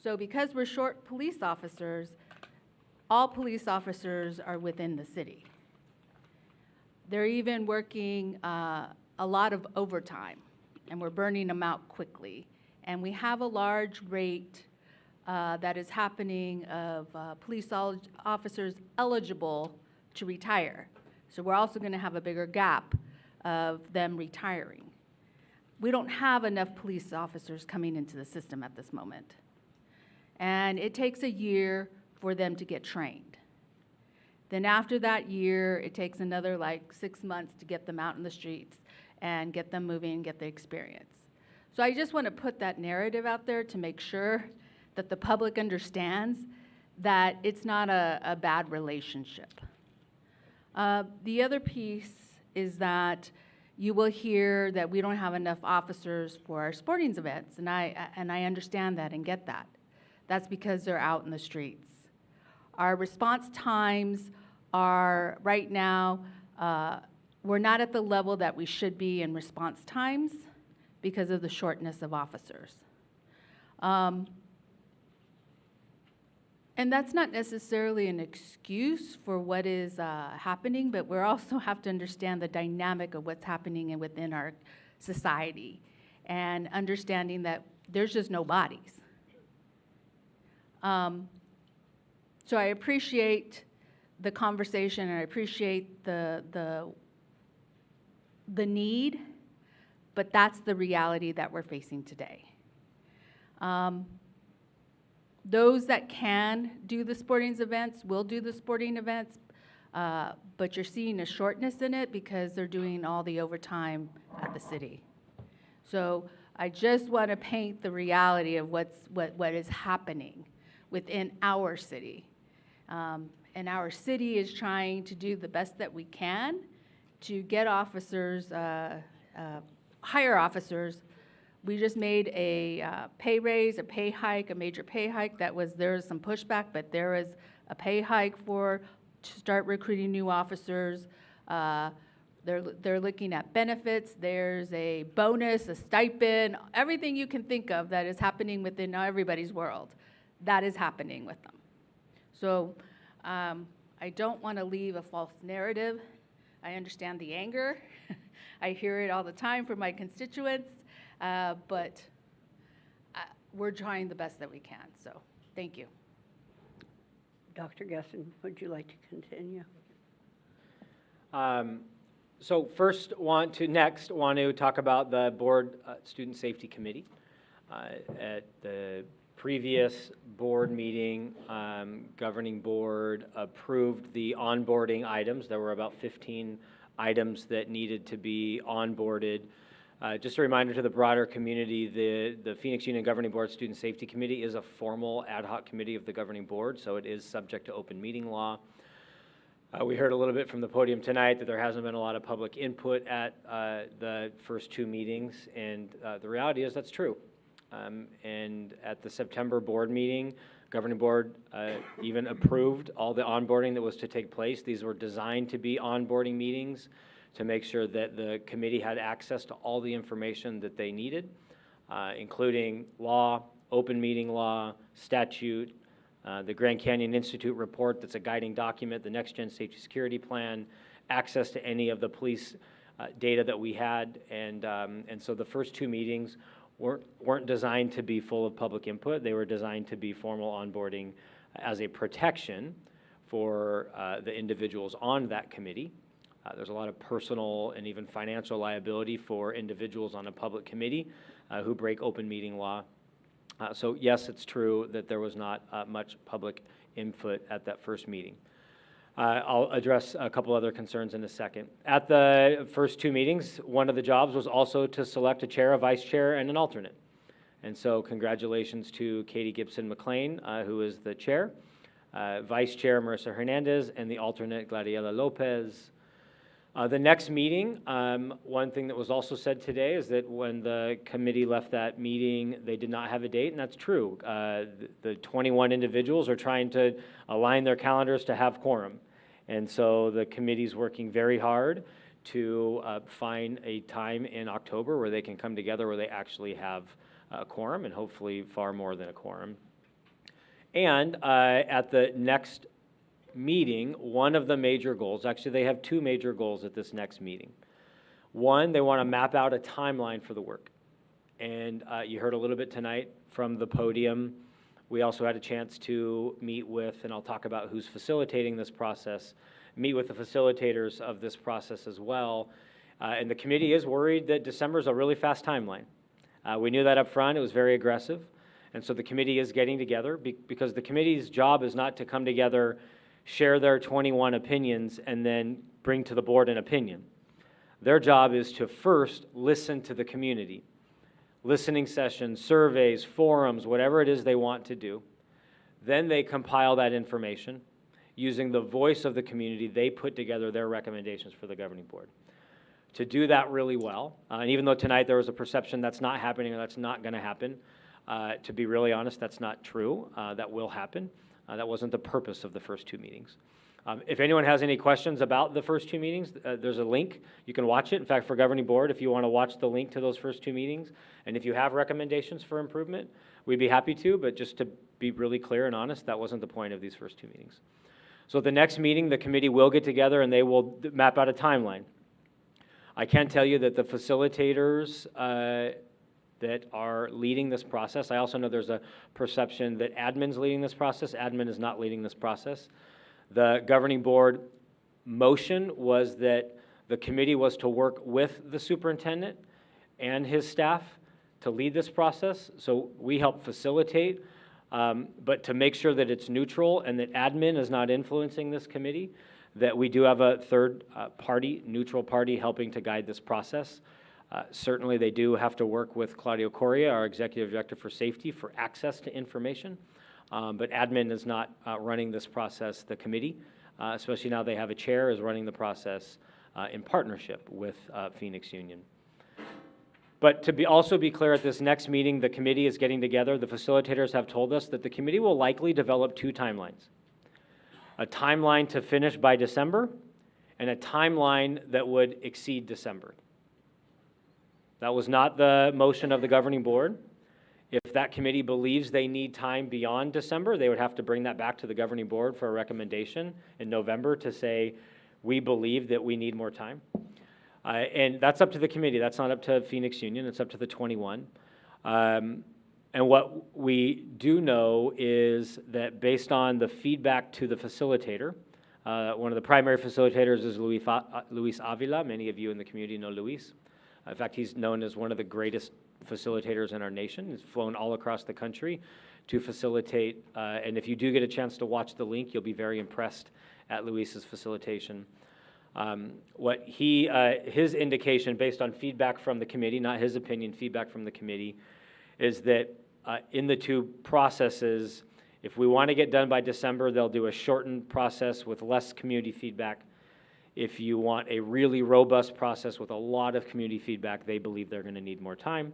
So because we're short police officers, all police officers are within the city. They're even working a lot of overtime, and we're burning them out quickly. And we have a large rate that is happening of police officers eligible to retire. So we're also going to have a bigger gap of them retiring. We don't have enough police officers coming into the system at this moment. And it takes a year for them to get trained. Then after that year, it takes another like 6 months to get them out in the streets and get them moving and get the experience. So I just want to put that narrative out there to make sure that the public understands that it's not a bad relationship. The other piece is that you will hear that we don't have enough officers for our sporting events, and I understand that and get that. That's because they're out in the streets. Our response times are right now, we're not at the level that we should be in response times because of the shortness of officers. And that's not necessarily an excuse for what is happening, but we also have to understand the dynamic of what's happening within our society and understanding that there's just no bodies. So I appreciate the conversation and I appreciate the need, but that's the reality that we're facing today. Those that can do the sporting events will do the sporting events, but you're seeing a shortness in it because they're doing all the overtime at the city. So I just want to paint the reality of what is happening within our city. And our city is trying to do the best that we can to get officers, hire officers. We just made a pay raise, a pay hike, a major pay hike. There was some pushback, but there was a pay hike to start recruiting new officers. They're looking at benefits. There's a bonus, a stipend, everything you can think of that is happening within everybody's world. That is happening with them. So I don't want to leave a false narrative. I understand the anger. I hear it all the time from my constituents. But we're trying the best that we can, so thank you. Dr. Gesson, would you like to continue? So first, want to talk about the Board Student Safety Committee. At the previous board meeting, governing board approved the onboarding items. There were about 15 items that needed to be onboarded. Just a reminder to the broader community, the Phoenix Union Governing Board Student Safety Committee is a formal ad hoc committee of the governing board, so it is subject to open meeting law. We heard a little bit from the podium tonight that there hasn't been a lot of public input at the first two meetings, and the reality is that's true. And at the September board meeting, governing board even approved all the onboarding that was to take place. These were designed to be onboarding meetings to make sure that the committee had access to all the information that they needed, including law, open meeting law, statute, the Grand Canyon Institute report that's a guiding document, the Next Gen Safety Security Plan, access to any of the police data that we had. And so the first two meetings weren't designed to be full of public input. They were designed to be formal onboarding as a protection for the individuals on that committee. There's a lot of personal and even financial liability for individuals on a public committee who break open meeting law. So yes, it's true that there was not much public input at that first meeting. I'll address a couple other concerns in a second. At the first two meetings, one of the jobs was also to select a chair, a vice chair, and an alternate. And so congratulations to Katie Gibson McLean, who is the chair, vice chair Marissa Hernandez, and the alternate Gladiela Lopez. The next meeting, one thing that was also said today is that when the committee left that meeting, they did not have a date, and that's true. The 21 individuals are trying to align their calendars to have quorum. And so the committee's working very hard to find a time in October where they can come together where they actually have a quorum, and hopefully far more than a quorum. And at the next meeting, one of the major goals, actually they have two major goals at this next meeting. One, they want to map out a timeline for the work. And you heard a little bit tonight from the podium. We also had a chance to meet with, and I'll talk about who's facilitating this process, meet with the facilitators of this process as well. And the committee is worried that December is a really fast timeline. We knew that up front. It was very aggressive. And so the committee is getting together because the committee's job is not to come together, share their 21 opinions, and then bring to the board an opinion. Their job is to first listen to the community. Listening sessions, surveys, forums, whatever it is they want to do. Then they compile that information. Using the voice of the community, they put together their recommendations for the governing board. To do that really well, and even though tonight there was a perception that's not happening or that's not going to happen, to be really honest, that's not true. That will happen. That wasn't the purpose of the first two meetings. If anyone has any questions about the first two meetings, there's a link. You can watch it. In fact, for governing board, if you want to watch the link to those first two meetings, and if you have recommendations for improvement, we'd be happy to, but just to be really clear and honest, that wasn't the point of these first two meetings. So at the next meeting, the committee will get together and they will map out a timeline. I can tell you that the facilitators that are leading this process, I also know there's a perception that admin's leading this process. Admin is not leading this process. The governing board motion was that the committee was to work with the superintendent and his staff to lead this process. So we help facilitate, but to make sure that it's neutral and that admin is not influencing this committee, that we do have a third party, neutral party, helping to guide this process. Certainly they do have to work with Claudio Correa, our Executive Director for Safety, for access to information. But admin is not running this process. The committee, especially now they have a chair, is running the process in partnership with Phoenix Union. But to also be clear, at this next meeting, the committee is getting together. The facilitators have told us that the committee will likely develop two timelines. A timeline to finish by December and a timeline that would exceed December. That was not the motion of the governing board. If that committee believes they need time beyond December, they would have to bring that back to the governing board for a recommendation in November to say, we believe that we need more time. And that's up to the committee. That's not up to Phoenix Union. It's up to the 21. And what we do know is that based on the feedback to the facilitator, one of the primary facilitators is Luis Avila. Many of you in the community know Luis. In fact, he's known as one of the greatest facilitators in our nation. He's flown all across the country to facilitate, and if you do get a chance to watch the link, you'll be very impressed at Luis's facilitation. His indication, based on feedback from the committee, not his opinion, feedback from the committee, is that in the two processes, if we want to get done by December, they'll do a shortened process with less community feedback. If you want a really robust process with a lot of community feedback, they believe they're going to need more time.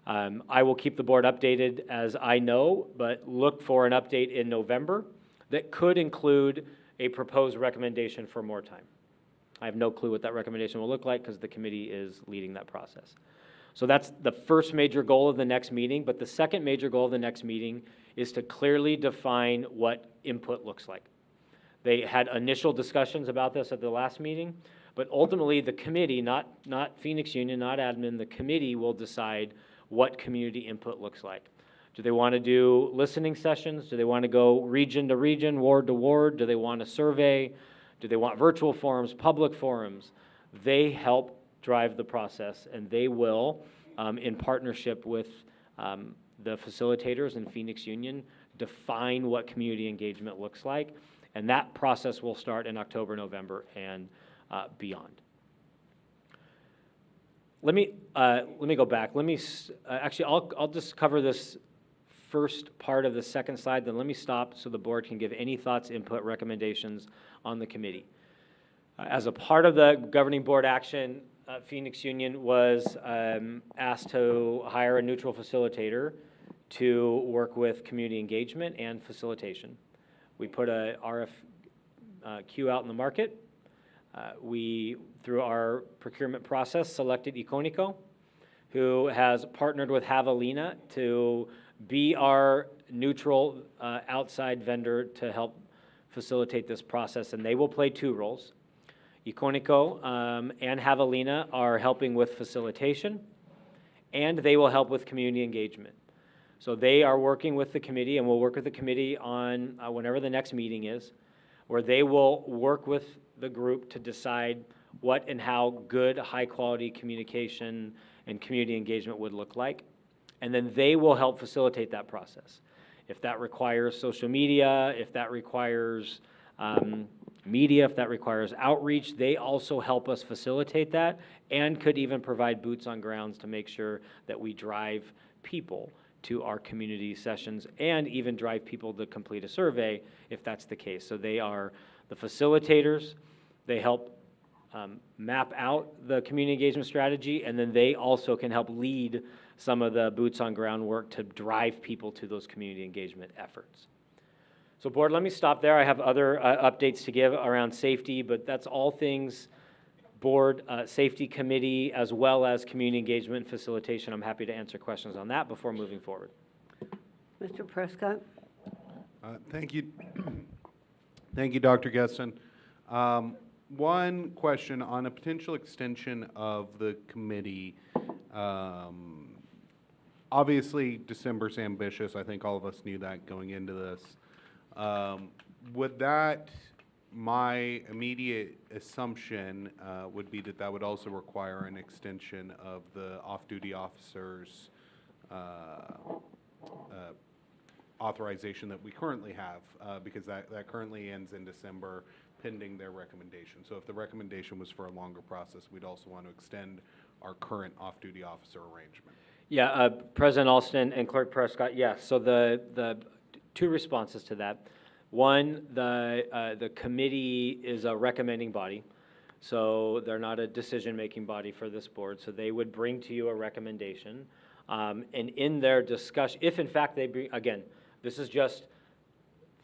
I will keep the board updated as I know, but look for an update in November that could include a proposed recommendation for more time. I have no clue what that recommendation will look like because the committee is leading that process. So that's the first major goal of the next meeting, but the second major goal of the next meeting is to clearly define what input looks like. They had initial discussions about this at the last meeting, but ultimately the committee, not Phoenix Union, not admin, the committee will decide what community input looks like. Do they want to do listening sessions? Do they want to go region to region, ward to ward? Do they want a survey? Do they want virtual forums, public forums? They help drive the process, and they will, in partnership with the facilitators in Phoenix Union, define what community engagement looks like. And that process will start in October, November, and beyond. Let me go back. Actually, I'll just cover this first part of the second slide, then let me stop so the board can give any thoughts, input, recommendations on the committee. As a part of the governing board action, Phoenix Union was asked to hire a neutral facilitator to work with community engagement and facilitation. We put a RFQ out in the market. We, through our procurement process, selected Iconico, who has partnered with Javelina to be our neutral outside vendor to help facilitate this process, and they will play two roles. Iconico and Javelina are helping with facilitation, and they will help with community engagement. So they are working with the committee, and we'll work with the committee on whenever the next meeting is, where they will work with the group to decide what and how good high-quality communication and community engagement would look like. And then they will help facilitate that process. If that requires social media, if that requires media, if that requires outreach, they also help us facilitate that and could even provide boots on grounds to make sure that we drive people to our community sessions and even drive people to complete a survey if that's the case. So they are the facilitators, they help map out the community engagement strategy, and then they also can help lead some of the boots on ground work to drive people to those community engagement efforts. So board, let me stop there. I have other updates to give around safety, but that's all things board, safety committee, as well as community engagement and facilitation. I'm happy to answer questions on that before moving forward. Mr. Prescott? Thank you. Thank you, Dr. Gesson. One question on a potential extension of the committee. Obviously, December's ambitious. I think all of us knew that going into this. Would that, my immediate assumption would be that that would also require an extension of the off-duty officers' authorization that we currently have, because that currently ends in December pending their recommendation. So if the recommendation was for a longer process, we'd also want to extend our current off-duty officer arrangement. Yeah, President Alston and Clerk Prescott, yes. So the two responses to that. One, the committee is a recommending body, so they're not a decision-making body for this board, so they would bring to you a recommendation. And in their discussion, if in fact they bring, again, this is just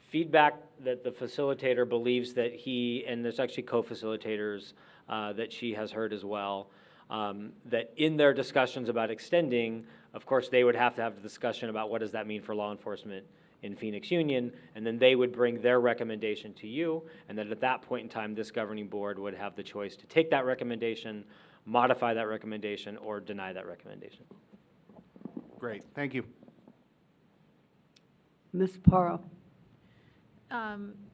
feedback that the facilitator believes that he, and there's actually co-facilitators that she has heard as well, that in their discussions about extending, of course, they would have to have the discussion about what does that mean for law enforcement in Phoenix Union, and then they would bring their recommendation to you, and then at that point in time, this governing board would have the choice to take that recommendation, modify that recommendation, or deny that recommendation. Great, thank you. Ms. Parra?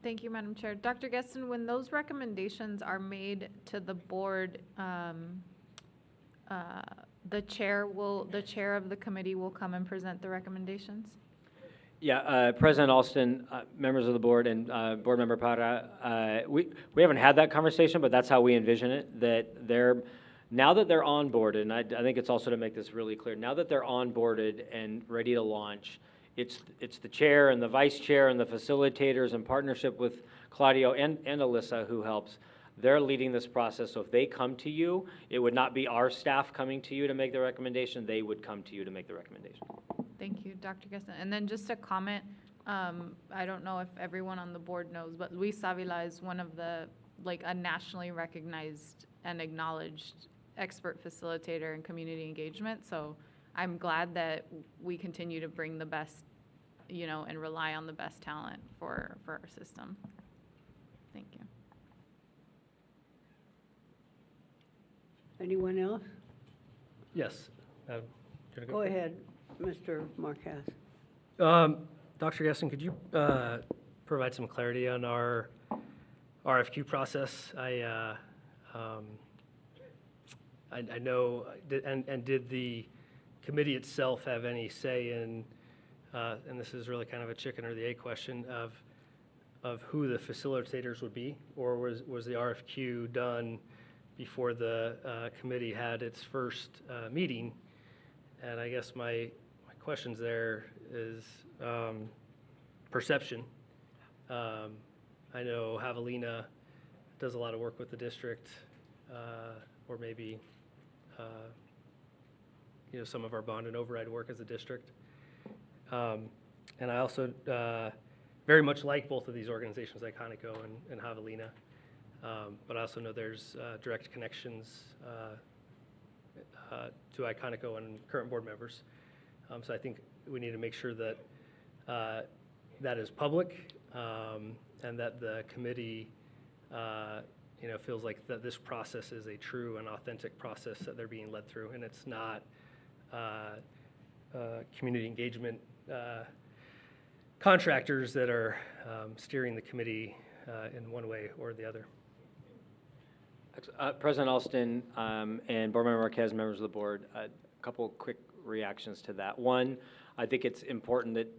Thank you, Madam Chair. Dr. Gesson, when those recommendations are made to the board, the chair of the committee will come and present the recommendations? Yeah, President Alston, members of the board, and Board Member Parra, we haven't had that conversation, but that's how we envision it, that now that they're onboarded, and I think it's also to make this really clear, now that they're onboarded and ready to launch, it's the chair and the vice chair and the facilitators in partnership with Claudio and Alyssa who helps. They're leading this process, so if they come to you, it would not be our staff coming to you to make the recommendation, they would come to you to make the recommendation. Thank you, Dr. Gesson. And then just a comment, I don't know if everyone on the board knows, but Luis Avila is one of the, a nationally recognized and acknowledged expert facilitator in community engagement. So I'm glad that we continue to bring the best, and rely on the best talent for our system. Thank you. Anyone else? Yes. Go ahead, Mr. Marquez. Dr. Gesson, could you provide some clarity on our RFQ process? I know, and did the committee itself have any say in, and this is really kind of a chicken or the egg question, of who the facilitators would be, or was the RFQ done before the committee had its first meeting? And I guess my questions there is perception. I know Javelina does a lot of work with the district, or maybe some of our bond and override work as a district. And I also very much like both of these organizations, Iconico and Javelina. But I also know there's direct connections to Iconico and current board members. So I think we need to make sure that that is public, and that the committee feels like that this process is a true and authentic process that they're being led through, and it's not community engagement contractors that are steering the committee in one way or the other. President Alston and Board Member Marquez, members of the board, a couple quick reactions to that. One, I think it's important that,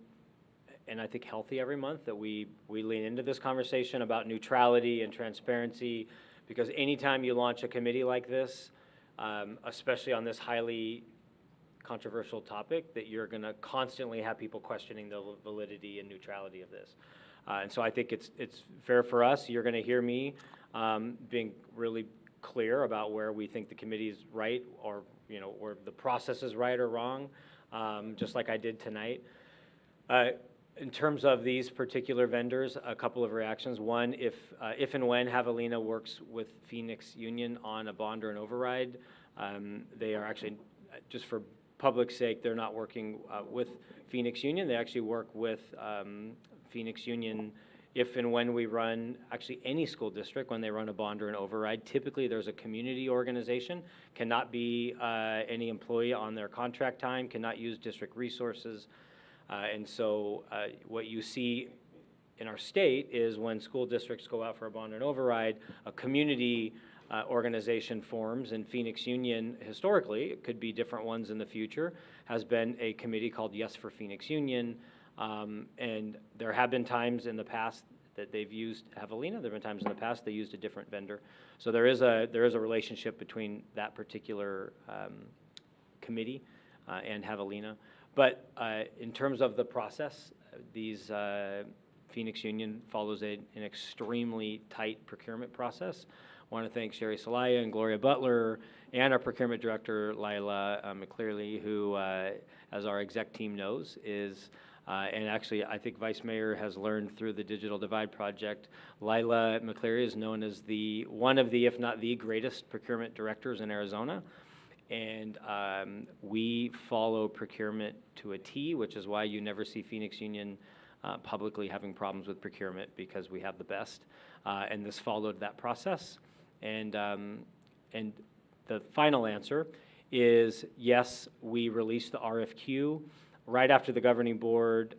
and I think healthy every month, that we lean into this conversation about neutrality and transparency, because anytime you launch a committee like this, especially on this highly controversial topic, that you're going to constantly have people questioning the validity and neutrality of this. And so I think it's fair for us. You're going to hear me being really clear about where we think the committee is right, or where the process is right or wrong, just like I did tonight. In terms of these particular vendors, a couple of reactions. One, if and when Javelina works with Phoenix Union on a bond or an override, they are actually, just for public's sake, they're not working with Phoenix Union. They actually work with Phoenix Union if and when we run, actually any school district, when they run a bond or an override. Typically, there's a community organization, cannot be any employee on their contract time, cannot use district resources. And so what you see in our state is when school districts go out for a bond and override, a community organization forms, and Phoenix Union, historically, it could be different ones in the future, has been a committee called Yes for Phoenix Union. And there have been times in the past that they've used Javelina. There have been times in the past they used a different vendor. So there is a relationship between that particular committee and Javelina. But in terms of the process, these Phoenix Union follows an extremely tight procurement process. I want to thank Sherry Salaya and Gloria Butler and our procurement director, Lila McClearly, who, as our exec team knows, is, and actually I think Vice Mayor has learned through the Digital Divide Project, Lila McClearly is known as one of the, if not the greatest procurement directors in Arizona. And we follow procurement to a T, which is why you never see Phoenix Union publicly having problems with procurement, because we have the best. And this followed that process. And the final answer is yes, we released the RFQ. Right after the governing board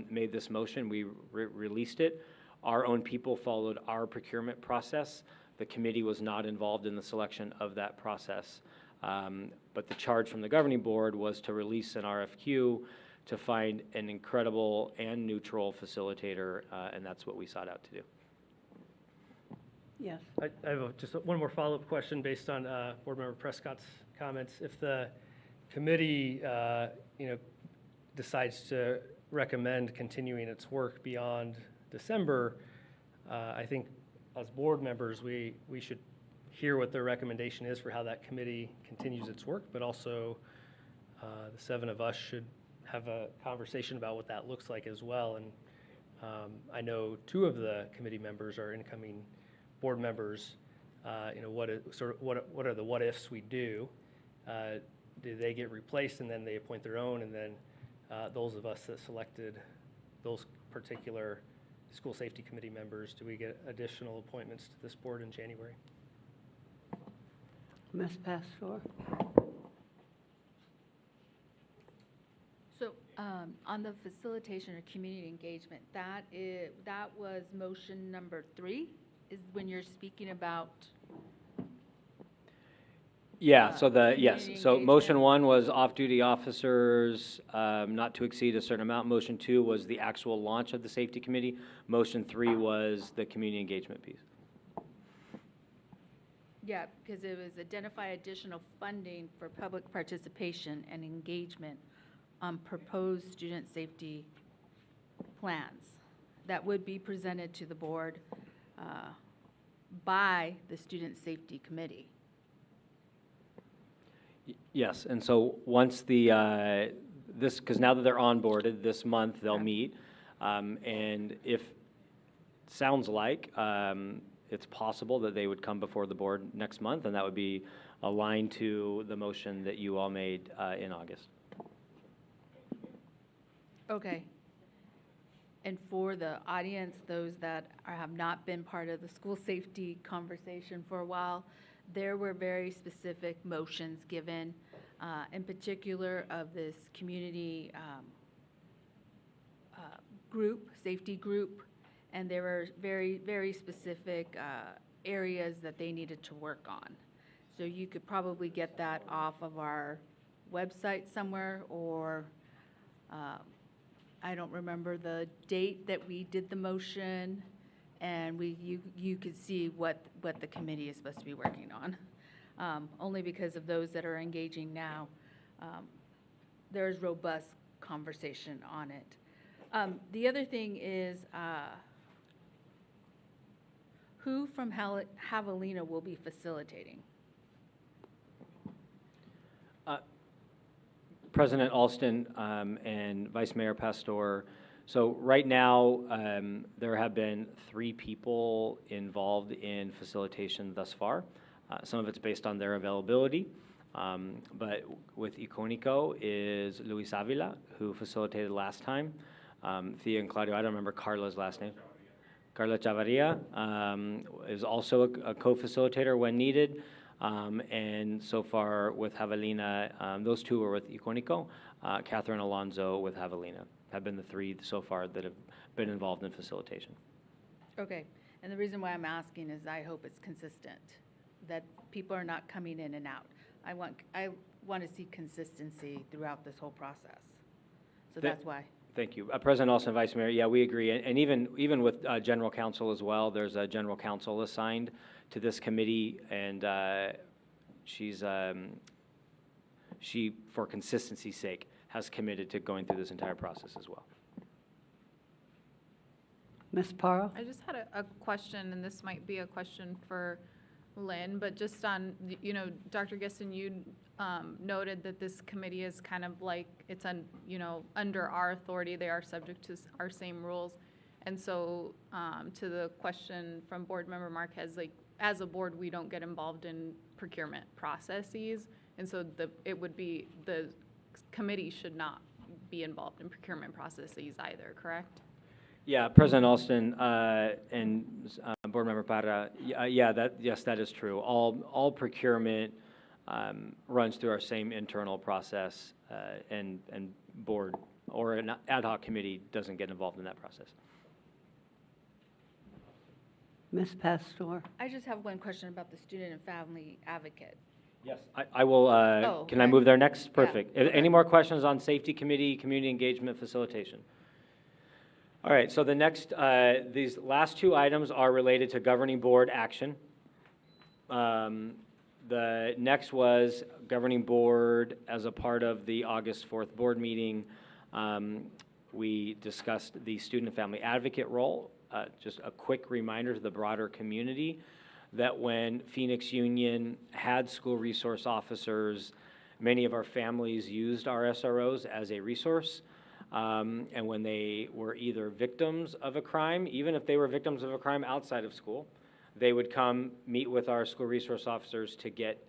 made this motion, we released it. Our own people followed our procurement process. The committee was not involved in the selection of that process. But the charge from the governing board was to release an RFQ to find an incredible and neutral facilitator, and that's what we sought out to do. Yes. I have just one more follow-up question based on Board Member Prescott's comments. If the committee, decides to recommend continuing its work beyond December, I think as board members, we should hear what their recommendation is for how that committee continues its work, but also the 7 of us should have a conversation about what that looks like as well. And I know 2 of the committee members are incoming board members. What are the what ifs we do? Do they get replaced and then they appoint their own, and then those of us that selected those particular school safety committee members, do we get additional appointments to this board in January? Ms. Pastor? So on the facilitation or community engagement, that was motion number 3, is when you're speaking about. Yeah, so yes, community so engagement. motion 1 was off-duty officers not to exceed a certain amount. Motion 2 was the actual launch of the safety committee. Motion 3 was the community engagement piece. Yeah, because it was identify additional funding for public participation and engagement on proposed student safety plans that would be presented to the board by the Student Safety Committee. Yes, and so once because now that they're onboarded, this month they'll meet, and if, sounds like, it's possible that they would come before the board next month, and that would be aligned to the motion that you all made in August. Okay. And for the audience, those that have not been part of the school safety conversation for a while, there were very specific motions given, in particular of this community group, safety group, and there were very, very specific areas that they needed to work on. So you could probably get that off of our website somewhere, or I don't remember the date that we did the motion, and you could see what the committee is supposed to be working on. Only because of those that are engaging now, there's robust conversation on it. The other thing is, who from Javelina will be facilitating? President Alston and Vice Mayor Pastor So right now, there have been 3 people involved in facilitation thus far. Some of it's based on their availability, but with Iconico is Luis Avila, who facilitated last time. Thea and Claudio, I don't remember Carla's last name. Carla Chavarria is also a co-facilitator when needed. And so far with Javelina, those 2 are with Iconico. Catherine Alonso with Javelina have been the 3 so far that have been involved in facilitation. Okay, and the reason why I'm asking is I hope it's consistent, that people are not coming in and out. I want to see consistency throughout this whole process. So that's why. Thank you. President Olson, Vice Mayor, yeah, we agree. And even with General Counsel as well, there's a General Counsel assigned to this committee, and she, for consistency's sake, has committed to going through this entire process as well. Ms. Parra? I just had a question, and this might be a question for Lynn, but just on, Dr. Gisson, you noted that this committee is kind of like, it's under our authority, they are subject to our same rules. And so to the question from Board Member Marquez, like, as a board, we don't get involved in procurement processes. And so the committee should not be involved in procurement processes either, correct? Yeah, President Alston and Board Member Parra, yes, that is true. All procurement runs through our same internal process, and board or an ad hoc committee doesn't get involved in that process. Ms. Pastor? I just have one question about the student and family advocate. Yes, I will. Can I move there next? Perfect. Any more questions on safety committee, community engagement, facilitation? All right, so the next, these last 2 items are related to governing board action. The next was governing board as a part of the August 4th board meeting. We discussed the student and family advocate role. Just a quick reminder to the broader community that when Phoenix Union had school resource officers, many of our families used our SROs as a resource. And when they were either victims of a crime, even if they were victims of a crime outside of school, they would come meet with our school resource officers to get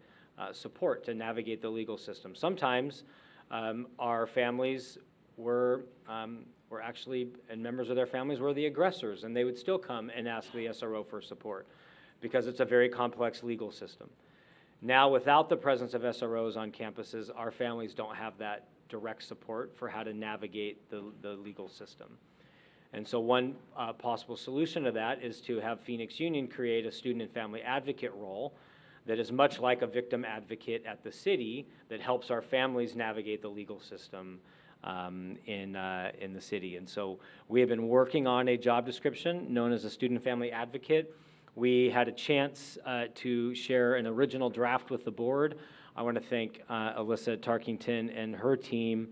support to navigate the legal system. Sometimes our families were actually, and members of their families were the aggressors, and they would still come and ask the SRO for support because it's a very complex legal system. Now, without the presence of SROs on campuses, our families don't have that direct support for how to navigate the legal system. And so one possible solution to that is to have Phoenix Union create a student and family advocate role that is much like a victim advocate at the city that helps our families navigate the legal system in the city. And so we have been working on a job description known as a student and family advocate. We had a chance to share an original draft with the board. I want to thank Alyssa Tarkington and her team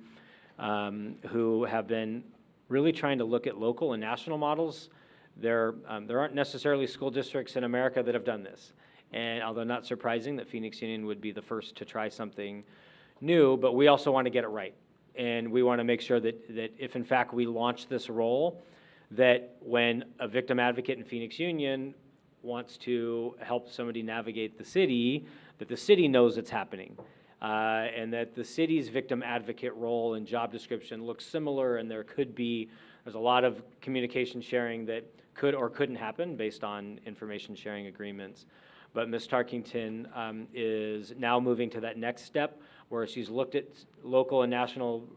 who have been really trying to look at local and national models. There aren't necessarily school districts in America that have done this. And although not surprising that Phoenix Union would be the first to try something new, but we also want to get it right. And we want to make sure that if in fact we launch this role, that when a victim advocate in Phoenix Union wants to help somebody navigate the city, that the city knows it's happening. And that the city's victim advocate role and job description looks similar, and there's a lot of communication sharing that could or couldn't happen based on information sharing agreements. But Ms. Tarkington is now moving to that next step where she's looked at local and national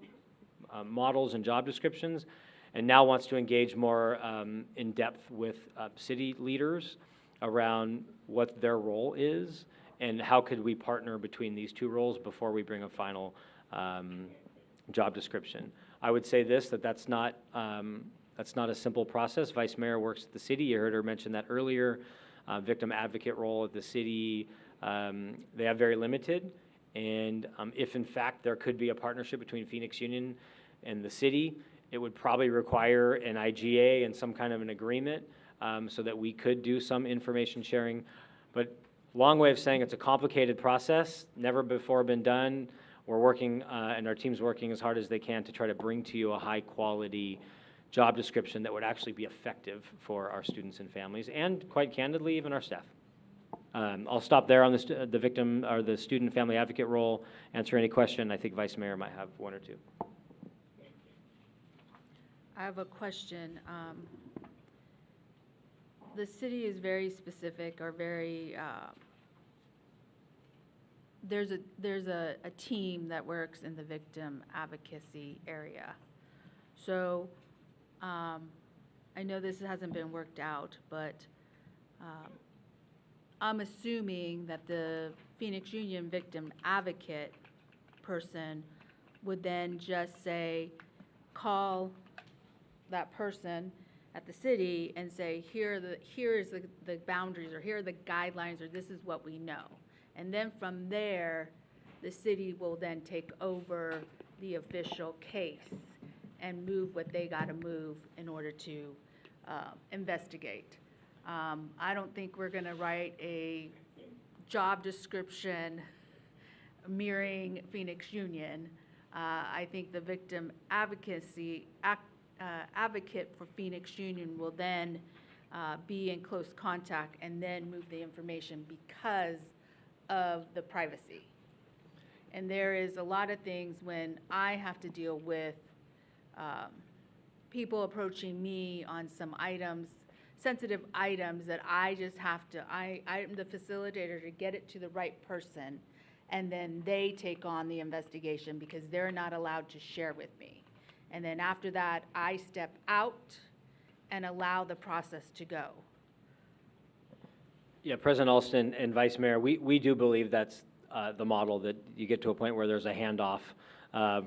models and job descriptions, and now wants to engage more in depth with city leaders around what their role is and how could we partner between these 2 roles before we bring a final job description. I would say this, that's not a simple process. Vice Mayor works at the city. You heard her mention that earlier. Victim advocate role at the city, they have very limited. And if in fact there could be a partnership between Phoenix Union and the city, it would probably require an IGA and some kind of an agreement so that we could do some information sharing. But long way of saying it's a complicated process, never before been done. We're working, and our team's working as hard as they can to try to bring to you a high quality job description that would actually be effective for our students and families, and quite candidly, even our staff. I'll stop there on the victim or the student family advocate role, answer any question. I think Vice Mayor might have one or two. I have a question. The city is very specific or very, there's a team that works in the victim advocacy area. So I know this hasn't been worked out, but I'm assuming that the Phoenix Union victim advocate person would then just say, call that person at the city and say, here is the boundaries, or here are the guidelines, or this is what we know. And then from there, the city will then take over the official case and move what they got to move in order to investigate. I don't think we're going to write a job description mirroring Phoenix Union. I think the victim advocacy advocate for Phoenix Union will then be in close contact and then move the information because of the privacy. And there is a lot of things when I have to deal with people approaching me on some items, sensitive items that I just have to, I'm the facilitator to get it to the right person, and then they take on the investigation because they're not allowed to share with me. And then after that, I step out and allow the process to go. Yeah, President Alston and Vice Mayor, we do believe that's the model, that you get to a point where there's a handoff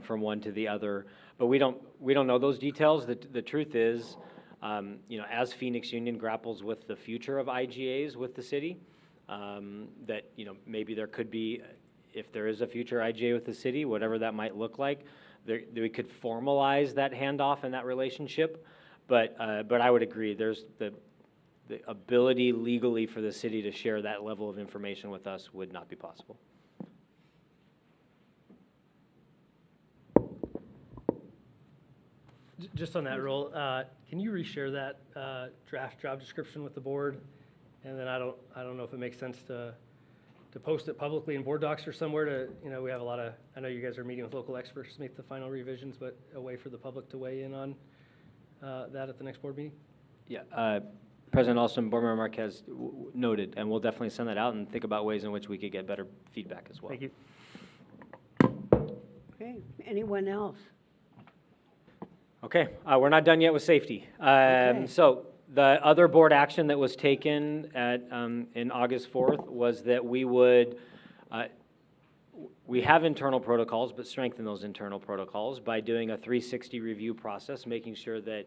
from one to the other. But we don't know those details. The truth is, as Phoenix Union grapples with the future of IGAs with the city, that maybe there could be, if there is a future IGA with the city, whatever that might look like, we could formalize that handoff and that relationship. But I would agree, there's the ability legally for the city to share that level of information with us would not be possible. Just on that role, can you reshare that draft job description with the board? And then I don't know if it makes sense to post it publicly in board docs or somewhere to, we have a lot of, I know you guys are meeting with local experts to make the final revisions, but a way for the public to weigh in on that at the next board meeting? Yeah, President Alston, Board Member Marquez noted, and we'll definitely send that out and think about ways in which we could get better feedback as well. Thank you. Okay, anyone else? Okay, we're not done yet with safety. So the other board action that was taken at, in August 4th was that we would, we have internal protocols, but strengthen those internal protocols by doing a 360 review process, making sure that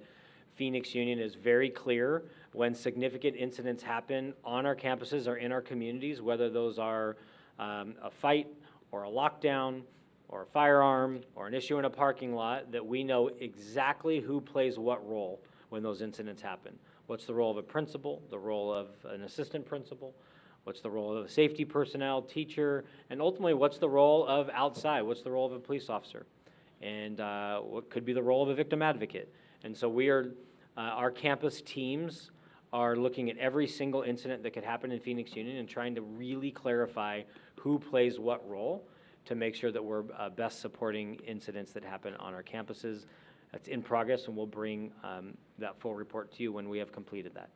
Phoenix Union is very clear when significant incidents happen on our campuses or in our communities, whether those are a fight or a lockdown or a firearm or an issue in a parking lot, that we know exactly who plays what role when those incidents happen. What's the role of a principal, the role of an assistant principal, what's the role of a safety personnel, teacher, and ultimately what's the role of outside, what's the role of a police officer, and what could be the role of a victim advocate. And so we are, our campus teams are looking at every single incident that could happen in Phoenix Union and trying to really clarify who plays what role to make sure that we're best supporting incidents that happen on our campuses. That's in progress, and we'll bring that full report to you when we have completed that.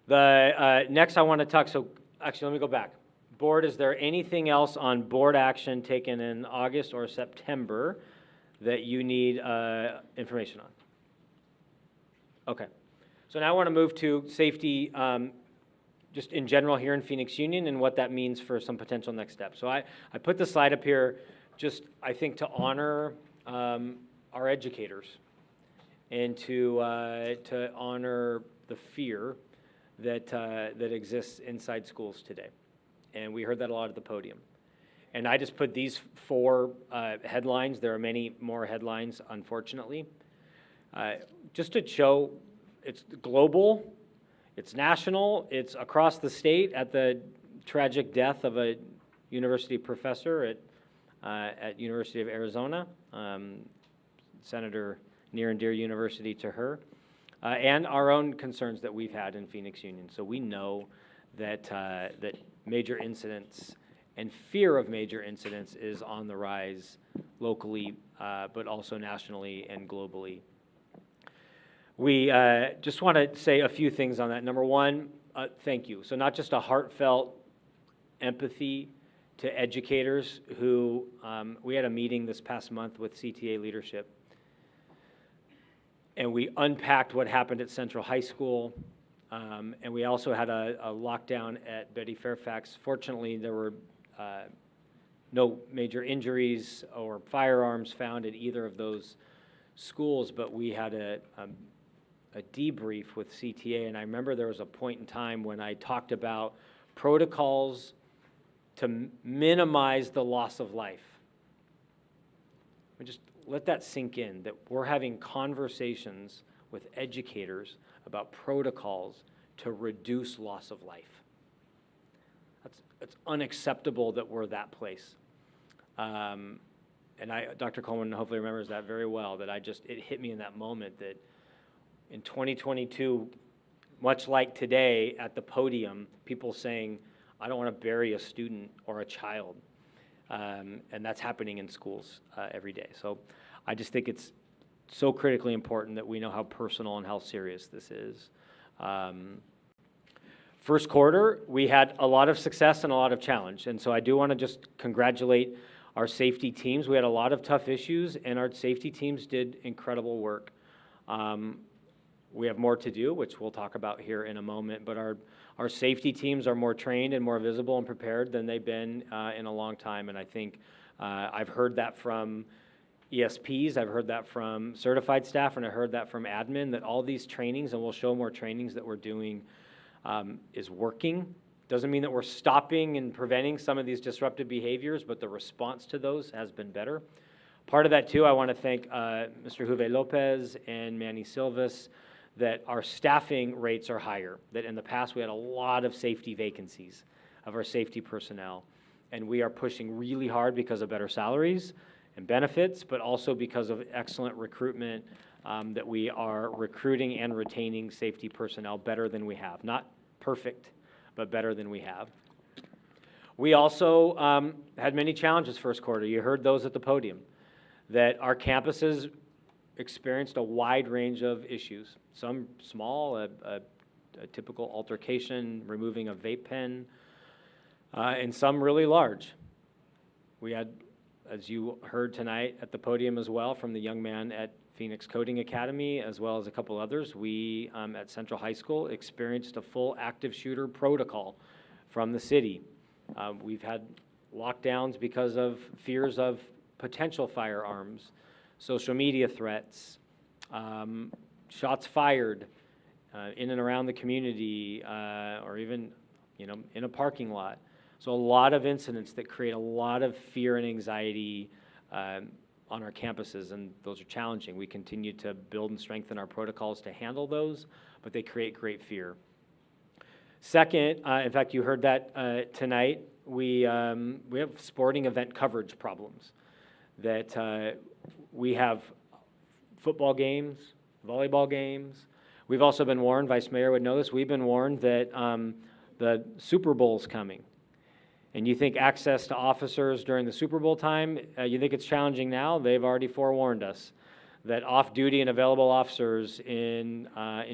The next I want to talk, so actually let me go back. Board, is there anything else on board action taken in August or September that you need information on? Okay, so now I want to move to safety just in general here in Phoenix Union and what that means for some potential next steps. So I put the slide up here just, I think, to honor our educators and to honor the fear that, that exists inside schools today. And we heard that a lot at the podium. And I just put these 4 headlines. There are many more headlines, unfortunately. Just to show it's global, it's national, it's across the state at the tragic death of a university professor at University of Arizona, Senator near and dear university to her, and our own concerns that we've had in Phoenix Union. So we know that, that major incidents and fear of major incidents is on the rise locally, but also nationally and globally. We just want to say a few things on that. Number one, thank you. So not just a heartfelt empathy to educators who, we had a meeting this past month with CTA leadership, and we unpacked what happened at Central High School, and we also had a lockdown at Betty Fairfax. Fortunately, there were no major injuries or firearms found at either of those schools, but we had a debrief with CTA, and I remember there was a point in time when I talked about protocols to minimize the loss of life. We just let that sink in, that we're having conversations with educators about protocols to reduce loss of life. It's unacceptable that we're that place. And Dr. Coleman hopefully remembers that very well, that it hit me in that moment that in 2022, much like today at the podium, people saying, I don't want to bury a student or a child. And that's happening in schools every day. So I just think it's so critically important that we know how personal and how serious this is. First quarter, we had a lot of success and a lot of challenge. And so I do want to just congratulate our safety teams. We had a lot of tough issues, and our safety teams did incredible work. We have more to do, which we'll talk about here in a moment, but our safety teams are more trained and more visible and prepared than they've been in a long time. And I think I've heard that from ESPs, I've heard that from certified staff, and I heard that from admin, that all these trainings, and we'll show more trainings that we're doing, is working. Doesn't mean that we're stopping and preventing some of these disruptive behaviors, but the response to those has been better. Part of that too, I want to thank Mr. Juve Lopez and Manny Silvas, that our staffing rates are higher, that in the past we had a lot of safety vacancies of our safety personnel, and we are pushing really hard because of better salaries and benefits, but also because of excellent recruitment, that we are recruiting and retaining safety personnel better than we have. Not perfect, but better than we have. We also had many challenges first quarter. You heard those at the podium, that our campuses experienced a wide range of issues. Some small, a typical altercation, removing a vape pen, and some really large. We had, as you heard tonight at the podium as well, from the young man at Phoenix Coding Academy, as well as a couple others, we at Central High School experienced a full active shooter protocol from the city. We've had lockdowns because of fears of potential firearms, social media threats, shots fired in and around the community, or even, in a parking lot. So a lot of incidents that create a lot of fear and anxiety on our campuses, and those are challenging. We continue to build and strengthen our protocols to handle those, but they create great fear. Second, in fact, you heard that tonight, we have sporting event coverage problems, that we have football games, volleyball games. We've also been warned, Vice Mayor would know this, we've been warned that the Super Bowl's coming. And you think access to officers during the Super Bowl time, you think it's challenging now? They've already forewarned us that off-duty and available officers in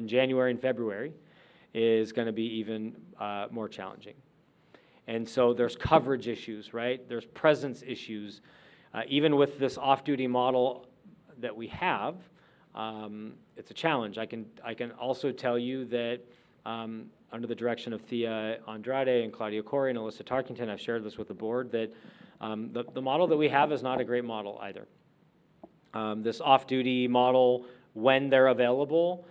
January and February is going to be even more challenging. And so there's coverage issues, right? There's presence issues. Even with this off-duty model that we have, it's a challenge. I can also tell you that under the direction of Thea Andrade and Claudia Corey and Alyssa Tarkington, I've shared this with the board, that the model that we have is not a great model either. This off-duty model, when they're available,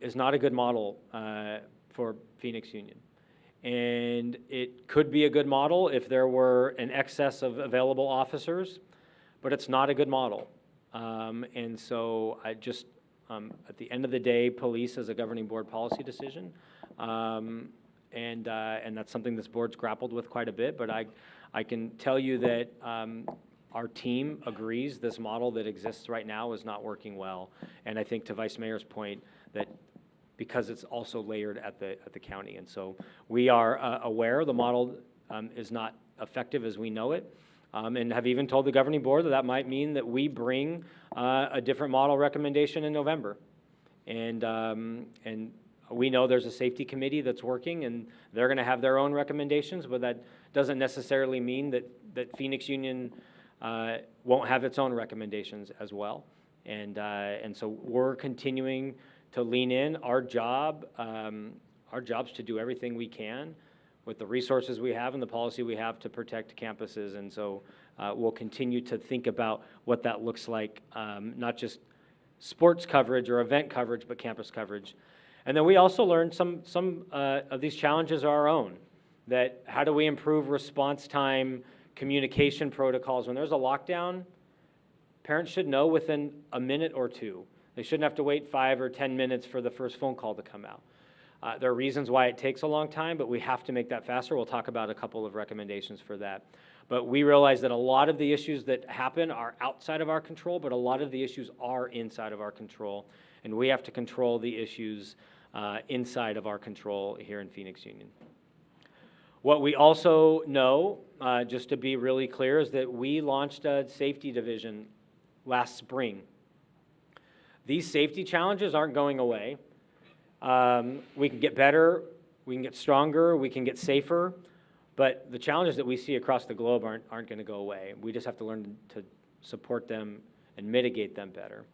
is not a good model for Phoenix Union. And it could be a good model if there were an excess of available officers, but it's not a good model. And so I just, at the end of the day, police is a governing board policy decision. And that's something this board's grappled with quite a bit, but I can tell you that our team agrees this model that exists right now is not working well. And I think to Vice Mayor's point, that because it's also layered at the county. And so we are aware the model is not effective as we know it, and have even told the governing board that that might mean that we bring a different model recommendation in November. And we know there's a safety committee that's working, and they're going to have their own recommendations, but that doesn't necessarily mean that Phoenix Union won't have its own recommendations as well. And so we're continuing to lean in. Our job's to do everything we can with the resources we have and the policy we have to protect campuses. And so we'll continue to think about what that looks like, not just sports coverage or event coverage, but campus coverage. And then we also learned some of these challenges are our own, that how do we improve response time, communication protocols? When there's a lockdown, parents should know within a minute or two. They shouldn't have to wait 5 or 10 minutes for the first phone call to come out. There are reasons why it takes a long time, but we have to make that faster. We'll talk about a couple of recommendations for that. But we realize that a lot of the issues that happen are outside of our control, but a lot of the issues are inside of our control. And we have to control the issues inside of our control here in Phoenix Union. What we also know, just to be really clear, is that we launched a safety division last spring. These safety challenges aren't going away. We can get better, we can get stronger, we can get safer, but the challenges that we see across the globe aren't going to go away. We just have to learn to support them and mitigate them better.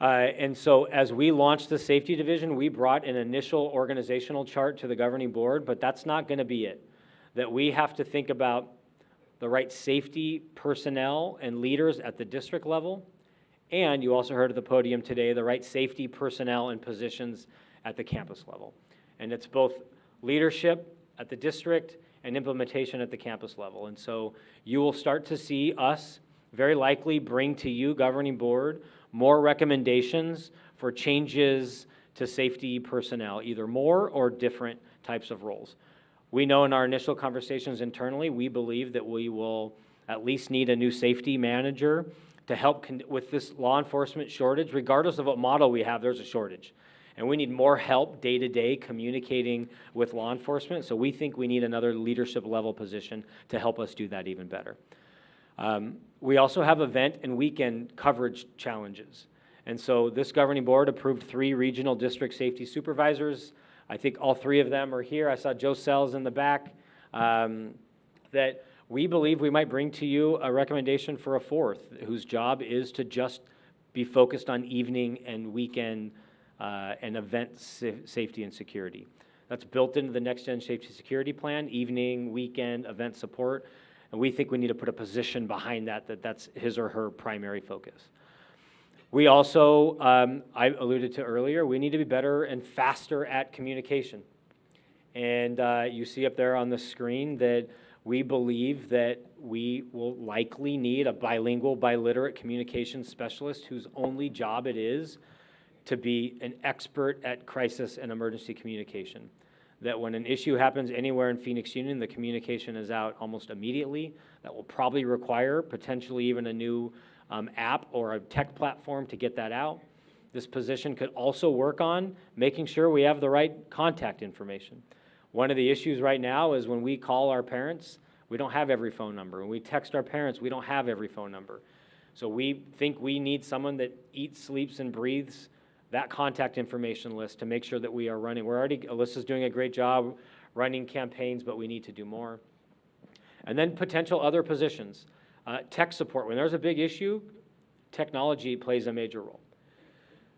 And so as we launched the safety division, we brought an initial organizational chart to the governing board, but that's not going to be it. That we have to think about the right safety personnel and leaders at the district level, and you also heard at the podium today, the right safety personnel and positions at the campus level. And it's both leadership at the district and implementation at the campus level. And so you will start to see us very likely bring to you, governing board, more recommendations for changes to safety personnel, either more or different types of roles. We know in our initial conversations internally, we believe that we will at least need a new safety manager to help with this law enforcement shortage. Regardless of what model we have, there's a shortage. And we need more help day-to-day communicating with law enforcement. So we think we need another leadership level position to help us do that even better. We also have event and weekend coverage challenges. And so this governing board approved 3 regional district safety supervisors. I think all 3 of them are here. I saw Joe Sells in the back. That we believe we might bring to you a recommendation for a 4th, whose job is to just be focused on evening and weekend and event safety and security. That's built into the Next Gen Safety Security Plan, evening, weekend, event support. And we think we need to put a position behind that's his or her primary focus. We also, I alluded to earlier, we need to be better and faster at communication. And you see up there on the screen that we believe that we will likely need a bilingual, biliterate communications specialist whose only job it is to be an expert at crisis and emergency communication. That when an issue happens anywhere in Phoenix Union, the communication is out almost immediately. That will probably require potentially even a new app or a tech platform to get that out. This position could also work on making sure we have the right contact information. One of the issues right now is when we call our parents, we don't have every phone number. When we text our parents, we don't have every phone number. So we think we need someone that eats, sleeps, and breathes that contact information list to make sure that we are running. Alyssa's doing a great job running campaigns, but we need to do more. And then potential other positions. Tech support. When there's a big issue, technology plays a major role.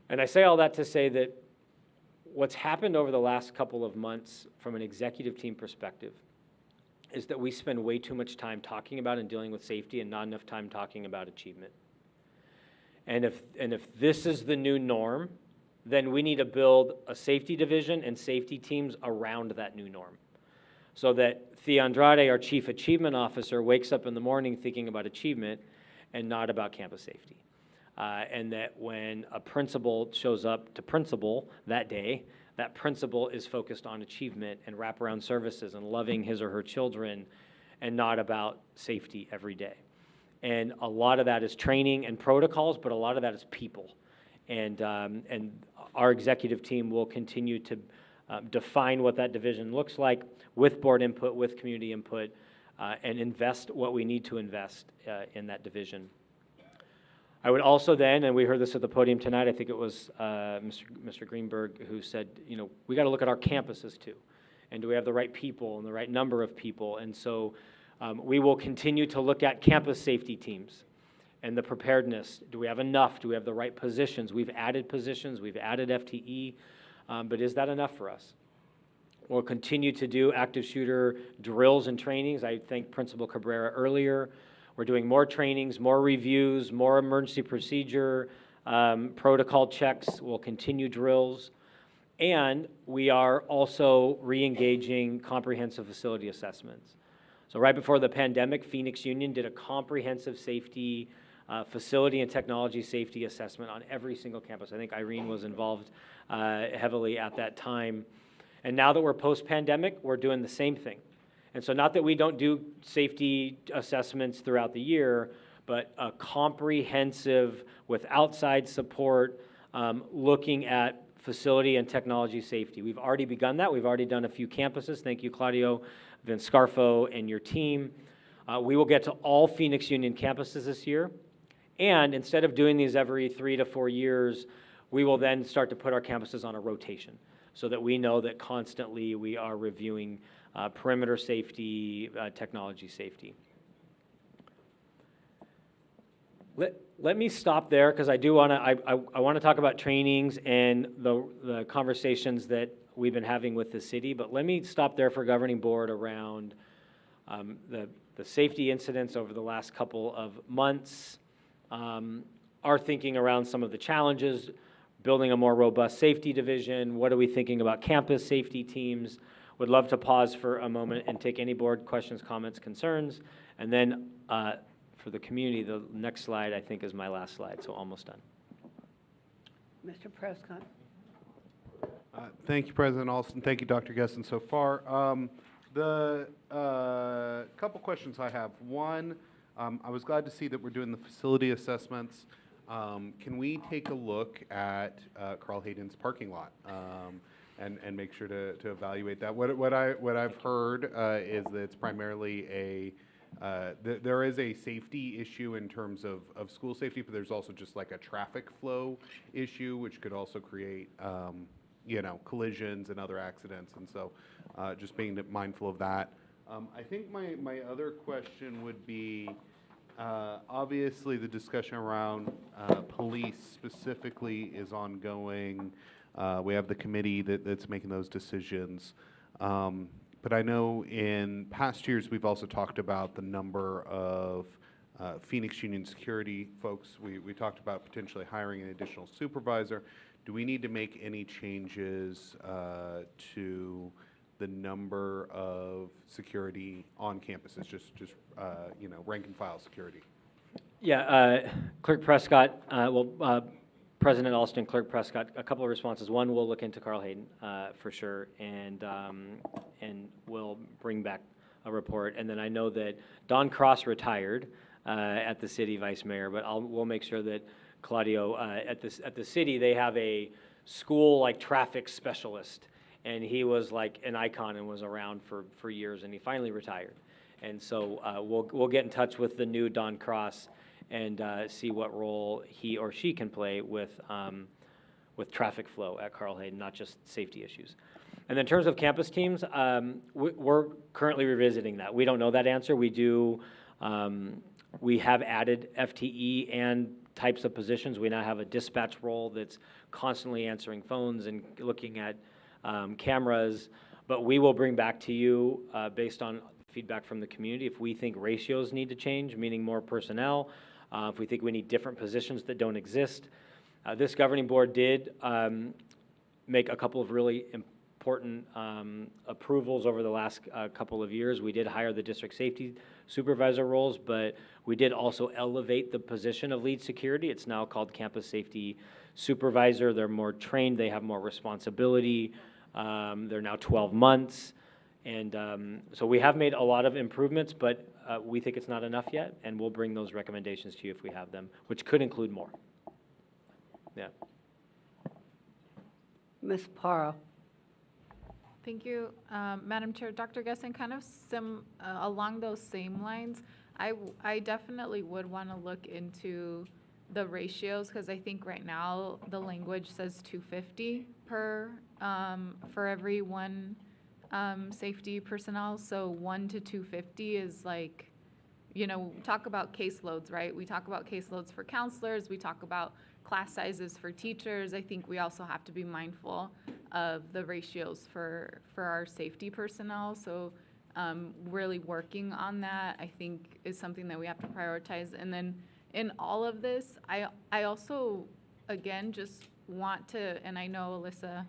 And I say all that to say that what's happened over the last couple of months from an executive team perspective is that we spend way too much time talking about and dealing with safety and not enough time talking about achievement. And if this is the new norm, then we need to build a safety division and safety teams around that new norm. So that Thea Andrade, our Chief Achievement Officer, wakes up in the morning thinking about achievement and not about campus safety. And that when a principal shows up to principal that day, that principal is focused on achievement and wraparound services and loving his or her children and not about safety every day. And a lot of that is training and protocols, but a lot of that is people. And our executive team will continue to define what that division looks like with board input, with community input, and invest what we need to invest in that division. I would also then, and we heard this at the podium tonight, I think it was Mr. Greenberg who said, you know, we got to look at our campuses too. And do we have the right people and the right number of people? And so we will continue to look at campus safety teams and the preparedness. Do we have enough? Do we have the right positions? We've added positions, we've added FTE, but is that enough for us? We'll continue to do active shooter drills and trainings. I thanked Principal Cabrera earlier. We're doing more trainings, more reviews, more emergency procedure, protocol checks. We'll continue drills. And we are also re-engaging comprehensive facility assessments. So right before the pandemic, Phoenix Union did a comprehensive safety, facility and technology safety assessment on every single campus. I think Irene was involved heavily at that time. And now that we're post-pandemic, we're doing the same thing. And so not that we don't do safety assessments throughout the year, but a comprehensive, with outside support, looking at facility and technology safety. We've already begun that. We've already done a few campuses. Thank you, Claudio Vinscarfo, and your team. We will get to all Phoenix Union campuses this year. And instead of doing these every 3 to 4 years, we will then start to put our campuses on a rotation so that we know that constantly we are reviewing perimeter safety, technology safety. Let me stop there because I do want to. I want to talk about trainings and the conversations that we've been having with the city. But let me stop there for governing board around the safety incidents over the last couple of months. Our thinking around some of the challenges, building a more robust safety division. What are we thinking about campus safety teams? Would love to pause for a moment and take any board questions, comments, concerns. And then for the community, the next slide I think is my last slide, so almost done. Mr. Prescott. Thank you, President Alston. Thank you, Dr. Gesson, so far. The couple questions I have. One, I was glad to see that we're doing the facility assessments. Can we take a look at Carl Hayden's parking lot and make sure to evaluate that? What I've heard is that it's primarily there is a safety issue in terms of school safety, but there's also just like a traffic flow issue, which could also create collisions and other accidents. And so just being mindful of that. I think my other question would be, obviously the discussion around police specifically is ongoing. We have the committee that's making those decisions. But I know in past years we've also talked about the number of Phoenix Union security folks. We talked about potentially hiring an additional supervisor. Do we need to make any changes to the number of security on campuses, just rank and file security? Yeah, Clerk Prescott, President Alston, Clerk Prescott, a couple of responses. One, we'll look into Carl Hayden for sure, and we'll bring back a report. And then I know that Don Cross retired at the city, Vice Mayor, but we'll make sure that Claudio, at the city, they have a school like traffic specialist, and he was like an icon and was around for years, and he finally retired. And so we'll get in touch with the new Don Cross and see what role he or she can play with traffic flow at Carl Hayden, not just safety issues. And in terms of campus teams, we're currently revisiting that. We don't know that answer. We do. We have added FTE and types of positions. We now have a dispatch role that's constantly answering phones and looking at cameras. But we will bring back to you based on feedback from the community if we think ratios need to change, meaning more personnel, if we think we need different positions that don't exist. This governing board did make a couple of really important approvals over the last couple of years. We did hire the district safety supervisor roles, but we did also elevate the position of lead security. It's now called campus safety supervisor. They're more trained, they have more responsibility. They're now 12 months. And so we have made a lot of improvements, but we think it's not enough yet, and we'll bring those recommendations to you if we have them, which could include more. Yeah. Ms. Parra. Thank you, Madam Chair. Dr. Gessen, kind of along those same lines, I definitely would want to look into the ratios, because I think right now the language says 250 per for every one safety personnel. So 1 to 250 is like, you know, talk about caseloads, right? We talk about caseloads for counselors. We talk about class sizes for teachers. I think we also have to be mindful of the ratios for our safety personnel. So really working on that, I think, is something that we have to prioritize. And then in all of this, I also, again, just want to, and I know, Alyssa,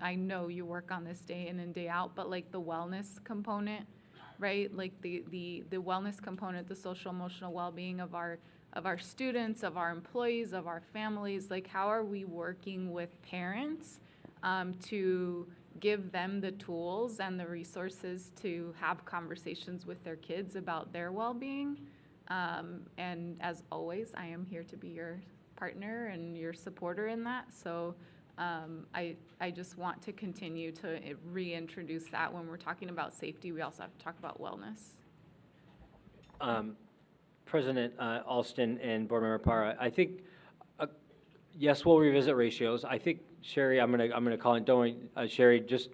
I know you work on this day in and day out, but like the wellness component, right? Like the wellness component, the social emotional well-being of our students, of our employees, of our families. Like, how are we working with parents to give them the tools and the resources to have conversations with their kids about their well-being? And as always, I am here to be your partner and your supporter in that. So I just want to continue to reintroduce that. When we're talking about safety, we also have to talk about wellness. President Alston and Board Member Parra, I think, yes, we'll revisit ratios. I think, Sherry, I'm gonna call it, don't, Sherry, just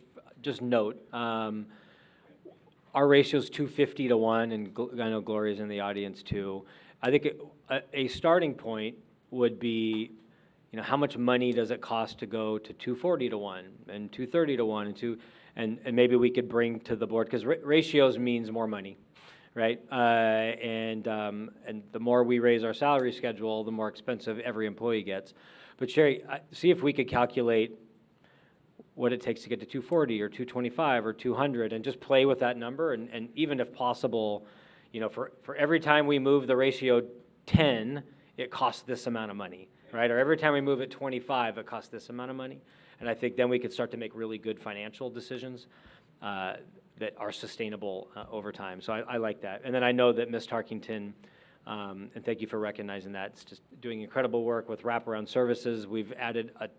note, our ratio is 250 to 1, and I know Gloria's in the audience too. I think a starting point would be, you know, how much money does it cost to go to 240 to 1 and 230 to 1 and maybe we could bring to the board, because ratios means more money, right? And the more we raise our salary schedule, the more expensive every employee gets. But Sherry, see if we could calculate what it takes to get to 240 or 225 or 200 and just play with that number. And even if possible, you know, for every time we move the ratio 10, it costs this amount of money, right? Or every time we move it 25, it costs this amount of money. And I think then we could start to make really good financial decisions that are sustainable over time. So I like that. And then I know that Ms. Tarkington, and thank you for recognizing that, it's just doing incredible work with wraparound services. We've added an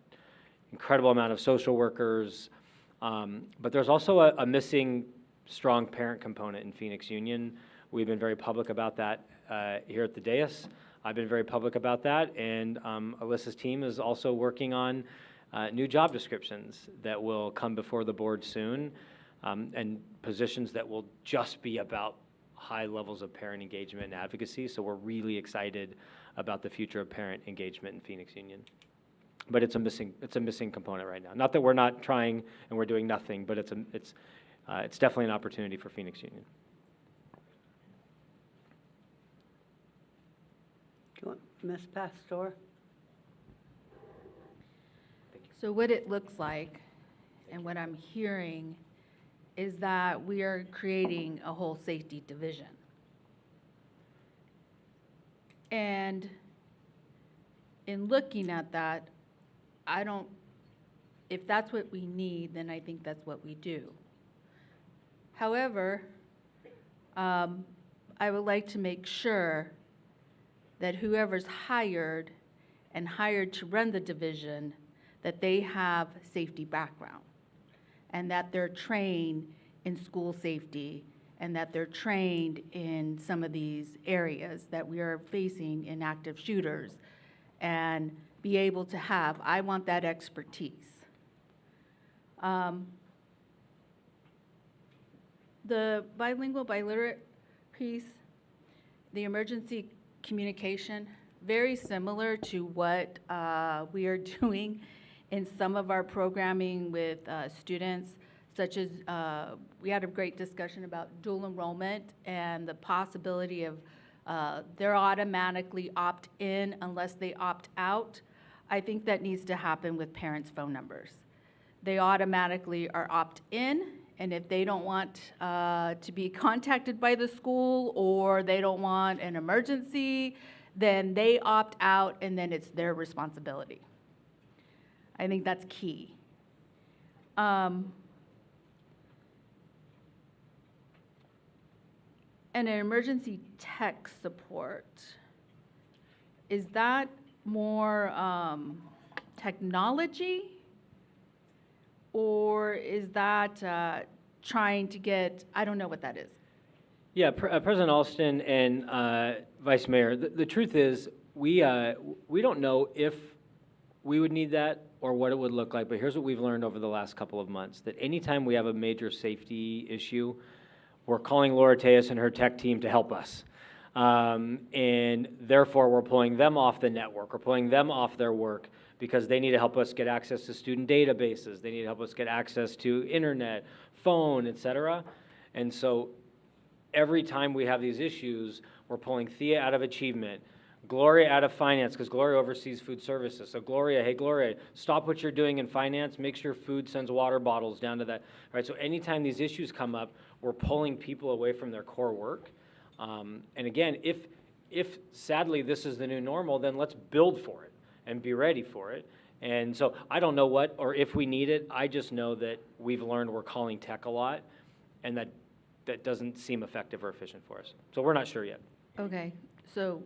incredible amount of social workers, but there's also a missing strong parent component in Phoenix Union. We've been very public about that here at the dais. I've been very public about that, and Alyssa's team is also working on new job descriptions that will come before the board soon, and positions that will just be about high levels of parent engagement and advocacy. So we're really excited about the future of parent engagement in Phoenix Union. But it's a missing component right now. Not that we're not trying and we're doing nothing, but it's definitely an opportunity for Phoenix Union. Ms. Pastor. So what it looks like and what I'm hearing is that we are creating a whole safety division. And in looking at that, if that's what we need, then I think that's what we do. However, I would like to make sure that whoever's hired to run the division, that they have safety background, and that they're trained in school safety, and that they're trained in some of these areas that we are facing in active shooters, and be able to have, I want that expertise. The bilingual, biliterate piece, the emergency communication, very similar to what we are doing in some of our programming with students, such as we had a great discussion about dual enrollment and the possibility of they're automatically opt-in unless they opt out. I think that needs to happen with parents' phone numbers. They automatically are opt-in, and if they don't want to be contacted by the school or they don't want an emergency, then they opt out, and then it's their responsibility. I think that's key. And an emergency tech support, is that more technology? Or is that trying to get, I don't know what that is. Yeah, President Alston and Vice Mayor, the truth is, we don't know if we would need that or what it would look like, but here's what we've learned over the last couple of months, that anytime we have a major safety issue, we're calling Laura Tejas and her tech team to help us. And therefore, we're pulling them off the network, we're pulling them off their work because they need to help us get access to student databases, they need to help us get access to internet, phone, et cetera. And so every time we have these issues, we're pulling Thea out of achievement, Gloria out of finance, because Gloria oversees food services. So Gloria, hey Gloria, stop what you're doing in finance, make sure food sends water bottles down to that, right? So anytime these issues come up, we're pulling people away from their core work. And again, if sadly this is the new normal, then let's build for it and be ready for it. And so I don't know what or if we need it, I just know that we've learned we're calling tech a lot, and that doesn't seem effective or efficient for us. So we're not sure yet. Okay, so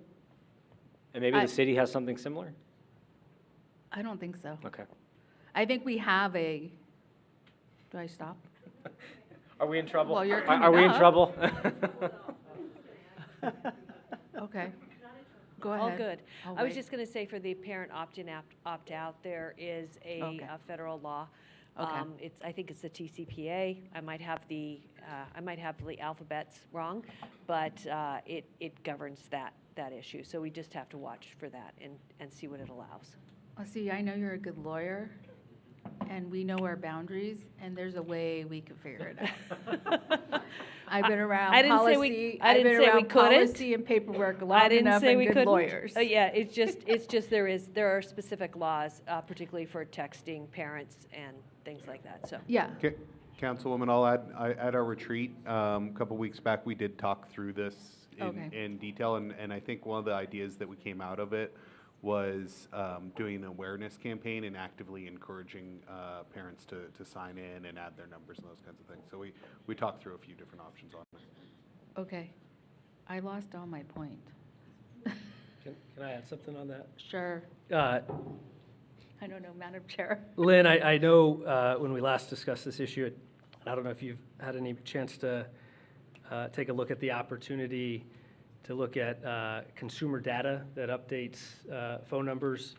And maybe the city has something similar? I don't think so. Okay. I think we have a, do I stop? Are we in trouble? Well, you're Are we in coming trouble? Okay, go ahead. All good. I'll I was wait. just going to say for the parent opt-in, opt-out, there is a federal law. Okay. I think it's the TCPA. I might have the alphabets wrong, but it governs that issue. So we just have to watch for that and see what it allows. Well, see, I know you're a good lawyer, and we know our boundaries, and there's a way we can figure it out. I've been around I didn't say policy. I didn't I've been say we around couldn't. policy and paperwork I long didn't enough say and we good couldn't. lawyers. Yeah, it's just there are specific laws, particularly for texting parents and things like that. So Yeah. Councilwoman, I'll add, at our retreat, a couple weeks back, we did talk through this Okay. in detail, and I think one of the ideas that we came out of it was doing an awareness campaign and actively encouraging parents to sign in and add their numbers and those kinds of things. So we talked through a few different options on it. Okay. I lost all my point. Can I add something on that? Sure. Uh, I don't know, Madam Chair. Lynn, I know when we last discussed this issue, I don't know if you've had any chance to take a look at the opportunity to look at consumer data that updates phone numbers,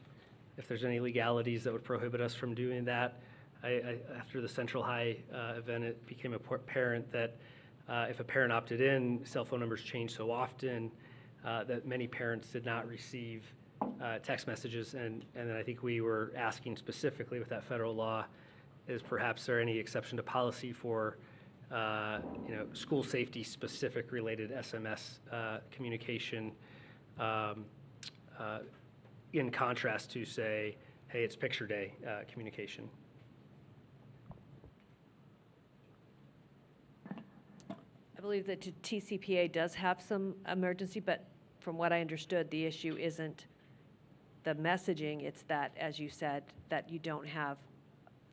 if there's any legalities that would prohibit us from doing that. After the Central High event, it became apparent that if a parent opted in, cell phone numbers change so often that many parents did not receive text messages. And then I think we were asking specifically with that federal law, is perhaps there any exception to policy for school safety specific related SMS communication in contrast to say, hey, it's picture day communication. I believe that TCPA does have some emergency, but from what I understood, the issue isn't the messaging. It's that, as you said, that you don't have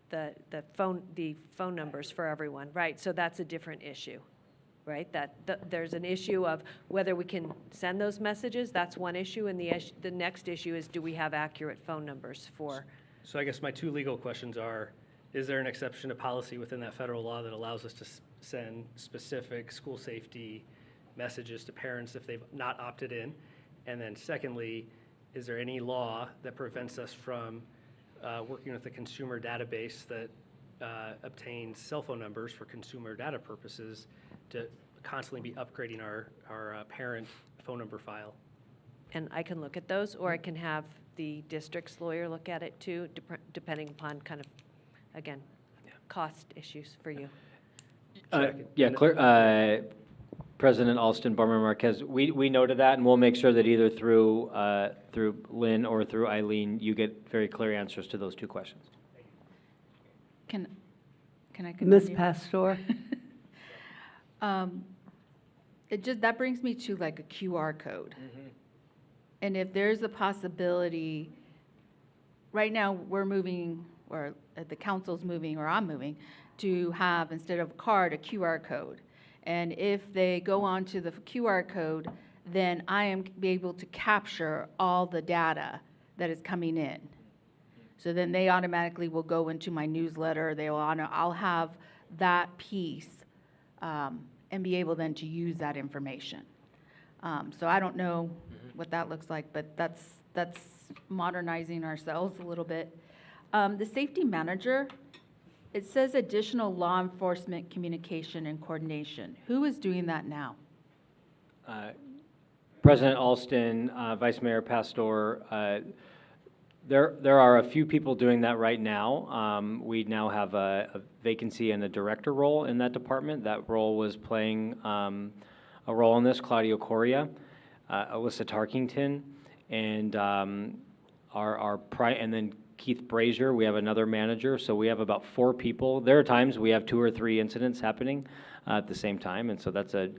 the phone numbers for everyone, right? So that's a different issue, right? There's an issue of whether we can send those messages. That's one issue, and the next issue is, do we have accurate phone numbers for? So I guess my two legal questions are, is there an exception to policy within that federal law that allows us to send specific school safety messages to parents if they've not opted in? And then secondly, is there any law that prevents us from working with a consumer database that obtains cell phone numbers for consumer data purposes to constantly be upgrading our parent phone number file? And I can look at those, or I can have the district's lawyer look at it too, depending upon kind of, again, cost issues for you. President Alston, Board Member Marquez, we noted that, and we'll make sure that either through Lynn or through Eileen, you get very clear answers to those two questions. Can I continue? Ms. Pastor? That brings me to like a QR code. And if there's a possibility, right now we're moving, or the council's moving, or I'm moving, to have, instead of a card, a QR code. And if they go onto the QR code, then I am be able to capture all the data that is coming in. So then they automatically will go into my newsletter. I'll have that piece and be able then to use that information. So I don't know what that looks like, but that's modernizing ourselves a little bit. The safety manager, it says additional law enforcement communication and coordination. Who is doing that now? President Alston, Vice Mayor Pastor, there are a few people doing that right now. We now have a vacancy in a director role in that department. That role was playing a role in this, Claudio Coria, Alyssa Tarkington, and and then Keith Brazier. We have another manager, so we have about 4 people. There are times we have 2 or 3 incidents happening at the same time, and so that's a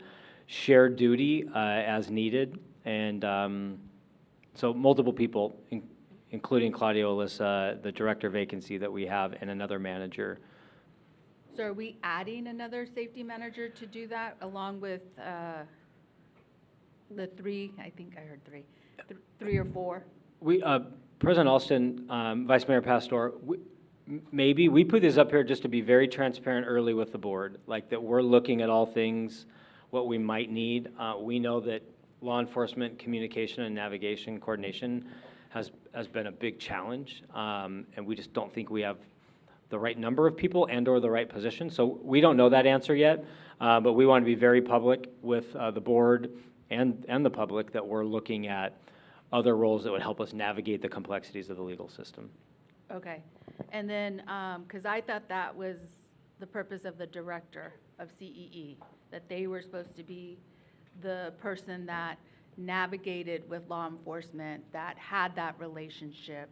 shared duty as needed. And so multiple people, including Claudio, Alyssa, the director vacancy that we have, and another manager. So are we adding another safety manager to do that along with the 3, I think I heard 3 or 4? We, President Alston, Vice Mayor Pastor, maybe we put this up here just to be very transparent early with the board, like that we're looking at all things, what we might need. We know that law enforcement communication and navigation coordination has been a big challenge, and we just don't think we have the right number of people and/or the right position. So we don't know that answer yet, but we want to be very public with the board and the public that we're looking at other roles that would help us navigate the complexities of the legal system. Okay. And then, because I thought that was the purpose of the director of CEE, that they were supposed to be the person that navigated with law enforcement, that had that relationship.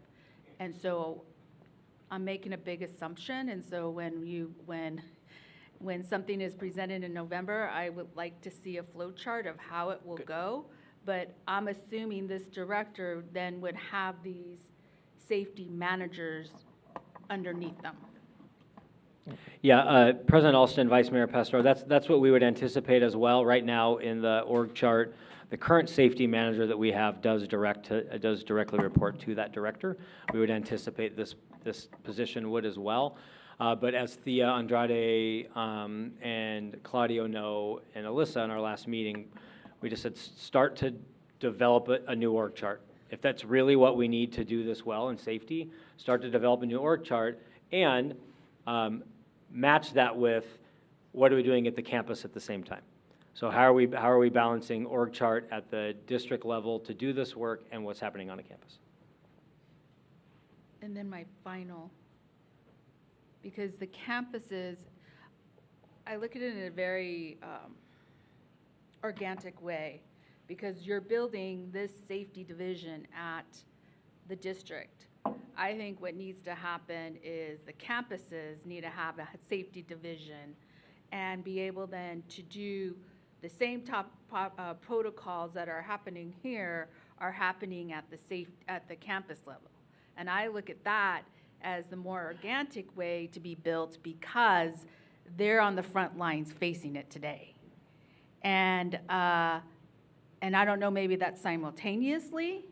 And so I'm making a big assumption, and so when something is presented in November, I would like to see a flow chart of how it will go. But I'm assuming this director then would have these safety managers underneath them. Yeah, President Alston, Vice Mayor Pastor, that's what we would anticipate as well. Right now in the org chart, the current safety manager that we have does directly report to that director. We would anticipate this position would as well. But as Thea Andrade and Claudio know, and Alyssa in our last meeting, we just said start to develop a new org chart. If that's really what we need to do this well in safety, start to develop a new org chart and match that with what are we doing at the campus at the same time. So how are we balancing org chart at the district level to do this work and what's happening on the campus? And then my final, because the campuses, I look at it in a very organic way, because you're building this safety division at the district. I think what needs to happen is the campuses need to have a safety division and be able then to do the same protocols that are happening here are happening at the campus level. And I look at that as the more organic way to be built because they're on the front lines facing it today. And I don't know, maybe that's simultaneously,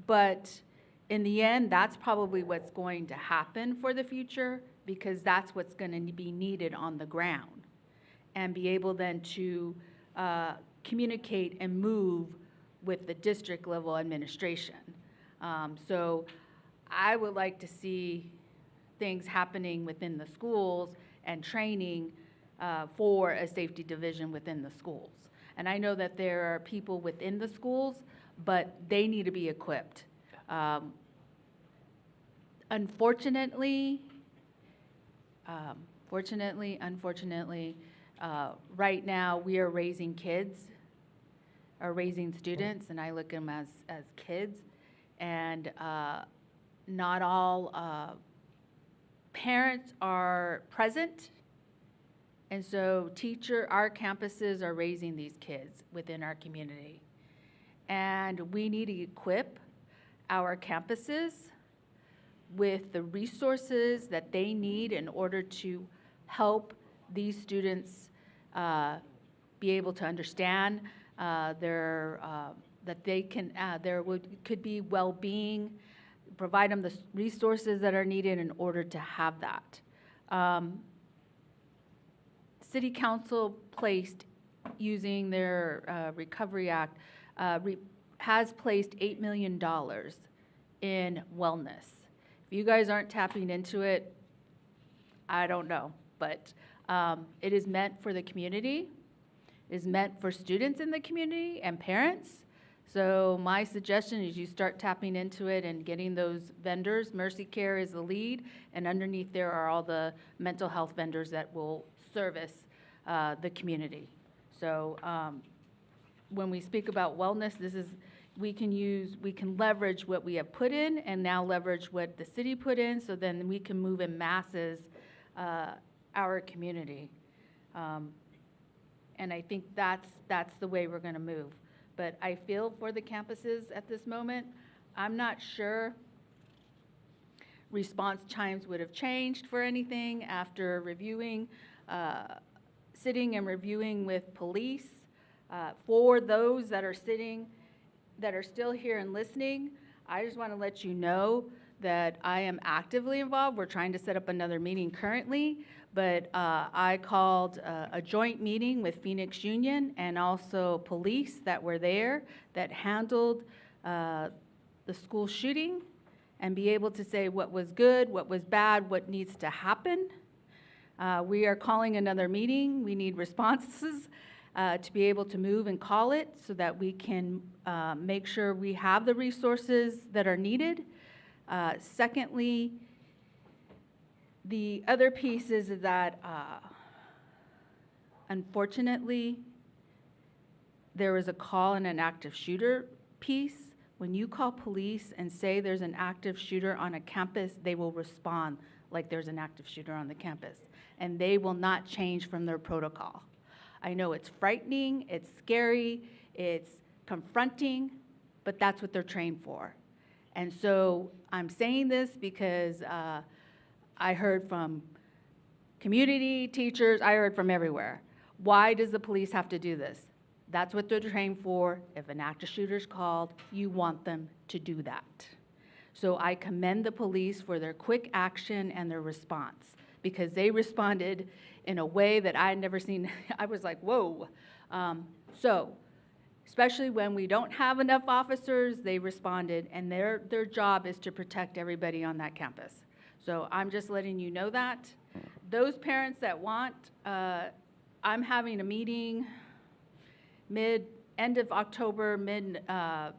but in the end, that's probably what's going to happen for the future because that's what's going to be needed on the ground and be able then to communicate and move with the district level administration. So I would like to see things happening within the schools and training for a safety division within the schools. And I know that there are people within the schools, but they need to be equipped. Unfortunately, unfortunately, right now we are raising kids, or raising students, and I look at them as kids, and not all parents are present. And so our campuses are raising these kids within our community. And we need to equip our campuses with the resources that they need in order to help these students be able to understand that they can, could be well-being, provide them the resources that are needed in order to have that. City Council placed, using their Recovery Act, has placed $8 million in wellness. If you guys aren't tapping into it, I don't know, but it is meant for the community, is meant for students in the community and parents. So my suggestion is you start tapping into it and getting those vendors. Mercy Care is the lead, and underneath there are all the mental health vendors that will service the community. So when we speak about wellness, we can leverage what we have put in and now leverage what the city put in, so then we can move in masses our community. And I think that's the way we're going to move. But I feel for the campuses at this moment. I'm not sure response times would have changed for anything after reviewing, sitting and reviewing with police. For those that are still here and listening, I just want to let you know that I am actively involved. We're trying to set up another meeting currently, but I called a joint meeting with Phoenix Union and also police that were there that handled the school shooting, and be able to say what was good, what was bad, what needs to happen. We are calling another meeting. We need responses to be able to move and call it so that we can make sure we have the resources that are needed. Secondly, the other piece is that, unfortunately, there was a call in an active shooter piece. When you call police and say there's an active shooter on a campus, they will respond like there's an active shooter on the campus, and they will not change from their protocol. I know it's frightening, it's scary, it's confronting, but that's what they're trained for. And so I'm saying this because I heard from community, teachers, I heard from everywhere. Why does the police have to do this? That's what they're trained for. If an active shooter's called, you want them to do that. So I commend the police for their quick action and their response, because they responded in a way that I had never seen. I was like, whoa. So especially when we don't have enough officers, they responded, and their job is to protect everybody on that campus. So I'm just letting you know that. Those parents that want, I'm having a meeting end of October,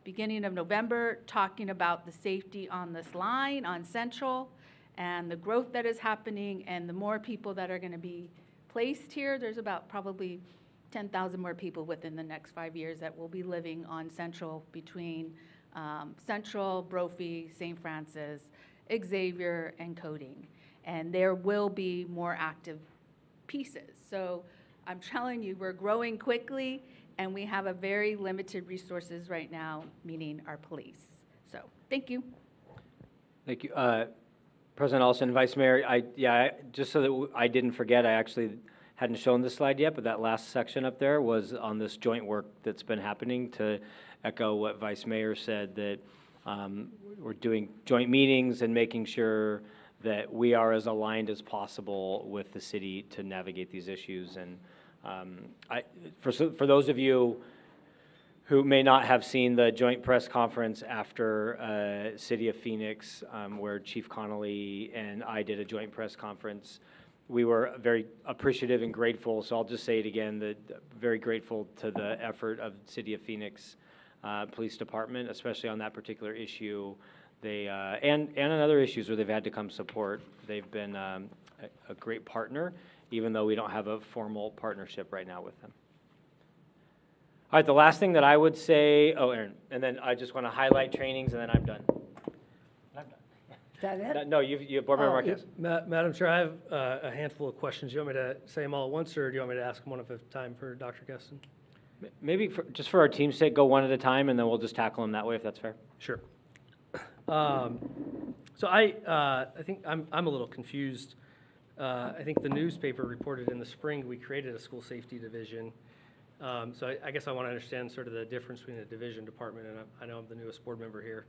beginning of November, talking about the safety on this line on Central and the growth that is happening and the more people that are going to be placed here. There's about probably 10,000 more people within the next 5 years that will be living on Central, between Central, Brophy, St. Francis, Xavier, and Coding. And there will be more active pieces. So I'm telling you, we're growing quickly, and we have a very limited resources right now, meaning our police. So thank you. Thank you. President Alston, Vice Mayor, just so that I didn't forget, I actually hadn't shown this slide yet, but that last section up there was on this joint work that's been happening, to echo what Vice Mayor said, that we're doing joint meetings and making sure that we are as aligned as possible with the city to navigate these issues. And for those of you who may not have seen the joint press conference after City of Phoenix, where Chief Connolly and I did a joint press conference, we were very appreciative and grateful. So I'll just say it again, that very grateful to the effort of City of Phoenix Police Department, especially on that particular issue. They and on other issues where they've had to come support. They've been a great partner, even though we don't have a formal partnership right now with them. All right, the last thing that I would say, Aaron, and then I just want to highlight trainings, and then I'm done. Is that it? No, you Board Member Marquez. Madam Chair, I have a handful of questions. Do you want me to say them all at once, or do you want me to ask them one at a time for Dr. Gueston? Maybe just for our team's sake, go one at a time, and then we'll just tackle them that way, if that's fair. Sure. So I think I'm a little confused I think the newspaper reported in the spring, we created a school safety division. So I guess I want to understand sort of the difference between a division department, and I know I'm the newest board member here.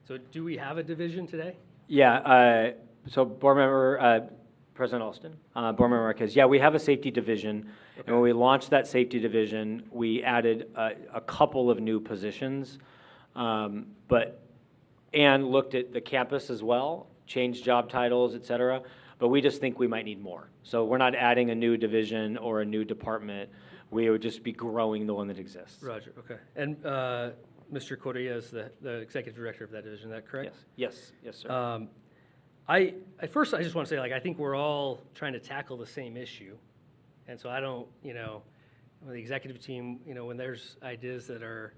So do we have a division today? Yeah, so board member, President Alston, board member Marquez, yeah, we have a safety division. And when we launched that safety division, we added a couple of new positions, and looked at the campus as well, changed job titles, et cetera. But we just think we might need more. So we're not adding a new division or a new department. We would just be growing the one that exists. Roger, okay. And Mr. Correa is the executive director of that division, is that correct? Yes, sir. At first, I just want to say, like, I think we're all trying to tackle the same issue. And so I don't, the executive team, when there's ideas that are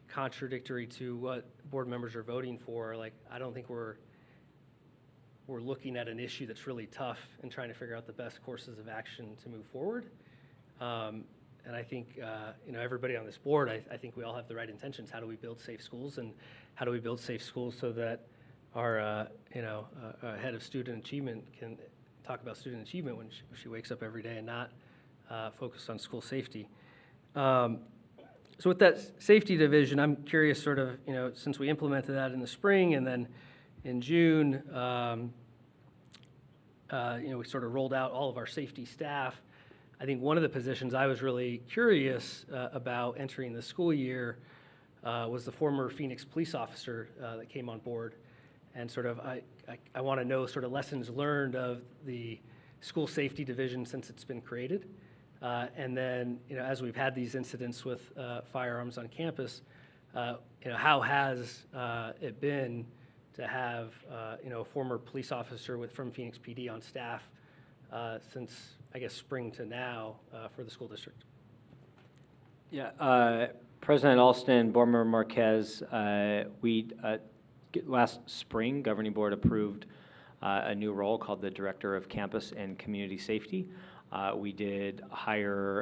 contradictory to what board members are voting for, like, I don't think we're looking at an issue that's really tough and trying to figure out the best courses of action to move forward. And I think, everybody on this board, I think we all have the right intentions. How do we build safe schools, and how do we build safe schools so that our, head of student achievement can talk about student achievement when she wakes up every day and not focus on school safety. So with that safety division, I'm curious sort of, since we implemented that in the spring and then in June, we sort of rolled out all of our safety staff. I think one of the positions I was really curious about entering the school year was the former Phoenix police officer that came on board. And sort of, I want to know sort of lessons learned of the school safety division since it's been created. And then, as we've had these incidents with firearms on campus, how has it been to have, a former police officer from Phoenix PD on staff since, I guess, spring to now for the school district? Yeah, President Alston, Board Member Marquez, last spring, Governing Board approved a new role called the Director of Campus and Community Safety. We did hire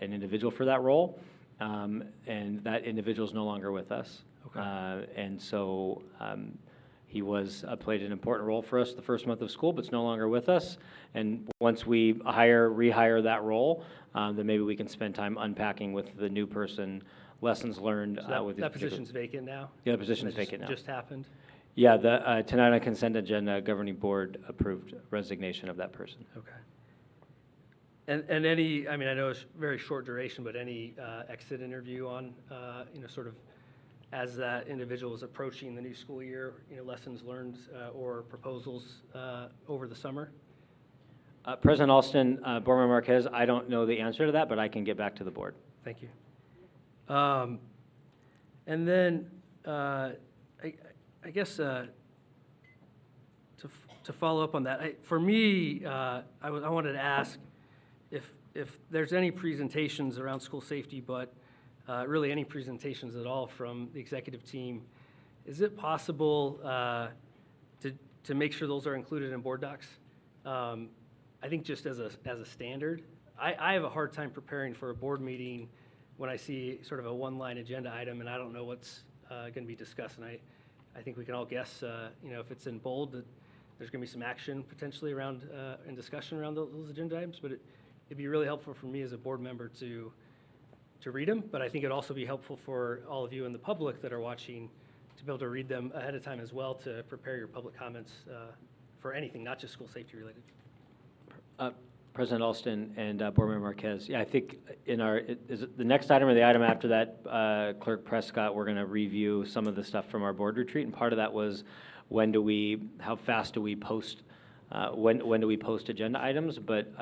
an individual for that role, and that individual is no longer with us. Okay. And so he played an important role for us the first month of school, but it's no longer with us. And once we rehire that role, then maybe we can spend time unpacking with the new person lessons learned. So that position's vacant now? Yeah, the position's vacant now. Just happened? Yeah, tonight on consent agenda, Governing Board approved resignation of that person. Okay. And any, I know it's very short duration, but any exit interview on, sort of as that individual is approaching the new school year, lessons learned or proposals over the summer? President Alston, Board Member Marquez, I don't know the answer to that, but I can get back to the board. Thank you. And then, I guess to follow up on that, for me, I wanted to ask if there's any presentations around school safety, but really any presentations at all from the executive team, is it possible to make sure those are included in board docs? I think just as a standard, I have a hard time preparing for a board meeting when I see sort of a one-line agenda item and I don't know what's going to be discussed. And I think we can all guess, if it's in bold, that there's going to be some action potentially around and discussion around those agenda items. But it'd be really helpful for me as a board member to read them. But I think it'd also be helpful for all of you in the public that are watching to be able to read them ahead of time as well to prepare your public comments for anything, not just school safety related. President Alston and Board Member Marquez, yeah, I think is it the next item or the item after that, Clerk Prescott, we're going to review some of the stuff from our board retreat, and part of that was how fast do we post, when do we post agenda items, but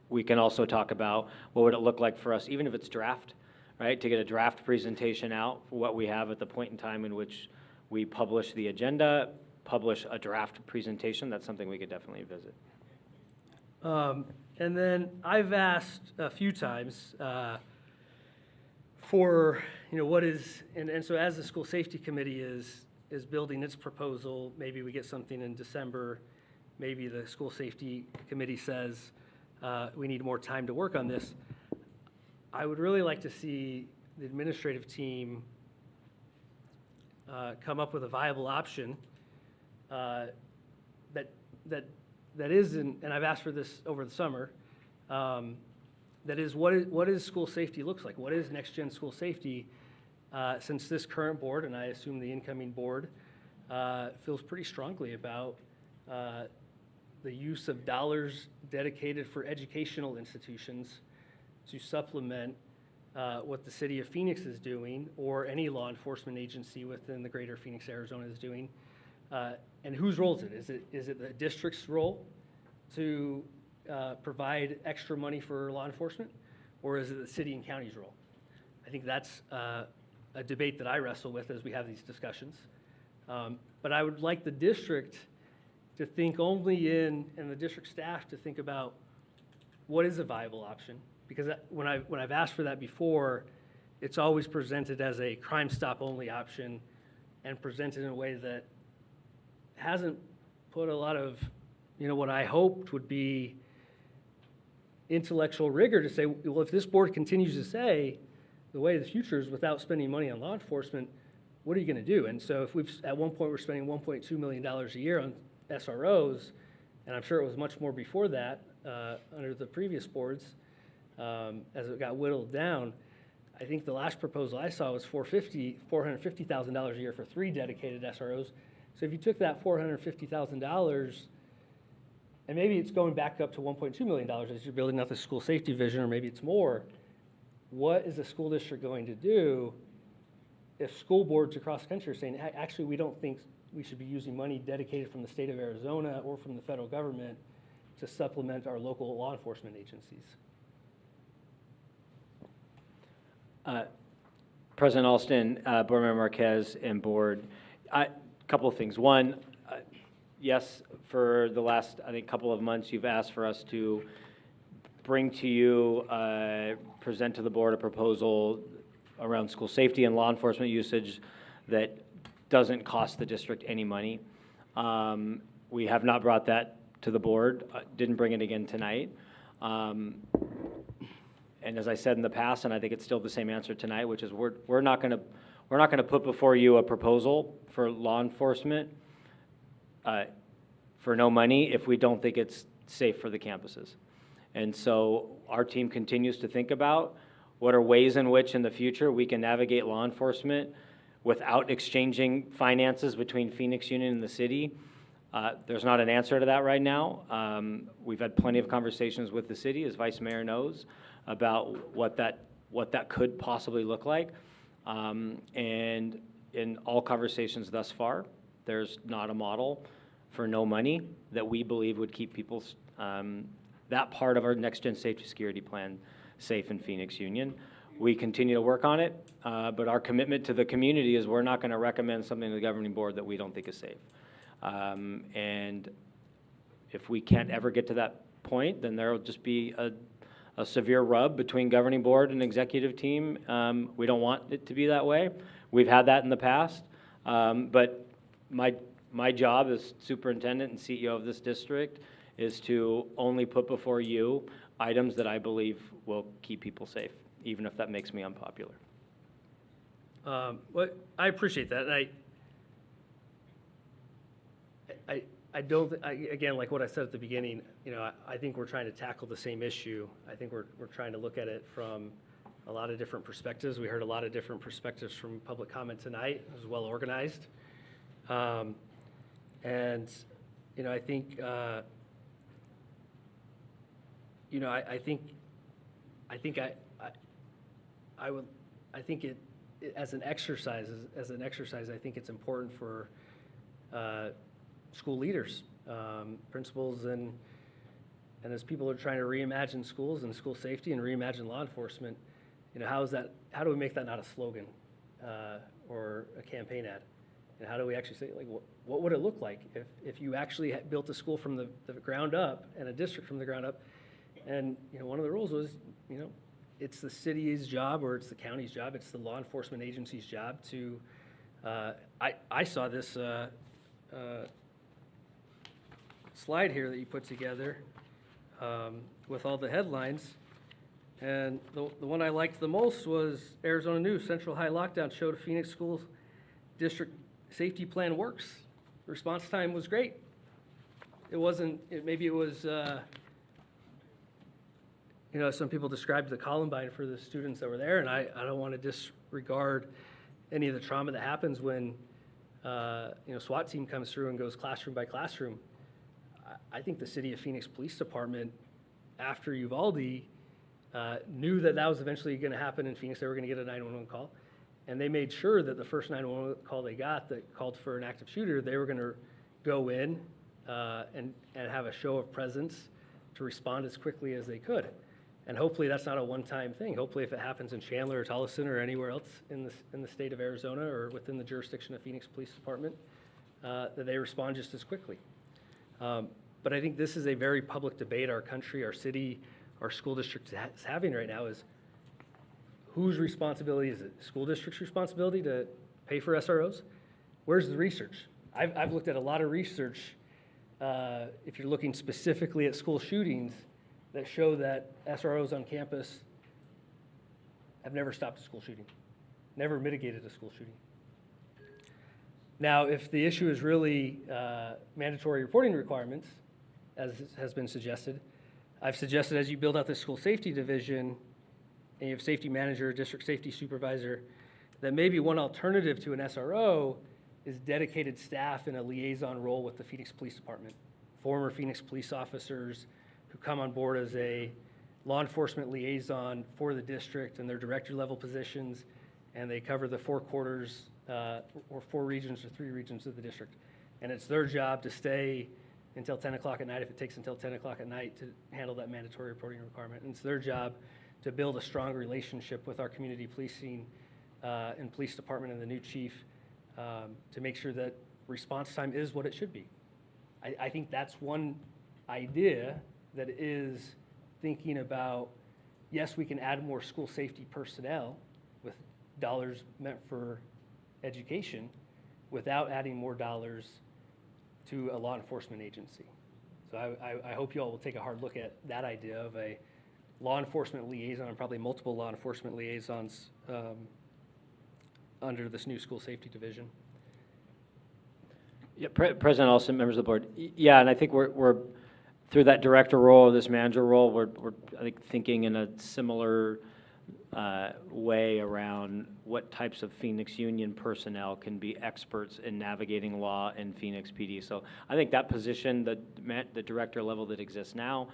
we can also talk about what would it look like for us, even if it's draft, right, to get a draft presentation out for what we have at the point in time in which we publish the agenda, publish a draft presentation. That's something we could definitely visit. And then I've asked a few times for, what is, and so as the school safety committee is building its proposal, maybe we get something in December, maybe the school safety committee says we need more time to work on this. I would really like to see the administrative team come up with a viable option that that is, and I've asked for this over the summer, that is what is school safety looks like. What is next-gen school safety? Since this current board, and I assume the incoming board, feels pretty strongly about the use of dollars dedicated for educational institutions to supplement what the city of Phoenix is doing, or any law enforcement agency within the greater Phoenix, Arizona is doing. And whose role is it? Is it the district's role to provide extra money for law enforcement, or is it the city and county's role? I think that's a debate that I wrestle with as we have these discussions. But I would like the district to think only and the district staff to think about what is a viable option. Because when I've asked for that before, it's always presented as a Crime Stop only option, and presented in a way that hasn't put a lot of, what I hoped would be intellectual rigor to say, well, if this board continues to say the way of the future is without spending money on law enforcement, what are you going to do? And so if at one point we're spending $1.2 million a year on SROs, and I'm sure it was much more before that under the previous boards, as it got whittled down, I think the last proposal I saw was $450,000 a year for 3 dedicated SROs. So if you took that $450,000, and maybe it's going back up to $1.2 million as you're building out the school safety vision, or maybe it's more, what is the school district going to do if school boards across the country are saying, actually, we don't think we should be using money dedicated from the state of Arizona or from the federal government to supplement our local law enforcement agencies? President Alston, Board Member Marquez, and Board, a couple of things. One, yes, for the last, I think, couple of months, you've asked for us to bring to you, present to the board a proposal around school safety and law enforcement usage that doesn't cost the district any money. We have not brought that to the board, didn't bring it again tonight. And as I said in the past, and I think it's still the same answer tonight, which is we're not going to put before you a proposal for law enforcement for no money if we don't think it's safe for the campuses. And so our team continues to think about what are ways in which in the future we can navigate law enforcement without exchanging finances between Phoenix Union and the city. There's not an answer to that right now. We've had plenty of conversations with the city, as Vice Mayor knows, about what that could possibly look like. And in all conversations thus far, there's not a model for no money that we believe would keep people, that part of our next-gen safety security plan safe in Phoenix Union. We continue to work on it, but our commitment to the community is we're not going to recommend something to the governing board that we don't think is safe. And if we can't ever get to that point, then there will just be a severe rub between governing board and executive team. We don't want it to be that way. We've had that in the past, but my job as superintendent and CEO of this district is to only put before you items that I believe will keep people safe, even if that makes me unpopular. Well, I appreciate that, and I don't, again, like what I said at the beginning, I think we're trying to tackle the same issue. I think we're trying to look at it from a lot of different perspectives. We heard a lot of different perspectives from public comment tonight. It was well organized. And, I think, I think it as an exercise, I think it's important for school leaders, principals, and as people are trying to reimagine schools and school safety and reimagine law enforcement, how do we make that not a slogan or a campaign ad? And how do we actually say, like, what would it look like if you actually built a school from the ground up and a district from the ground up? And, one of the rules was, it's the city's job or it's the county's job, it's the law enforcement agency's job to, I saw this slide here that you put together with all the headlines, and the one I liked the most was Arizona News, Central High Lockdown showed Phoenix School District Safety Plan works. Response time was great. it wasn't, maybe it was, some people described the Columbine for the students that were there, and I don't want to disregard any of the trauma that happens when, SWAT team comes through and goes classroom by classroom. I think the City of Phoenix Police Department, after Uvalde, knew that that was eventually going to happen in Phoenix. They were going to get a 911 call. And they made sure that the first 911 call they got that called for an active shooter, they were going to go in and have a show of presence to respond as quickly as they could. And hopefully that's not a one-time thing. Hopefully if it happens in Chandler or Tolleson or anywhere else in the state of Arizona or within the jurisdiction of Phoenix Police Department, that they respond just as quickly. But I think this is a very public debate our country, our city, our school district is having right now is whose responsibility is it? School district's responsibility to pay for SROs? Where's the research? I've looked at a lot of research, if you're looking specifically at school shootings, that show that SROs on campus have never stopped a school shooting, never mitigated a school shooting. Now, if the issue is really mandatory reporting requirements, as has been suggested, I've suggested as you build out the school safety division and you have safety manager, district safety supervisor, that maybe one alternative to an SRO is dedicated staff in a liaison role with the Phoenix Police Department. Former Phoenix police officers who come on board as a law enforcement liaison for the district and their director level positions, and they cover the 4 quarters or 4 regions or 3 regions of the district. And it's their job to stay until 10 o'clock at night, if it takes until 10 o'clock at night to handle that mandatory reporting requirement. And it's their job to build a strong relationship with our community policing and police department and the new chief to make sure that response time is what it should be. I think that's one idea that is thinking about, yes, we can add more school safety personnel with dollars meant for education without adding more dollars to a law enforcement agency. So I hope you all will take a hard look at that idea of a law enforcement liaison and probably multiple law enforcement liaisons under this new school safety division. Yeah, President Alston, members of the board. Yeah, and I think we're through that director role or this manager role, we're I think thinking in a similar way around what types of Phoenix Union personnel can be experts in navigating law in Phoenix PD. So I think that position, the director level that exists now,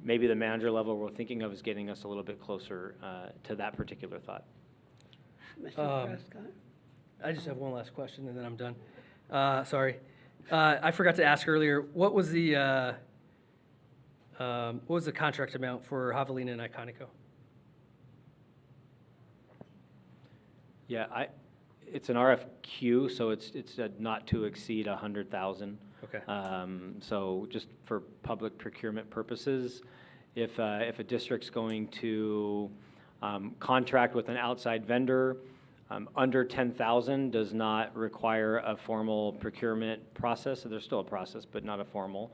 maybe the manager level we're thinking of is getting us a little bit closer to that particular thought. Mr. Prescott? I just have one last question and then I'm done. Sorry. I forgot to ask earlier, what was the contract amount for Javelina and Iconico? Yeah, it's an RFQ, so it's not to exceed 100,000. Okay. So just for public procurement purposes, if a district's going to contract with an outside vendor, under 10,000 does not require a formal procurement process. So there's still a process, but not a formal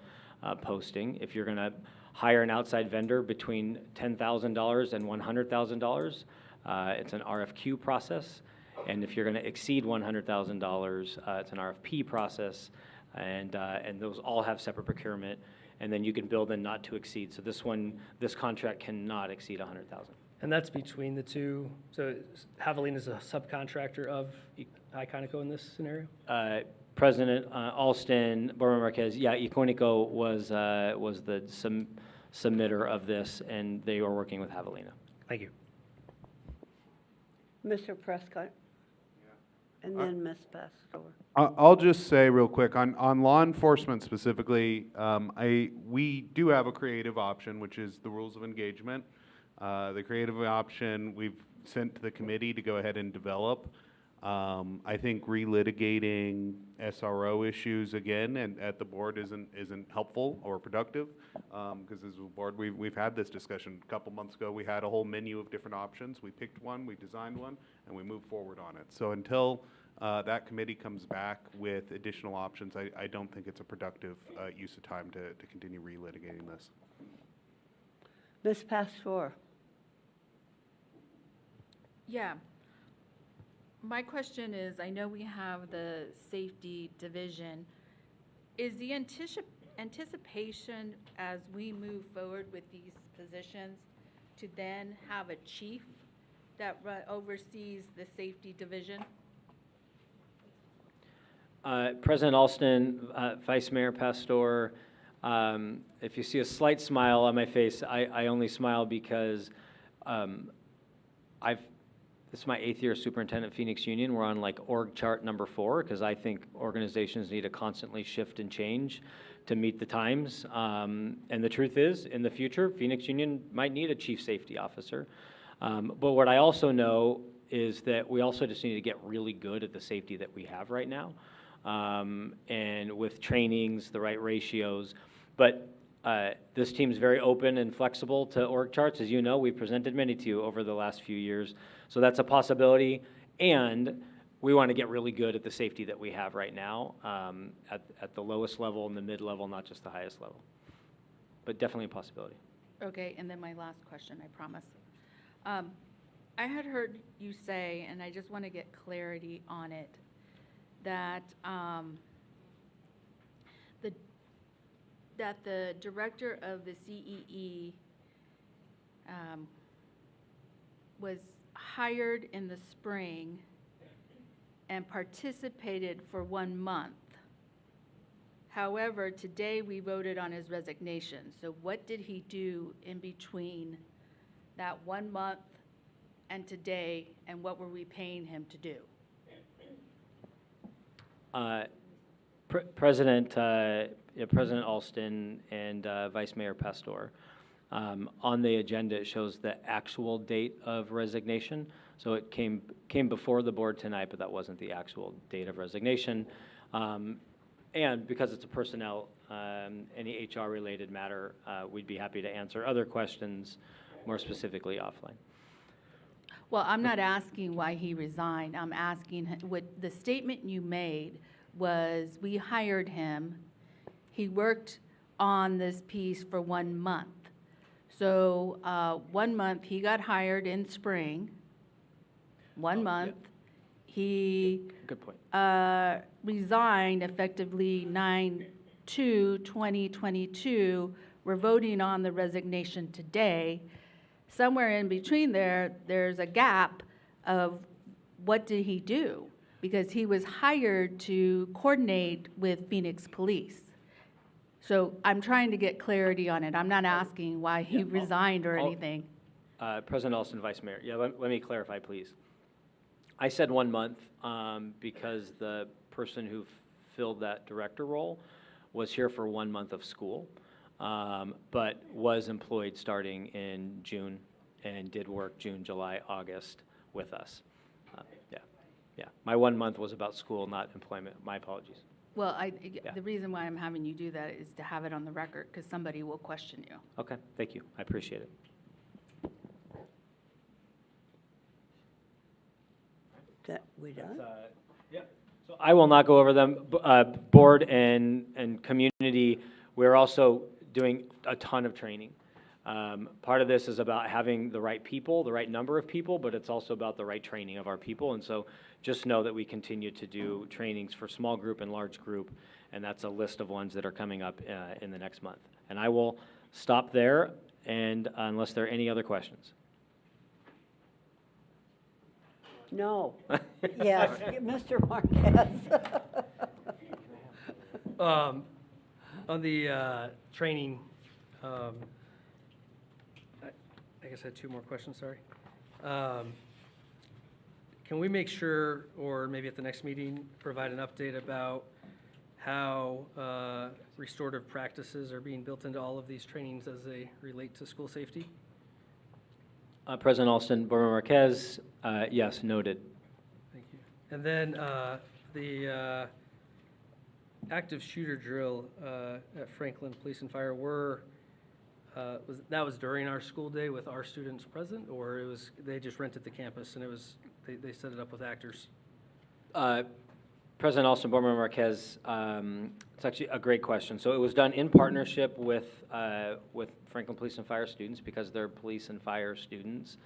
posting. If you're going to hire an outside vendor between $10,000 and $100,000, it's an RFQ process. And if you're going to exceed $100,000, it's an RFP process. And those all have separate procurement. And then you can build in not to exceed. So this contract cannot exceed 100,000. And that's between the two. So Javelina is a subcontractor of Iconico in this scenario? President Alston, Board Marquez, yeah, Iconico was the submitter of this, and they are working with Javelina. Thank you. Mr. Prescott? And then Ms. Pastor. I'll just say real quick, on law enforcement specifically, we do have a creative option, which is the rules of engagement. The creative option we've sent to the committee to go ahead and develop. I think relitigating SRO issues again and at the board isn't helpful or productive, because as a board we've had this discussion a couple months ago. We had a whole menu of different options. We picked one, we designed one, and we moved forward on it. So until that committee comes back with additional options, I don't think it's a productive use of time to continue relitigating this. Ms. Pastor. Yeah. My question is, I know we have the safety division. Is the anticipation as we move forward with these positions to then have a chief that oversees the safety division? President Alston, Vice Mayor Pastor, if you see a slight smile on my face, I only smile because this is my 8th year as superintendent of Phoenix Union. We're on like org chart number 4 because I think organizations need to constantly shift and change to meet the times. And the truth is, in the future, Phoenix Union might need a chief safety officer. But what I also know is that we also just need to get really good at the safety that we have right now. And with trainings, the right ratios. But this team's very open and flexible to org charts. As you know, we've presented many to you over the last few years. So that's a possibility. And we want to get really good at the safety that we have right now at the lowest level and the mid-level, not just the highest level. But definitely a possibility. Okay, and then my last question, I promise. I had heard you say, and I just want to get clarity on it, that the director of the CEE was hired in the spring and participated for 1 month. However, today we voted on his resignation. So what did he do in between that 1 month and today, and what were we paying him to do? President Alston and Vice Mayor Pastor, on the agenda it shows the actual date of resignation. So it came before the board tonight, but that wasn't the actual date of resignation. And because it's a personnel, any HR-related matter, we'd be happy to answer other questions more specifically offline. Well, I'm not asking why he resigned. I'm asking what the statement you made was we hired him. He worked on this piece for 1 month. So 1 month, he got hired in spring. 1 month. Yep. He Good point. resigned effectively 9/2/2022. We're voting on the resignation today. Somewhere in between there's a gap of what did he do? Because he was hired to coordinate with Phoenix Police. So I'm trying to get clarity on it. I'm not asking why he resigned or anything. President Alston, Vice Mayor, yeah, let me clarify, please. I said 1 month because the person who filled that director role was here for 1 month of school, but was employed starting in June and did work June, July, August with us. Yeah. My 1 month was about school, not employment. My apologies. Well, the reason why I'm having you do that is to have it on the record, because somebody will question you. Okay, thank you. I appreciate it. We done? Yeah. So I will not go over them. Board and community, we're also doing a ton of training. Part of this is about having the right people, the right number of people, but it's also about the right training of our people. And so just know that we continue to do trainings for small group and large group, and that's a list of ones that are coming up in the next month. And I will stop there, and unless there are any other questions. No. Yes, Mr. Marquez. On the training, I guess I had 2 more questions, sorry. Can we make sure, or maybe at the next meeting, provide an update about how restorative practices are being built into all of these trainings as they relate to school safety? President Alston, Board Member Marquez, yes, noted. Thank you. And then the active shooter drill at Franklin Police and Fire that was during our school day with our students present, or they just rented the campus and they set it up with actors? President Alston, Board Member Marquez, it's actually a great question. So it was done in partnership with Franklin Police and Fire students because they're police and fire students.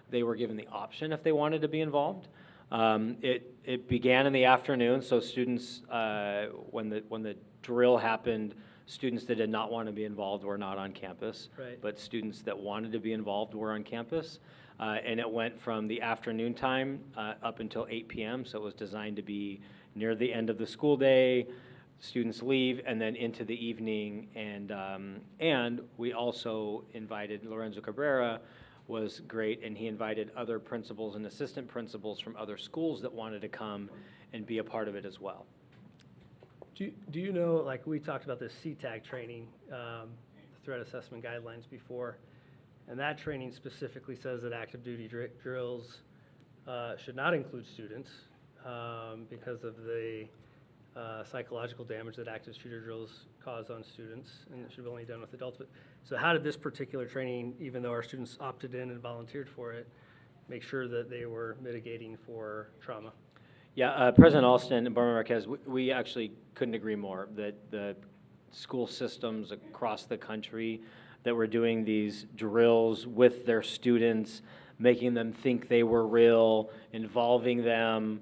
They were given the option if they wanted to be involved. It began in the afternoon, so students, when the drill happened, students that did not want to be involved were not on campus. Right. But students that wanted to be involved were on campus. And it went from the afternoon time up until 8 p.m., so it was designed to be near the end of the school day, students leave, and then into the evening. And we also invited Lorenzo Cabrera, was great, and he invited other principals and assistant principals from other schools that wanted to come and be a part of it as well. Do you know, like we talked about this CTAG training, the threat assessment guidelines before, and that training specifically says that active duty drills should not include students because of the psychological damage that active shooter drills cause on students, and it should be only done with adults. But so how did this particular training, even though our students opted in and volunteered for it, make sure that they were mitigating for trauma? Yeah, President Alston and Barbara Marquez, we actually couldn't agree more that the school systems across the country that were doing these drills with their students, making them think they were real, involving them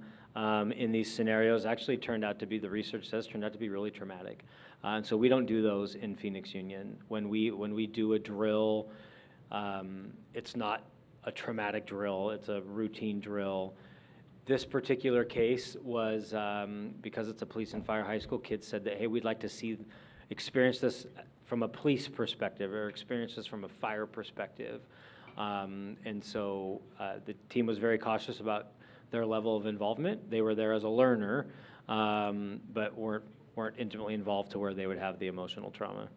in these scenarios, actually turned out to be, the research says, turned out to be really traumatic. And so we don't do those in Phoenix Union. When we do a drill, it's not a traumatic drill, it's a routine drill. This particular case was, because it's a police and fire high school, kids said that, hey, we'd like to experience this from a police perspective or experience this from a fire perspective. And so the team was very cautious about their level of involvement. They were there as a learner, but weren't intimately involved to where they would have the emotional trauma.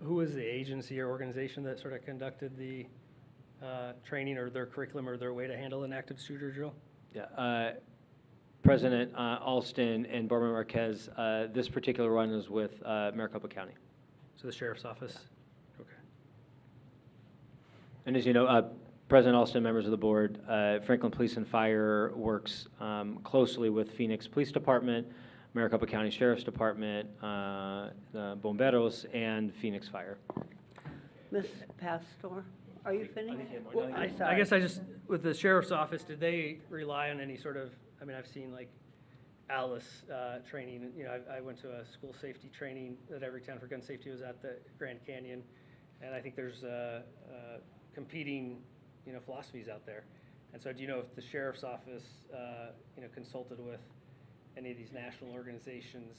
Who was the agency or organization that sort of conducted the training or their curriculum or their way to handle an active shooter drill? Yeah, President Alston and Barbara Marquez, this particular one was with Maricopa County. So the sheriff's office? Okay. And as you know, President Alston, members of the board, Franklin Police and Fire works closely with Phoenix Police Department, Maricopa County Sheriff's Department, the Bomberos, and Phoenix Fire. Ms. Pastor, are you finished? Well, I guess with the sheriff's office, did they rely on any sort of, I mean, I've seen like Alice training, you know, I went to a school safety training that Everytown for Gun Safety was at the Grand Canyon, and I think there's competing, you know, philosophies out there. And so do you know if the sheriff's office, you know, consulted with any of these national organizations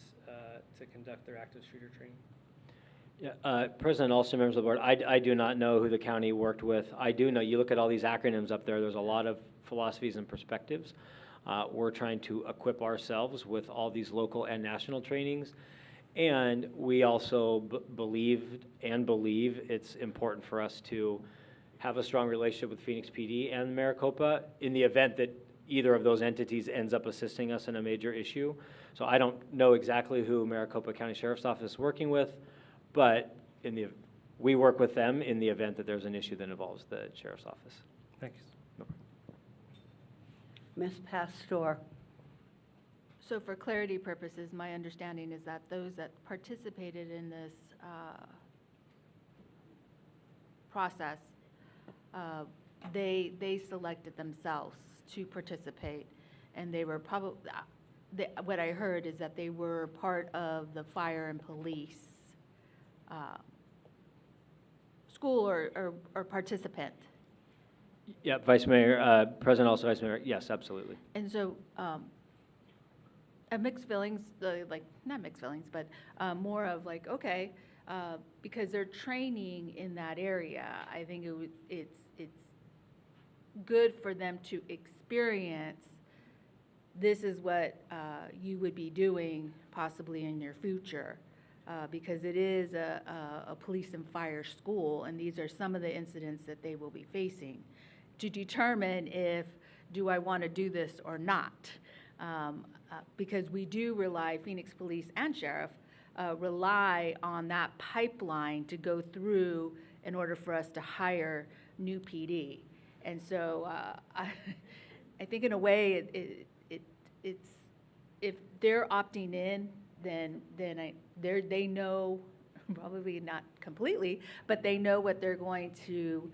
to conduct their active shooter training? Yeah, President Alston, members of the board, I do not know who the county worked with. I do know, you look at all these acronyms up there, there's a lot of philosophies and perspectives. We're trying to equip ourselves with all these local and national trainings. And we also believe it's important for us to have a strong relationship with Phoenix PD and Maricopa in the event that either of those entities ends up assisting us in a major issue. So I don't know exactly who Maricopa County Sheriff's Office is working with, but we work with them in the event that there's an issue that involves the Sheriff's Office. Thanks. No problem. Ms. Pastor. So for clarity purposes, my understanding is that those that participated in this process, they selected themselves to participate, and they were probably, what I heard is that they were part of the fire and police school or participant. Yeah, Vice Mayor, President, also Vice Mayor, yes, absolutely. And so, mixed feelings, like, not mixed feelings, but more of like, okay, because they're training in that area, I think it's good for them to experience this is what you would be doing possibly in your future, because it is a police and fire school, and these are some of the incidents that they will be facing, to determine if, do I want to do this or not? Because we do rely, Phoenix Police and Sheriff, rely on that pipeline to go through in order for us to hire new PD. And so I think in a way, it's if they're opting in, then they know, probably not completely, but they know what they're going to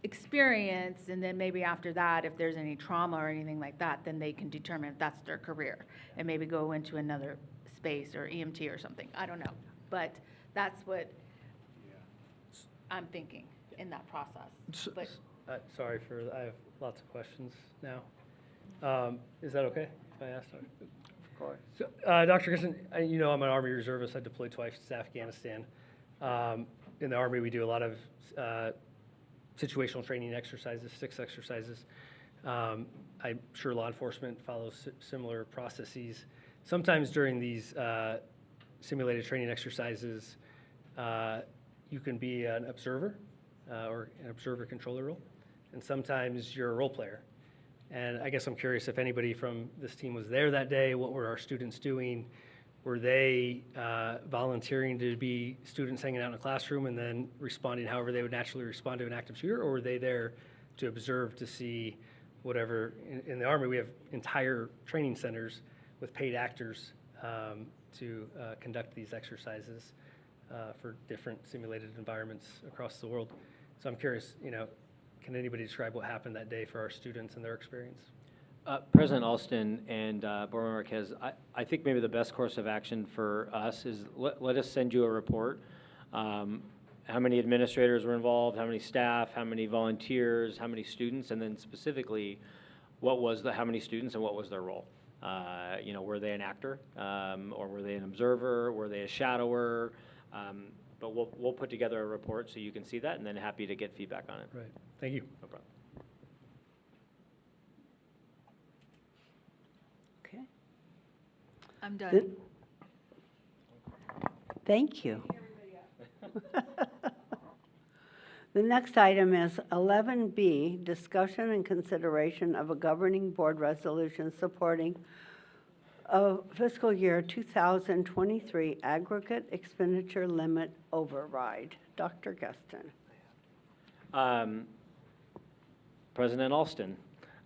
experience, and then maybe after that, if there's any trauma or anything like that, then they can determine if that's their career and maybe go into another space or EMT or something. I don't know. but that's what I'm thinking in that process. But Sorry I have lots of questions now. Is that okay if I ask? Of course. So, Dr. Grissom, you know I'm an Army reservist. I deployed twice to Afghanistan. In the Army, we do a lot of situational training exercises, 6 exercises. I'm sure law enforcement follows similar processes. Sometimes during these simulated training exercises, you can be an observer or an observer-controller role, and sometimes you're a role player. And I guess I'm curious if anybody from this team was there that day. What were our students doing? Were they volunteering to be students hanging out in a classroom and then responding however they would naturally respond to an active shooter, or were they there to observe to see whatever? In the Army, we have entire training centers with paid actors to conduct these exercises for different simulated environments across the world. So I'm curious, can anybody describe what happened that day for our students and their experience? President Alston and Board Member Marquez, I think maybe the best course of action for us is let us send you a report. How many administrators were involved, how many staff, how many volunteers, how many students, and then specifically, how many students and what was their role? Were they an actor, or were they an observer? Were they a shadower? But we'll put together a report so you can see that, and then happy to get feedback on it. Right. Thank you. No problem. Okay. I'm done. Thank you. The next item is 11B, discussion and consideration of a governing board resolution supporting a fiscal year 2023 aggregate expenditure limit override. Dr. Guston. President Alston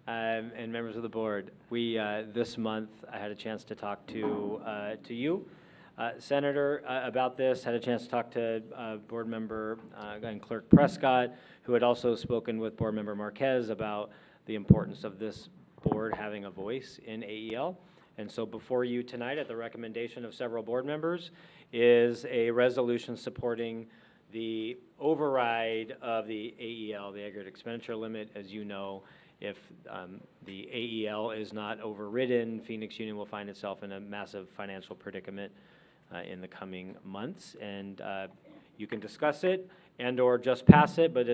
and members of the board, we this month I had a chance to talk to you, Senator, about this. Had a chance to talk to Board Member and Clerk Prescott, who had also spoken with Board Member Marquez about the importance of this board having a voice in AEL. And so before you tonight, at the recommendation of several board members, is a resolution supporting the override of the AEL, the aggregate expenditure limit. As you know, if the AEL is not overridden, Phoenix Union will find itself in a massive financial predicament in the coming months. And you can discuss it and or just pass it, but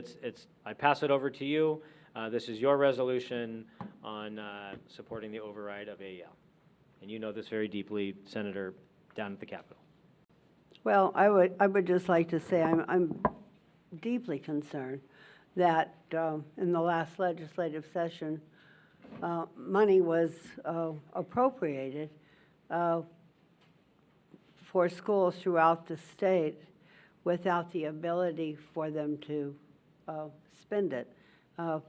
I pass it over to you. This is your resolution on supporting the override of AEL. And you know this very deeply, Senator, down at the Capitol. Well, I would just like to say I'm deeply concerned that in the last legislative session, money was appropriated for schools throughout the state without the ability for them to spend it. The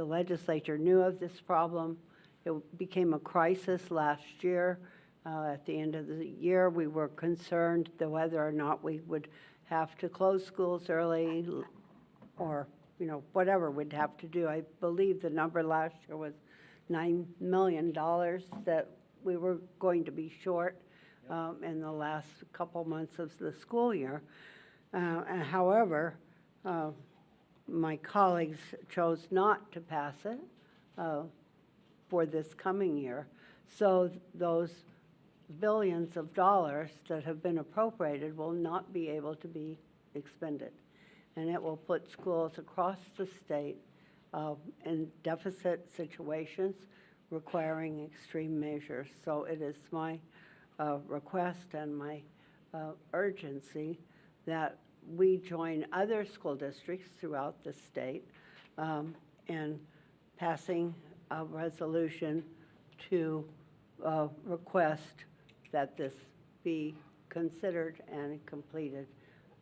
legislature knew of this problem. It became a crisis last year. At the end of the year, we were concerned that whether or not we would have to close schools early or, whatever we'd have to do. I believe the number last year was $9 million that we were going to be short in the last couple months of the school year. However, my colleagues chose not to pass it for this coming year. So those billions of dollars that have been appropriated will not be able to be expended. And it will put schools across the state in deficit situations requiring extreme measures. So it is my request and my urgency that we join other school districts throughout the state in passing a resolution to request that this be considered and completed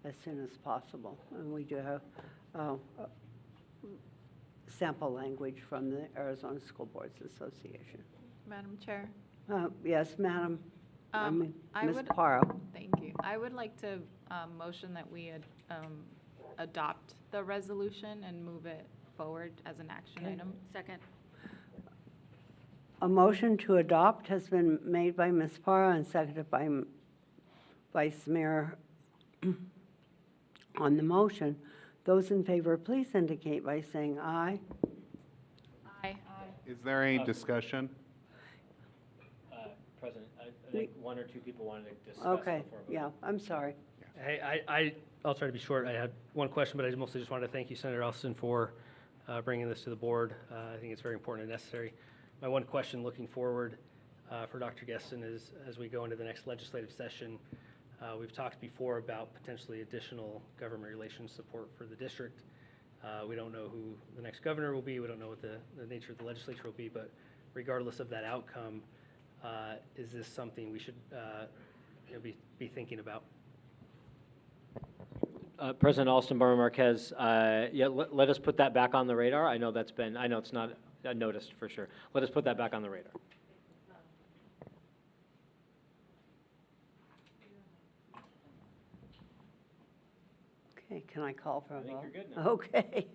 as soon as possible. And we do have sample language from the Arizona School Boards Association. Madam Chair. Yes, Madam. Ms. would- Parra. Thank you. I would like to motion that we adopt the resolution and move it forward as an action item. Second. A motion to adopt has been made by Ms. Parra and seconded by Vice Mayor on the motion. Those in favor, please indicate by saying aye. Aye. Is there any discussion? President, I think one or two people wanted to discuss Okay, before voting. yeah, I'm sorry. Hey, I'll try to be short. I had one question, but I mostly just wanted to thank you, Senator Alston, for bringing this to the board. I think it's very important and necessary. My one question looking forward for Dr. Geston is, as we go into the next legislative session, we've talked before about potentially additional government relations support for the district. We don't know who the next governor will be. We don't know what the nature of the legislature will be, but regardless of that outcome, is this something we should be thinking about? President Alston, Barbara Marquez, yeah, let us put that back on the radar. I know it's not noticed for sure. Let us put that back on the radar. Okay, can I call for a vote? I think you're good now. Okay.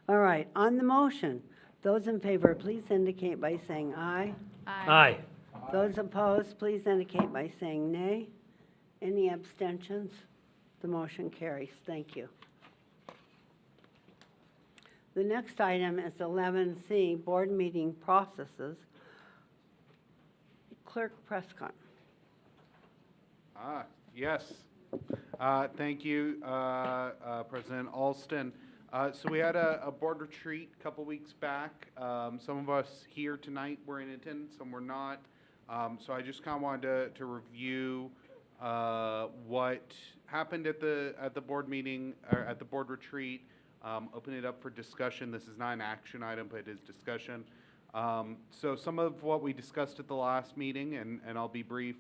All right, on the motion, those in favor, please indicate by saying aye. Aye. Those opposed, please indicate by saying nay. Any abstentions? The motion carries. Thank you. The next item is 11C, Board Meeting Processes. Clerk Prescott. Yes. Thank you, President Alston. So we had a board retreat a couple weeks back. Some of us here tonight were in attendance, some were not. So I just kind of wanted to review what happened at the board meeting, or at the board retreat, open it up for discussion. This is not an action item, but it is discussion. So some of what we discussed at the last meeting, and I'll be brief,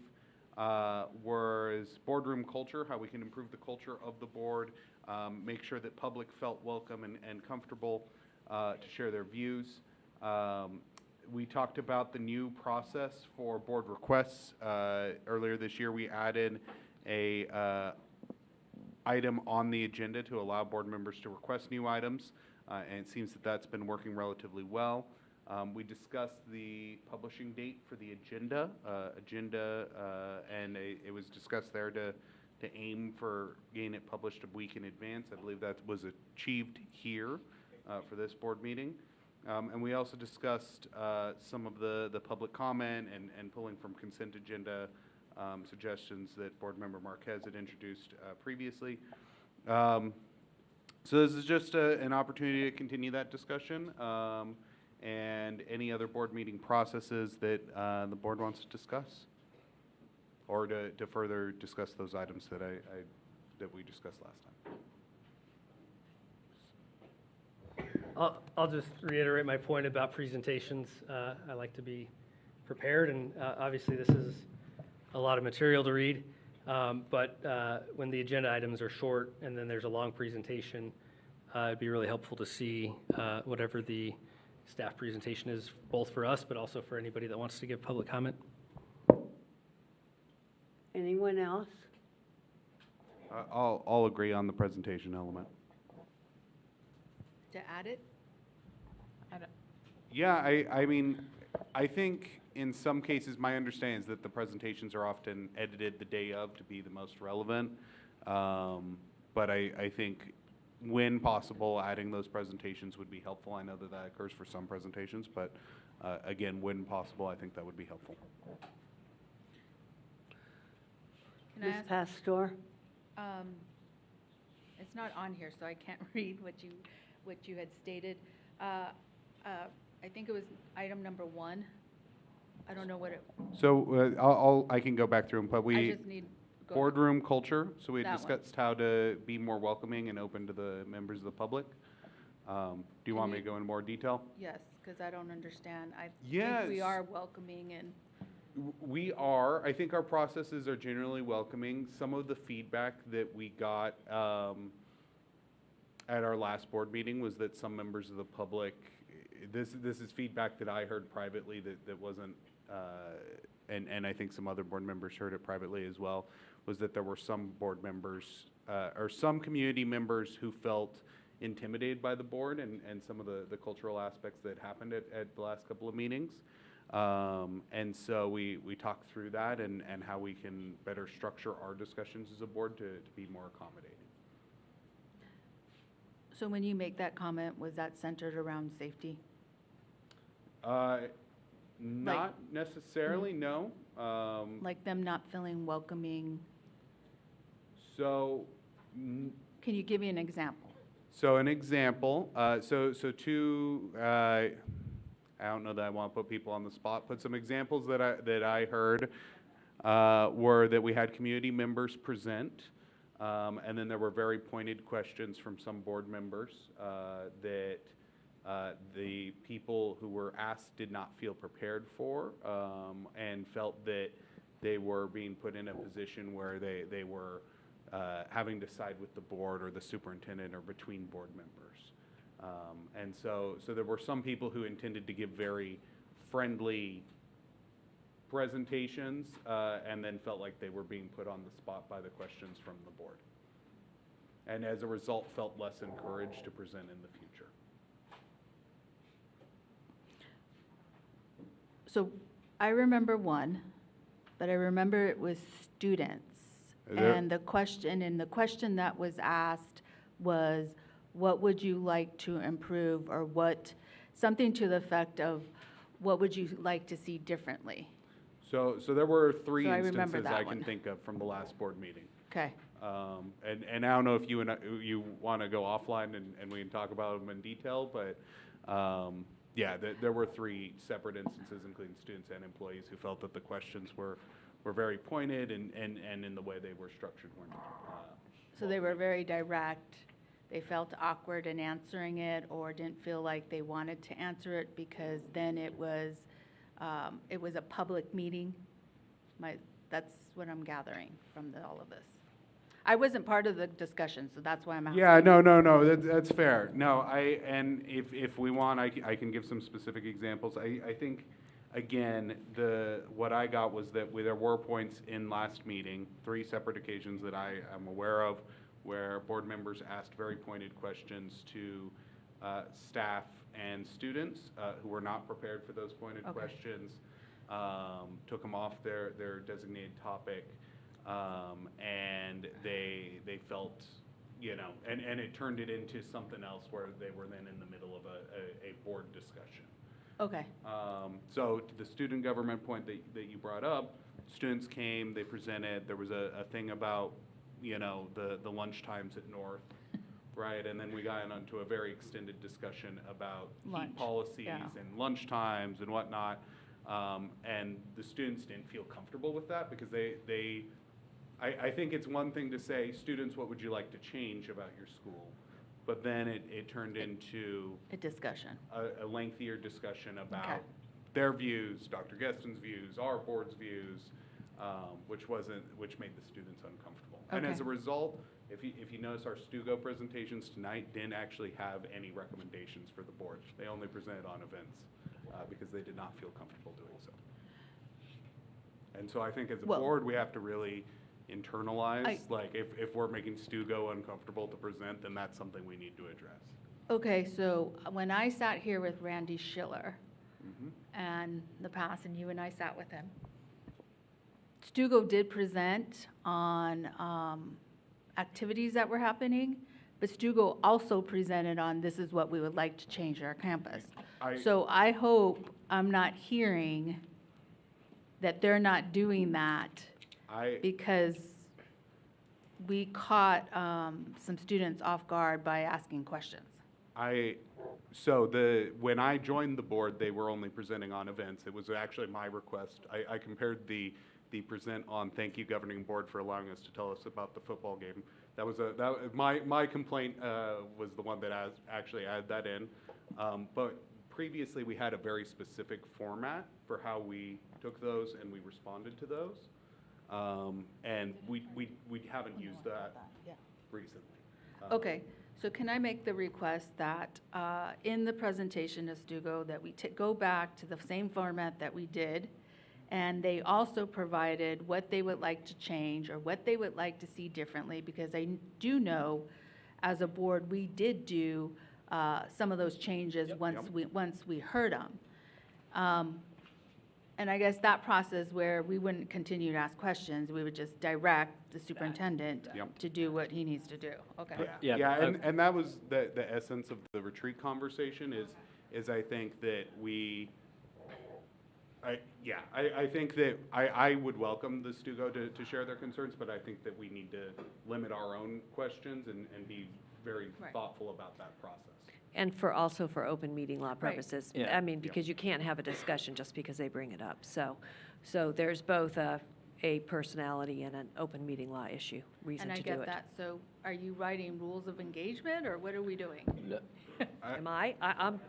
was boardroom culture, how we can improve the culture of the board, make sure that public felt welcome and comfortable to share their views. We talked about the new process for board requests. Earlier this year, we added a item on the agenda to allow board members to request new items, and it seems that that's been working relatively well. We discussed the publishing date for the agenda, and it was discussed there to aim for getting it published a week in advance. I believe that was achieved here for this board meeting. And we also discussed some of the public comment and pulling from consent agenda suggestions that Board Member Marquez had introduced previously. So this is just an opportunity to continue that discussion and any other board meeting processes that the board wants to discuss, or to further discuss those items that we discussed last time. I'll just reiterate my point about presentations. I like to be prepared, and obviously this is a lot of material to read, but when the agenda items are short and then there's a long presentation, it'd be really helpful to see whatever the staff presentation is, both for us, but also for anybody that wants to give public comment. Anyone else? I'll agree on the presentation element. To add it? Yeah, I mean, I think in some cases, my understanding is that the presentations are often edited the day of to be the most relevant. But I think when possible, adding those presentations would be helpful. I know that that occurs for some presentations, but again, when possible, I think that would be helpful. Can I Ms. ask- Pastor? It's not on here, so I can't read what you had stated. I think it was item number 1. I don't know what it, So I can go back through them, but I just need. go- boardroom culture. So we had That one. discussed how to be more welcoming and open to the members of the public. Do you want me to go in more detail? Yes, because I don't understand. I think Yes. we are welcoming and. We are. I think our processes are generally welcoming. Some of the feedback that we got at our last board meeting was that some members of the public, this is feedback that I heard privately that wasn't, and I think some other board members heard it privately as well, was that there were some board members or some community members who felt intimidated by the board and some of the cultural aspects that happened at the last couple of meetings. And so we talked through that and how we can better structure our discussions as a board to be more accommodating. So when you make that comment, was that centered around safety? Not necessarily, no. Like them not feeling welcoming? So, Can you give me an example? so an example, so two, I don't know that I want to put people on the spot, but some examples that I heard were that we had community members present, and then there were very pointed questions from some board members that the people who were asked did not feel prepared for, and felt that they were being put in a position where they were having to side with the board or the superintendent or between board members. And so there were some people who intended to give very friendly presentations and then felt like they were being put on the spot by the questions from the board. And as a result, felt less encouraged to present in the future. So I remember one, but I remember it was students. And the question that was asked was, what would you like to improve, or something to the effect of, what would you like to see differently? So there were three So I remember instances that I one. can think of from the last board meeting. Okay. And I don't know if you want to go offline and we can talk about them in detail, but yeah, there were three separate instances, including students and employees, who felt that the questions were very pointed and in the way they were structured weren't. So they were very direct. They felt awkward in answering it, or didn't feel like they wanted to answer it because then it was a public meeting. That's what I'm gathering from all of this. I wasn't part of the discussion, so that's why I'm asking. Yeah, no, that's fair. No, and if we want, I can give some specific examples. I think, again, what I got was that there were points in last meeting, 3 separate occasions that I am aware of, where board members asked very pointed questions to staff and students who were not prepared for those pointed questions, took them off their designated topic, and they felt, and it turned it into something else where they were then in the middle of a board discussion. Okay. So to the student government point that you brought up, students came, they presented, there was a thing about, the lunch times at North, right? And then we got into a very extended discussion about heat policies and lunch times and whatnot. And the students didn't feel comfortable with that because I think it's one thing to say, students, what would you like to change about your school? But then it turned into a discussion, a lengthier discussion about their views, Dr. Geston's views, our board's views, which made the students uncomfortable. And as a result, if you notice, our Stugo presentations tonight didn't actually have any recommendations for the board. They only presented on events because they did not feel comfortable doing so. And so I think as a board, we have to really internalize, like if we're making Stugo uncomfortable to present, then that's something we need to address. Okay, so when I sat here with Randy Schiller and the past, and you and I sat with him, Stugo did present on activities that were happening, but Stugo also presented on this is what we would like to change at our campus. So I hope I'm not hearing that they're not doing that because we caught some students off guard by asking questions. When I joined the board, they were only presenting on events. It was actually my request. I compared the present on thank you governing board for allowing us to tell us about the football game. That was my complaint was the one that actually added that in. But previously we had a very specific format for how we took those and we responded to those. And we haven't used that recently. Okay, so can I make the request that in the presentation of Stugo that we go back to the same format that we did, and they also provided what they would like to change or what they would like to see differently, because I do know as a board we did do some of those changes once we heard them. And I guess that process where we wouldn't continue to ask questions, we would just direct the superintendent Yep. to do what he needs to do. Okay. And that was the essence of the retreat conversation is I think that I think that I would welcome the Stugo to share their concerns, but I think that we need to limit our own questions and be very Right. thoughtful about that process. And also for open meeting law purposes. Yeah. I mean, because you can't have a discussion just because they bring it up. So there's both a personality and an open meeting law issue, reason And I to do get it. that. So are you writing rules of engagement, or what are we doing? Am I'm,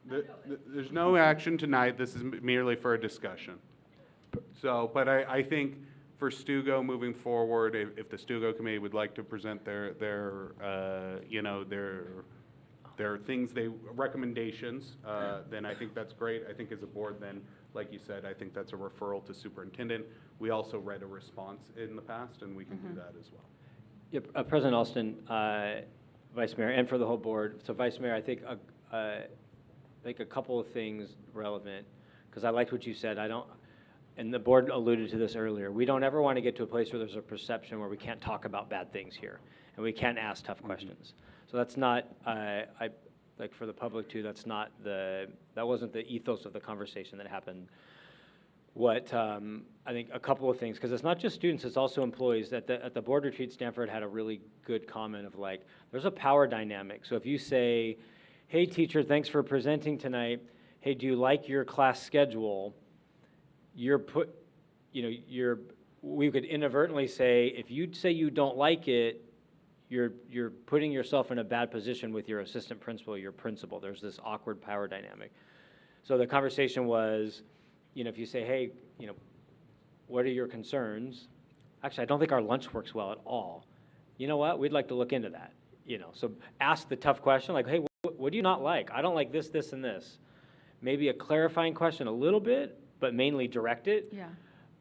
There's no action tonight. This is merely for a discussion. So, but I think for Stugo moving forward, if the Stugo committee would like to present their things, recommendations, then I think that's great. I think as a board then, like you said, I think that's a referral to superintendent. We also read a response in the past, and we can do that as well. Yep, President Alston, Vice Mayor, and for the whole board. So Vice Mayor, I think a couple of things relevant, because I liked what you said. And the board alluded to this earlier. We don't ever want to get to a place where there's a perception where we can't talk about bad things here, and we can't ask tough questions. So that's not, like for the public too, that wasn't the ethos of the conversation that happened. What, I think a couple of things, because it's not just students, it's also employees. At the board retreat, Stanford had a really good comment of like, there's a power dynamic. So if you say, hey teacher, thanks for presenting tonight. Hey, do you like your class schedule? We could inadvertently say, if you say you don't like it, you're putting yourself in a bad position with your assistant principal, your principal. There's this awkward power dynamic. So the conversation was, if you say, hey, what are your concerns? Actually, I don't think our lunch works well at all. You know what? We'd like to look into that. So ask the tough question, like, hey, what do you not like? I don't like this, this, and this. Maybe a clarifying question a little bit, but mainly direct it. Yeah.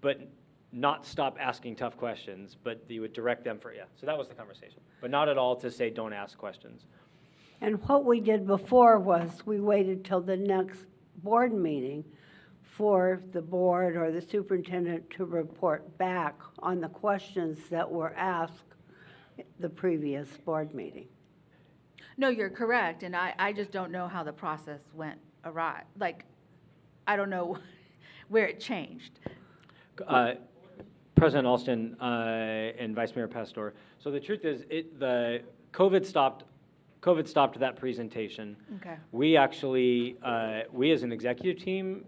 But not stop asking tough questions, but you would direct them for, So that was the conversation. But not at all to say don't ask questions. And what we did before was we waited till the next board meeting for the board or the superintendent to report back on the questions that were asked the previous board meeting. No, you're correct, and I just don't know how the process went awry. Like, I don't know where it changed. President Alston and Vice Mayor Pastor. So the truth is, the COVID stopped that presentation. Okay. We actually, we as an executive team,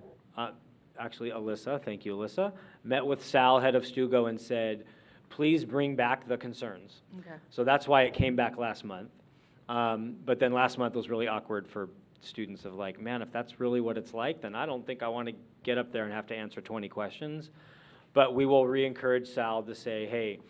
actually Alyssa, thank you Alyssa, met with Sal, head of Stugo, and said, please bring back the concerns. Okay. So that's why it came back last month. But then last month was really awkward for students of like, man, if that's really what it's like, then I don't think I want to get up there and have to answer 20 questions. But we will re-encourage Sal to say, hey,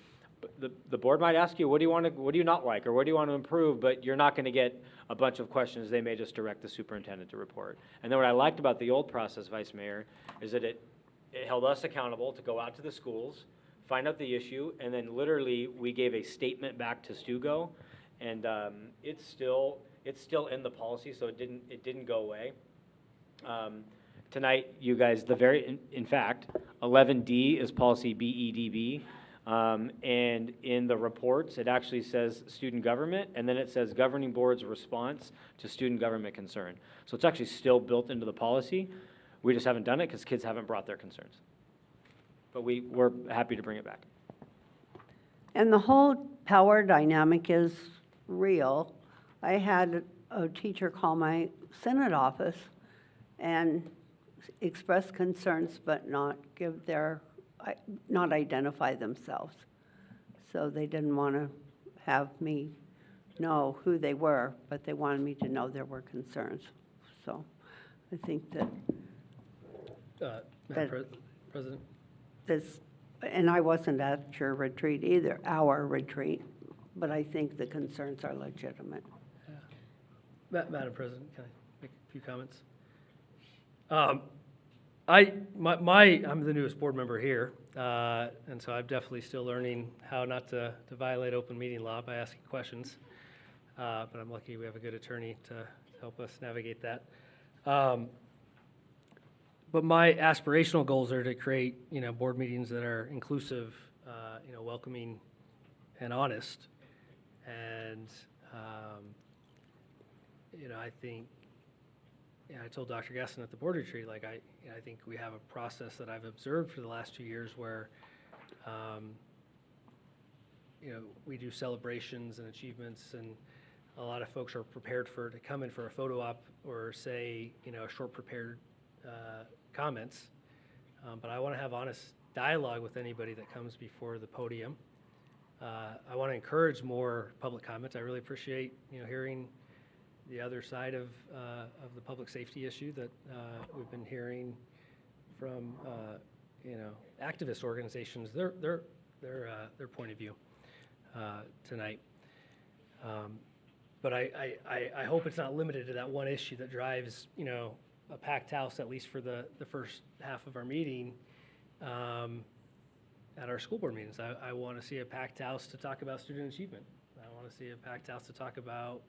the board might ask you, what do you not like, or what do you want to improve, but you're not going to get a bunch of questions. They may just direct the superintendent to report. And then what I liked about the old process, Vice Mayor, is that it held us accountable to go out to the schools, find out the issue, and then literally we gave a statement back to Stugo, and it's still in the policy, so it didn't go away. Tonight, you guys, in fact, 11D is policy BEDB, and in the reports, it actually says student government, and then it says governing board's response to student government concern. So it's actually still built into the policy. We just haven't done it because kids haven't brought their concerns. But we're happy to bring it back. And the whole power dynamic is real. I had a teacher call my Senate office and express concerns but not identify themselves. So they didn't want to have me know who they were, but they wanted me to know there were concerns. So I think that President? this, and I wasn't at your retreat either, our retreat, but I think the concerns are legitimate. Madam President, can I make a few comments? I'm the newest board member here, and so I'm definitely still learning how not to violate open meeting law by asking questions. But I'm lucky we have a good attorney to help us navigate that. but my aspirational goals are to create, board meetings that are inclusive, welcoming and honest. And, I think, I told Dr. Gaston at the board retreat, like, I think we have a process that I've observed for the last 2 years where, we do celebrations and achievements, and a lot of folks are prepared to come in for a photo op or say, a short prepared comments. But I want to have honest dialogue with anybody that comes before the podium. I want to encourage more public comments. I really appreciate, hearing the other side of the public safety issue that we've been hearing from, activist organizations, their point of view tonight. But I hope it's not limited to that one issue that drives, a packed house, at least for the first half of our meeting, at our school board meetings. I want to see a packed house to talk about student achievement. I want to see a packed house to talk about,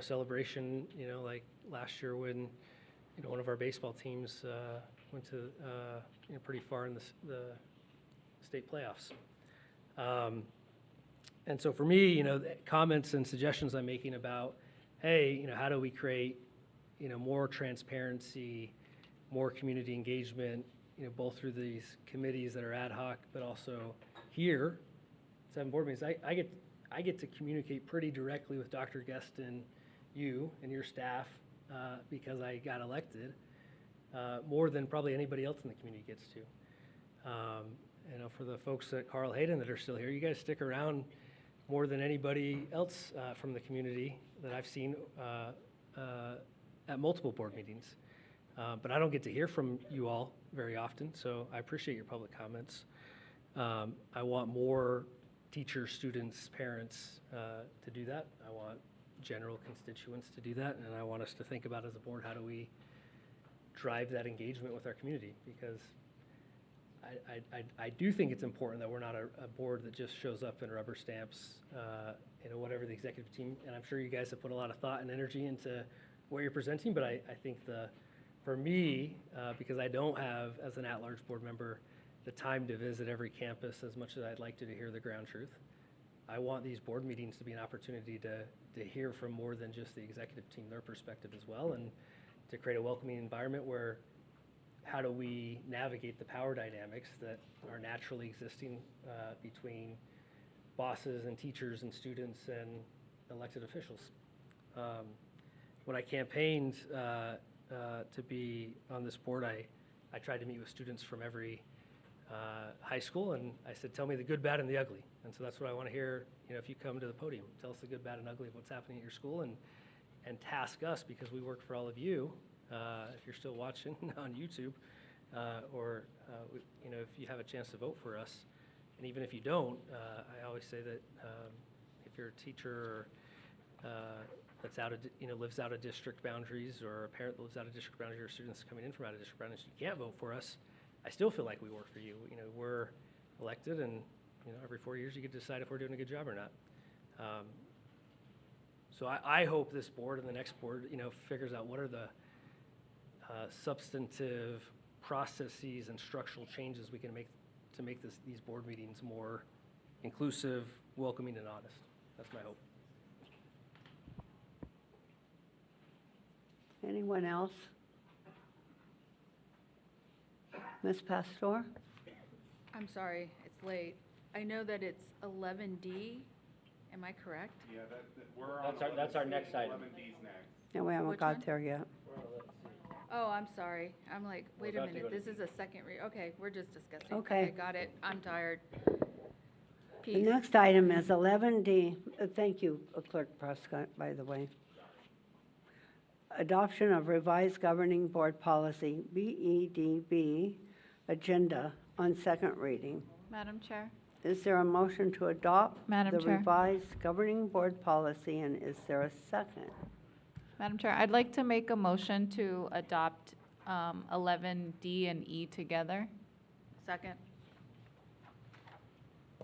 celebration, like last year when, one of our baseball teams went to, pretty far in the state playoffs. And so for me, the comments and suggestions I'm making about, hey, how do we create, more transparency, more community engagement, both through these committees that are ad hoc, but also here, 7 board meetings. I get to communicate pretty directly with Dr. Gueston, you and your staff, because I got elected, more than probably anybody else in the community gets to. For the folks at Carl Hayden that are still here, you guys stick around more than anybody else from the community that I've seen at multiple board meetings. But I don't get to hear from you all very often, so I appreciate your public comments. I want more teachers, students, parents to do that. I want general constituents to do that, and I want us to think about as a board, how do we drive that engagement with our community? Because I do think it's important that we're not a board that just shows up and rubber stamps, whatever the executive team, and I'm sure you guys have put a lot of thought and energy into what you're presenting, but I think for me, because I don't have, as an at-large board member, the time to visit every campus as much as I'd like to hear the ground truth, I want these board meetings to be an opportunity to hear from more than just the executive team, their perspective as well, and to create a welcoming environment where how do we navigate the power dynamics that are naturally existing between bosses and teachers and students and elected officials. When I campaigned to be on this board, I tried to meet with students from every high school, and I said, tell me the good, bad, and the ugly. And so that's what I want to hear, if you come to the podium. Tell us the good, bad, and ugly of what's happening at your school, and task us, because we work for all of you, if you're still watching on YouTube, or if you have a chance to vote for us. And even if you don't, I always say that if you're a teacher or that's lives out of district boundaries, or a parent that lives out of district boundaries, or students coming in from out of district boundaries, you can't vote for us. I still feel like we work for you. We're elected, and every 4 years you get to decide if we're doing a good job or not. So I hope this board and the next board, figures out what are the substantive processes and structural changes we can make to make these board meetings more inclusive, welcoming, and honest. That's my hope. Anyone else? Ms. Pastor? I'm sorry, it's late. I know that it's 11D. Am I correct? Yeah, we're on. That's our next item. 11D's next. Yeah, we haven't Which got one? there yet. Oh, I'm sorry. I'm like, wait a about to minute, go to this is a second okay, we're just discussing. Okay. Got it. I'm tired. The Peace. next item is 11D. Thank you, Clerk Prescott, by the way. Adoption of revised governing board policy, BEDB, agenda on second reading. Madam Chair. Is there a motion to adopt Madam the Chair. revised governing board policy, and is there a second? Madam Chair, I'd like to make a motion to adopt 11D and E together. Second.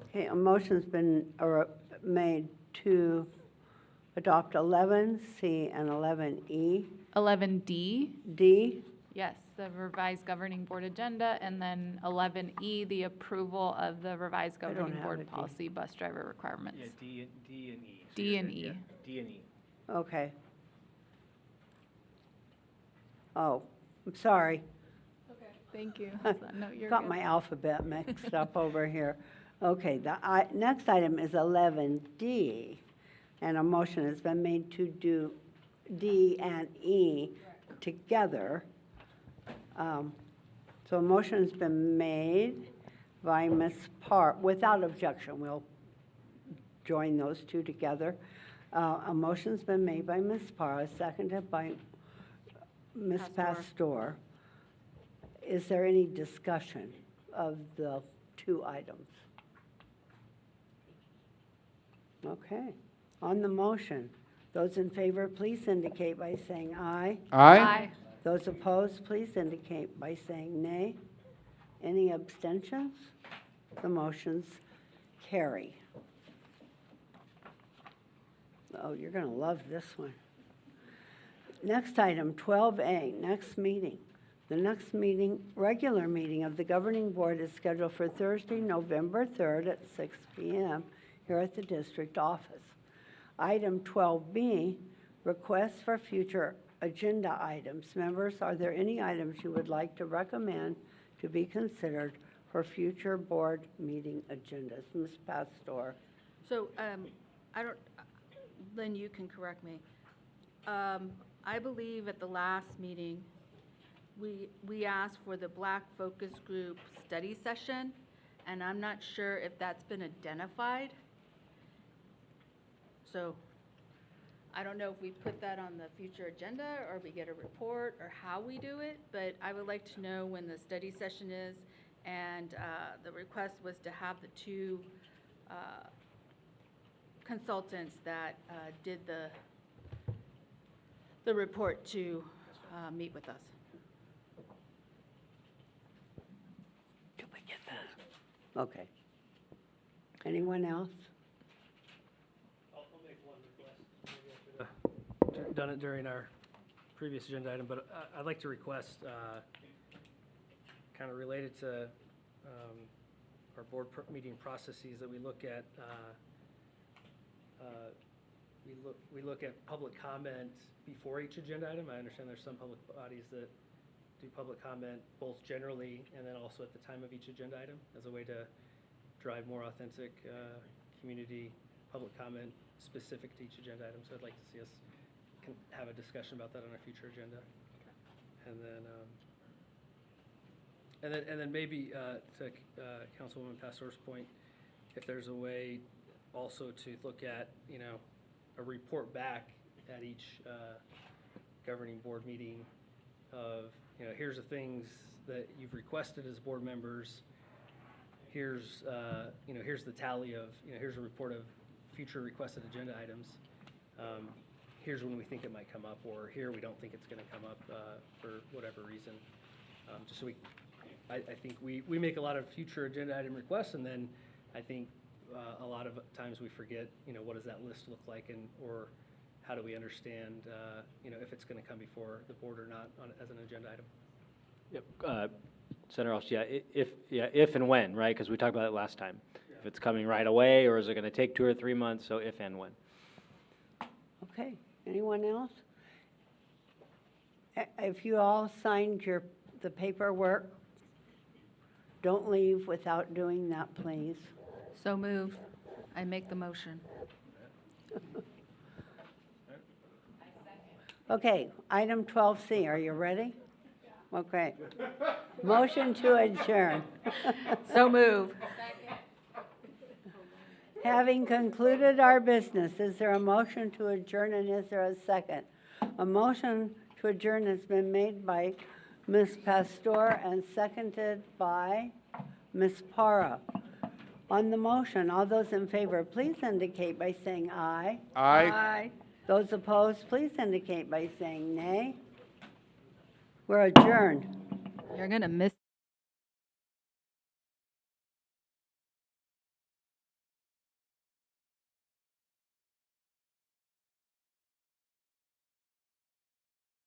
Okay, a motion's been made to adopt 11C and 11E. 11D? D, Yes. the revised governing board agenda, and then 11E, the approval of the revised don't governing have a board D. policy bus driver requirements. Yeah, D and E. So D you're and good, E. yeah. D and E. Okay. Oh, I'm sorry. Thank you. No, you're Got good. my alphabet mixed up over here. Okay, the next item is 11D, and a motion has been made to do D and E together. So a motion has been made by Ms. Parr, without objection, we'll join those two together. A motion's been made by Ms. Parr, seconded by Ms. Pastor. Is there any discussion of the two items? Okay. On the motion, those in favor, please indicate by saying aye. Aye. Those opposed, please indicate by saying nay. Any abstentions? The motions carry. Oh, you're going to love this one. Next item, 12A, next meeting. The next meeting, regular meeting of the governing board is scheduled for Thursday, November 3rd at 6 p.m. here at the district office. Item 12B, requests for future agenda items. Members, are there any items you would like to recommend to be considered for future board meeting agendas? Ms. Pastor. So, I don't, Lynn, you can correct me. I believe at the last meeting, we asked for the Black Focus Group study session, and I'm not sure if that's been identified. So, I don't know if we put that on the future agenda, or we get a report, or how we do it, but I would like to know when the study session is, and the request was to have the two consultants that did the report to meet with us. Did we get that? Okay. Anyone else? I'll make one request. Maybe I should have done it during our previous agenda item, but I'd like to request, kind of related to our board meeting processes, that we look at, we look at public comment before each agenda item. I understand there's some public bodies that do public comment both generally and then also at the time of each agenda item as a way to drive more authentic community public comment specific to each agenda item. So I'd like to see us have a discussion about that on a future agenda. And then maybe to Councilwoman Pastor's point, if there's a way also to look at, a report back at each governing board meeting of, here's the things that you've requested as board members. Here's, here's the tally of, here's a report of future requested agenda items. Here's when we think it might come up, or here we don't think it's going to come up for whatever reason. Just so I think we make a lot of future agenda item requests, and then I think a lot of times we forget, what does that list look like, or how do we understand, if it's going to come before the board or not as an agenda item. Yep. Senator Alston, if and when, right? Because we talked about it last time. Yeah. If it's coming right away, or is it going to take 2 or 3 months? So if and when. Okay. Anyone else? If you all signed the paperwork, don't leave without doing that, please. So moved. I make the motion. Okay, item 12C, are you ready? Okay. Motion to adjourn. So moved. Having concluded our business, is there a motion to adjourn, and is there a second? A motion to adjourn has been made by Ms. Pastor and seconded by Ms. Parra. On the motion, all those in favor, please indicate by saying aye. Aye. Those opposed, please indicate by saying nay. We're adjourned. You're going to miss